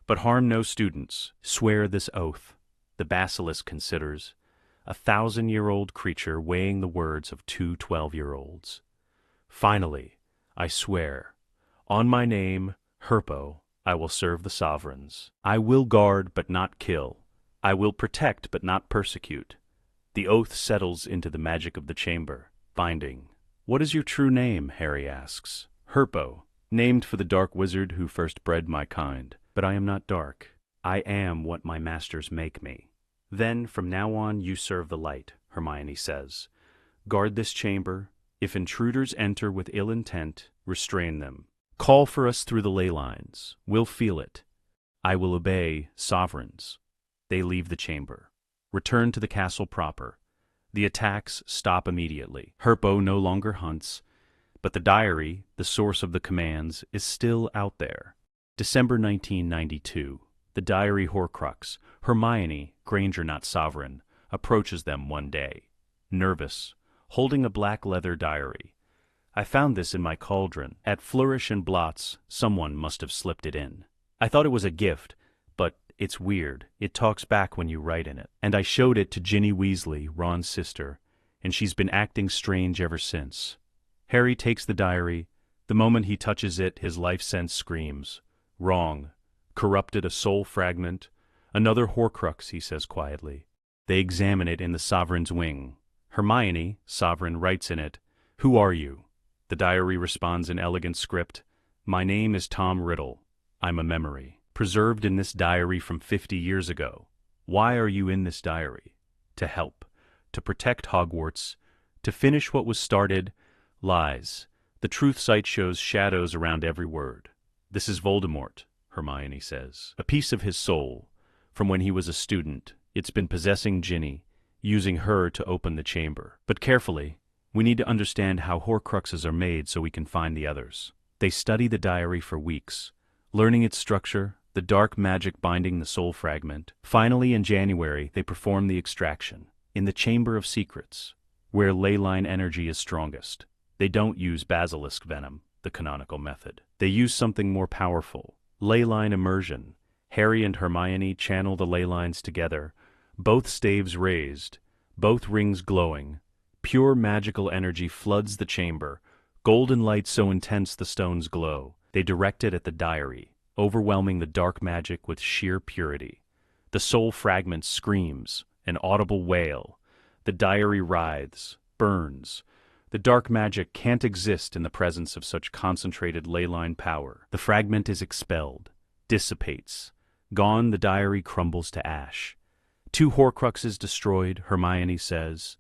But harm no students. Swear this oath. The basilisk considers. 1,000-year-old creature weighing the words of two 12-year-olds. Finally, I swear, on my name, Herpo, I will serve the sovereigns. I will guard but not kill. I will protect but not persecute. The oath settles into the magic of the chamber, binding. What is your true name? Harry asks. Herpo, named for the dark wizard who first bred my kind. But I am not dark. I am what my masters make me. Then, from now on, you serve the light, Hermione says. Guard this chamber. If intruders enter with ill intent, restrain them. Call for us through the ley lines. We'll feel it. I will obey, sovereigns. They leave the chamber. Return to the castle proper. The attacks stop immediately. Herpo no longer hunts, but the diary, the source of the commands, is still out there. December 1992. The diary Horcrux, Hermione, Granger not sovereign, approaches them one day. Nervous, holding a black leather diary. I found this in my cauldron. At Flourish and Blots, someone must have slipped it in. I thought it was a gift, but it's weird. It talks back when you write in it. And I showed it to Ginny Weasley, Ron's sister, and she's been acting strange ever since. Harry takes the diary. The moment he touches it, his life sense screams. Wrong. Corrupted a soul fragment. Another Horcrux, he says quietly. They examine it in the Sovereign's wing. Hermione, Sovereign, writes in it, Who are you? The diary responds in elegant script, My name is Tom Riddle. I'm a memory. Preserved in this diary from 50 years ago. Why are you in this diary? To help. To protect Hogwarts. To finish what was started. Lies. The truth site shows shadows around every word. This is Voldemort, Hermione says. A piece of his soul. From when he was a student, it's been possessing Ginny, using her to open the chamber. But carefully, we need to understand how Horcruxes are made so we can find the others. They study the diary for weeks, learning its structure, the dark magic binding the soul fragment. Finally, in January, they perform the extraction, in the Chamber of Secrets, where ley line energy is strongest. They don't use basilisk venom, the canonical method. They use something more powerful, ley line immersion. Harry and Hermione channel the ley lines together, both staves raised, both rings glowing. Pure magical energy floods the chamber, golden light so intense the stones glow. They direct it at the diary, overwhelming the dark magic with sheer purity. The soul fragment screams, an audible wail. The diary writhes, burns. The dark magic can't exist in the presence of such concentrated ley line power. The fragment is expelled, dissipates. Gone, the diary crumbles to ash. 2 Horcruxes destroyed, Hermione says.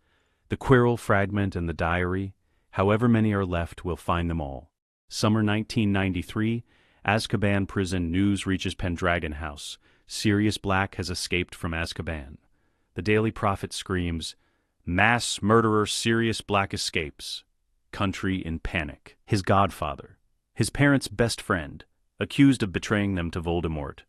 The Quirrell fragment and the diary, however many are left, we'll find them all. Summer 1993, Azkaban prison news reaches Pendragon House. Sirius Black has escaped from Azkaban. The Daily Prophet screams, Mass murderer Sirius Black escapes. Country in panic. His godfather, his parents' best friend, accused of betraying them to Voldemort.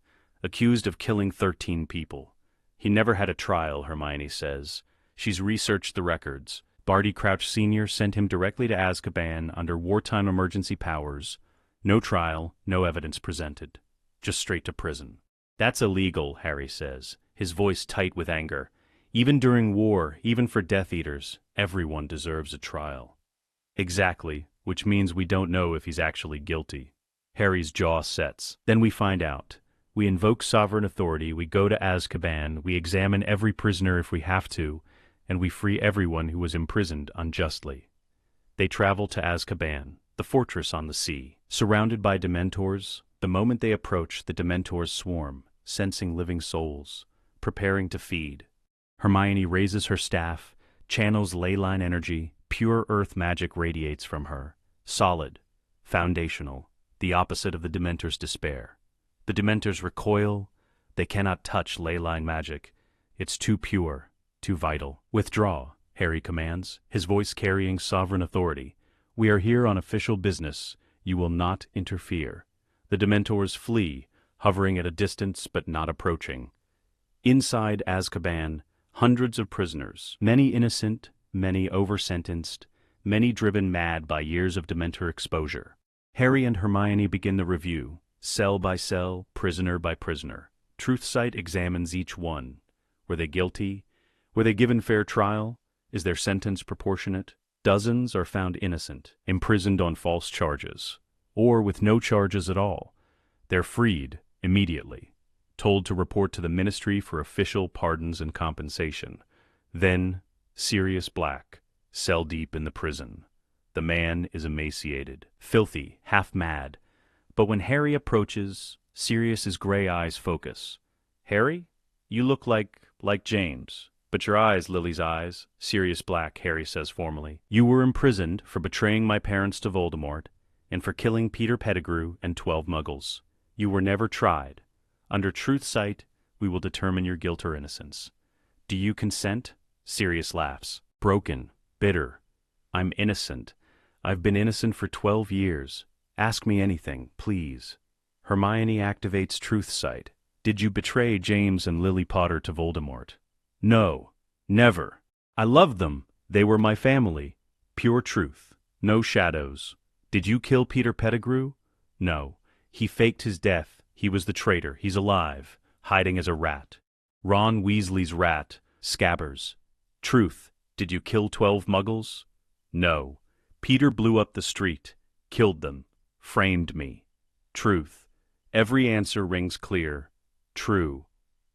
accused of killing 13 people. He never had a trial, Hermione says. She's researched the records. Barty Crouch Sr. sent him directly to Azkaban under wartime emergency powers. No trial, no evidence presented. Just straight to prison. That's illegal, Harry says, his voice tight with anger. Even during war, even for Death Eaters, everyone deserves a trial. Exactly, which means we don't know if he's actually guilty. Harry's jaw sets. Then we find out. We invoke sovereign authority, we go to Azkaban, we examine every prisoner if we have to, and we free everyone who was imprisoned unjustly. They travel to Azkaban, the fortress on the sea. Surrounded by Dementors, the moment they approach, the Dementors swarm, sensing living souls, preparing to feed. Hermione raises her staff, channels ley line energy, pure earth magic radiates from her. Solid, foundational, the opposite of the Dementors' despair. The Dementors recoil. They cannot touch ley line magic. It's too pure, too vital. Withdraw, Harry commands, his voice carrying sovereign authority. We are here on official business. You will not interfere. The Dementors flee, hovering at a distance but not approaching. Inside Azkaban, hundreds of prisoners, many innocent, many over-sentenced, many driven mad by years of Dementor exposure. Harry and Hermione begin the review. Cell by cell, prisoner by prisoner. Truthsight examines each one. Were they guilty? Were they given fair trial? Is their sentence proportionate? Dozens are found innocent, imprisoned on false charges, or with no charges at all. They're freed immediately, told to report to the Ministry for official pardons and compensation. Then, Sirius Black, cell deep in the prison. The man is emaciated, filthy, half-mad. But when Harry approaches, Sirius's gray eyes focus. Harry? You look like James. But your eyes, Lily's eyes, Sirius Black, Harry says formally. You were imprisoned for betraying my parents to Voldemort and for killing Peter Pettigrew and 12 Muggles. You were never tried. Under Truthsight, we will determine your guilt or innocence. Do you consent? Sirius laughs. Broken, bitter. I'm innocent. I've been innocent for 12 years. Ask me anything, please. Hermione activates Truthsight. Did you betray James and Lily Potter to Voldemort? No, never. I loved them. They were my family. Pure truth. No shadows. Did you kill Peter Pettigrew? No. He faked his death. He was the traitor. He's alive, hiding as a rat. Ron Weasley's rat, Scabbers. Truth. Did you kill 12 Muggles? No. Peter blew up the street, killed them. Framed me. Truth. Every answer rings clear. True.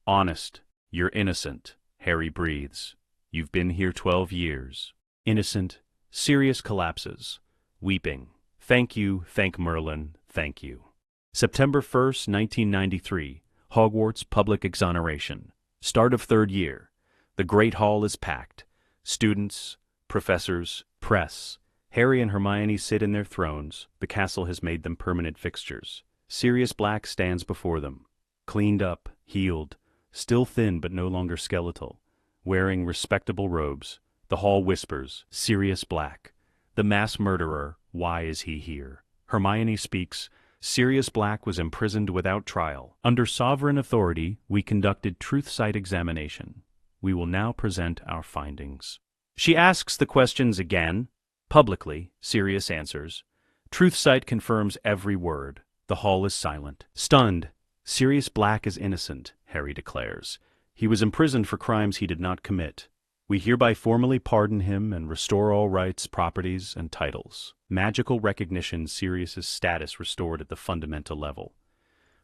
Honest. You're innocent. Harry breathes. You've been here 12 years. Innocent. Sirius collapses. Weeping. Thank you, thank Merlin, thank you. September 1st, 1993. Hogwarts public exoneration. Start of 3rd year. The Great Hall is packed. Students, professors, press. Harry and Hermione sit in their thrones. The castle has made them permanent fixtures. Sirius Black stands before them. Cleaned up, healed, still thin but no longer skeletal. Wearing respectable robes. The hall whispers, Sirius Black. The mass murderer, why is he here? Hermione speaks, Sirius Black was imprisoned without trial. Under sovereign authority, we conducted Truthsight examination. We will now present our findings. She asks the questions again. Publicly, Sirius answers. Truthsight confirms every word. The hall is silent. Stunned, Sirius Black is innocent, Harry declares. He was imprisoned for crimes he did not commit. We hereby formally pardon him and restore all rights, properties, and titles. Magical recognition, Sirius's status restored at the fundamental level.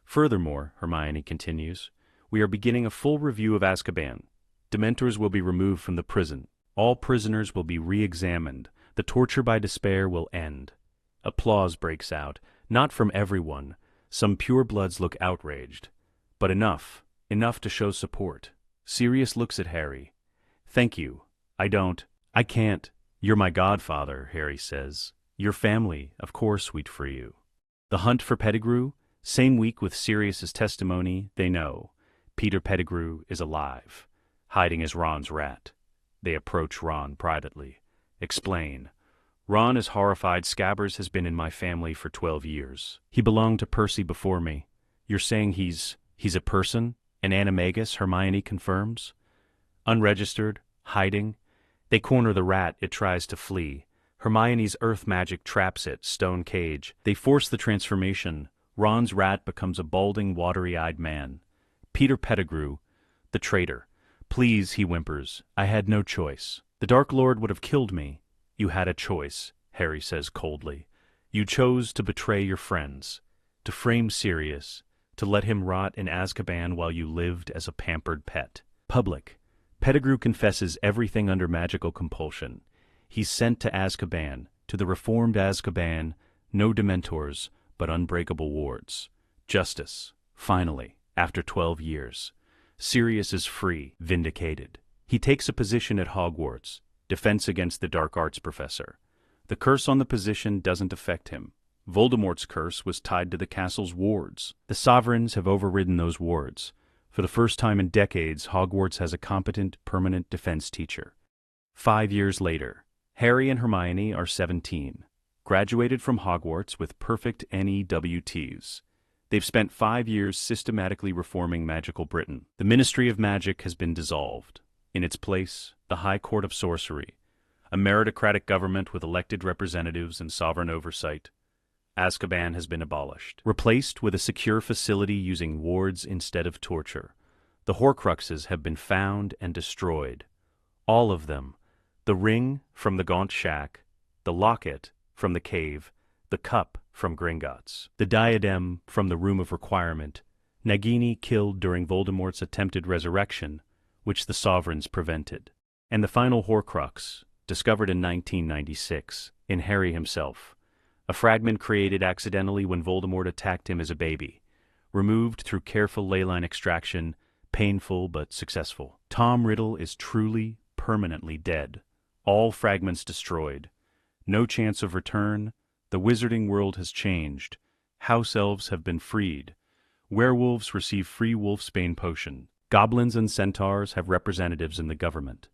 Furthermore, Hermione continues, we are beginning a full review of Azkaban. Dementors will be removed from the prison. All prisoners will be re-examined. The torture by despair will end. Applause breaks out, not from everyone. Some purebloods look outraged. But enough to show support. Sirius looks at Harry. Thank you. I can't. You're my godfather, Harry says. Your family, of course we'd free you. The hunt for Pettigrew? Same week with Sirius's testimony, they know. Peter Pettigrew is alive, hiding as Ron's rat. They approach Ron privately. Explain. Ron is horrified. Scabbers has been in my family for 12 years. He belonged to Percy before me. You're saying he's He's a person, an animagus, Hermione confirms. Unregistered, hiding. They corner the rat, it tries to flee. Hermione's earth magic traps it, stone cage. They force the transformation. Ron's rat becomes a balding, watery-eyed man. Peter Pettigrew, the traitor. Please, he whimpers, I had no choice. The Dark Lord would have killed me. You had a choice, Harry says coldly. You chose to betray your friends, to frame Sirius, to let him rot in Azkaban while you lived as a pampered pet. Public. Pettigrew confesses everything under magical compulsion. He's sent to Azkaban, to the reformed Azkaban, no Dementors, but unbreakable wards. Justice. Finally, after 12 years. Sirius is free, vindicated. He takes a position at Hogwarts, defense against the dark arts professor. The curse on the position doesn't affect him. Voldemort's curse was tied to the castle's wards. The Sovereigns have overridden those wards. For the first time in decades, Hogwarts has a competent, permanent defense teacher. 5 years later, Harry and Hermione are 17, graduated from Hogwarts with perfect NEWTs. They've spent 5 years systematically reforming magical Britain. The Ministry of Magic has been dissolved. In its place, the High Court of Sorcery, a meritocratic government with elected representatives and sovereign oversight. Azkaban has been abolished, replaced with a secure facility using wards instead of torture. The Horcruxes have been found and destroyed. All of them. The ring from the Gaunt Shack, the locket from the cave, the cup from Gringotts, the diadem from the Room of Requirement, Nagini killed during Voldemort's attempted resurrection, which the Sovereigns prevented, and the final Horcrux, discovered in 1996, in Harry himself, a fragment created accidentally when Voldemort attacked him as a baby, removed through careful ley line extraction, painful but successful. Tom Riddle is truly, permanently dead. All fragments destroyed. No chance of return. The wizarding world has changed. House elves have been freed. Werewolves receive free wolfsbane potion. Goblins and centaurs have representatives in the government.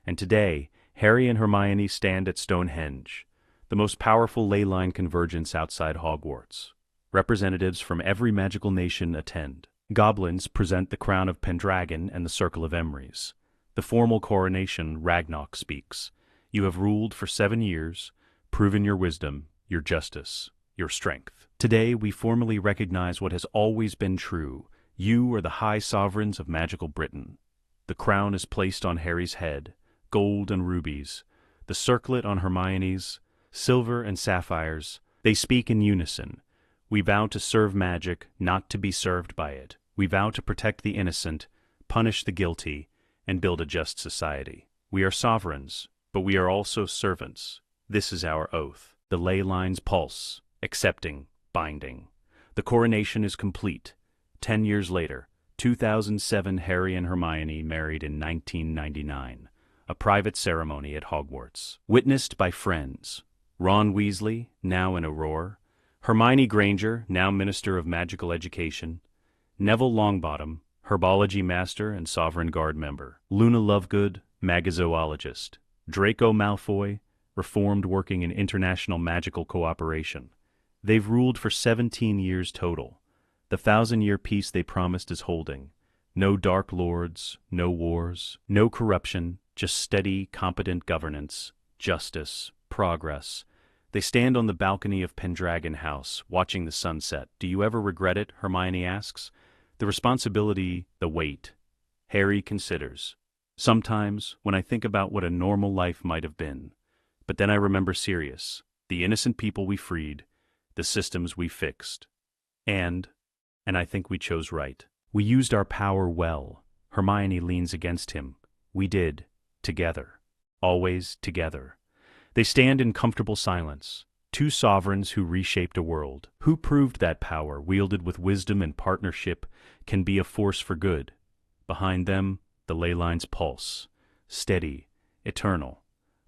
And today, Harry and Hermione stand at Stonehenge, the most powerful ley line convergence outside Hogwarts. Representatives from every magical nation attend. Goblins present the crown of Pendragon and the Circle of Emrys. The formal coronation, Ragnarok speaks. You have ruled for 7 years, proven your wisdom, your justice, your strength. Today we formally recognize what has always been true. You are the high sovereigns of magical Britain. The crown is placed on Harry's head, gold and rubies, the circlet on Hermione's, silver and sapphires. They speak in unison. We vow to serve magic, not to be served by it. We vow to protect the innocent, punish the guilty, and build a just society. We are sovereigns, but we are also servants. This is our oath. The ley lines pulse, accepting, binding. The coronation is complete. 10 years later, 2007, Harry and Hermione married in 1999. A private ceremony at Hogwarts. Witnessed by friends. Ron Weasley, now in Aurora. Hermione Granger, now Minister of Magical Education. Neville Longbottom, Herbology Master and Sovereign Guard member. Luna Lovegood, Magazoologist. Draco Malfoy, reformed working in international magical cooperation. They've ruled for 17 years total. The 1,000-year peace they promised is holding. No dark lords, no wars, no corruption, just steady, competent governance, justice, progress. They stand on the balcony of Pendragon House, watching the sunset. Do you ever regret it? Hermione asks. The responsibility, the weight. Harry considers. Sometimes, when I think about what a normal life might have been. But then I remember Sirius, the innocent people we freed, the systems we fixed. And I think we chose right. We used our power well. Hermione leans against him. We did. Together. Always together. They stand in comfortable silence. Two sovereigns who reshaped a world. Who proved that power, wielded with wisdom and partnership, can be a force for good. Behind them, the ley lines pulse. Steady. Eternal.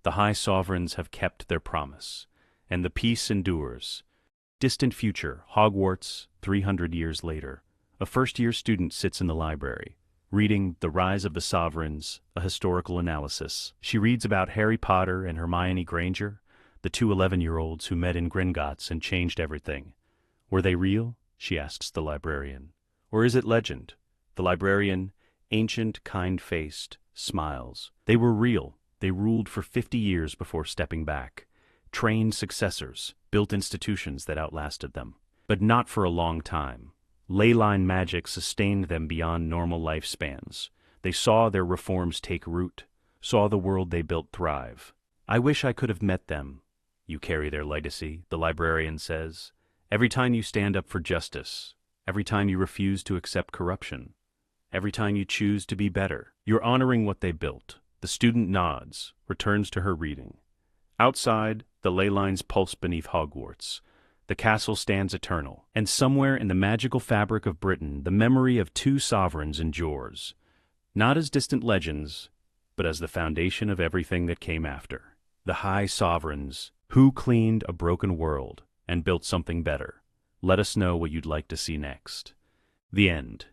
The high sovereigns have kept their promise. And the peace endures. Distant future, Hogwarts, 300 years later. A first-year student sits in the library, reading The Rise of the Sovereigns, a historical analysis. She reads about Harry Potter and Hermione Granger, the two 11-year-olds who met in Gringotts and changed everything. Were they real? She asks the librarian. Or is it legend? The librarian, ancient, kind-faced, smiles. They were real. They ruled for 50 years before stepping back. Trained successors, built institutions that outlasted them. But not for a long time. Leyline magic sustained them beyond normal lifespans. They saw their reforms take root, saw the world they built thrive. I wish I could have met them. You carry their legacy, the librarian says. Every time you stand up for justice, every time you refuse to accept corruption, every time you choose to be better, you're honoring what they built. The student nods, returns to her reading. Outside, the ley lines pulse beneath Hogwarts. The castle stands eternal, and somewhere in the magical fabric of Britain, the memory of two sovereigns endures, not as distant legends, but as the foundation of everything that came after. The high sovereigns, who cleaned a broken world and built something better. Let us know what you'd like to see next. The end.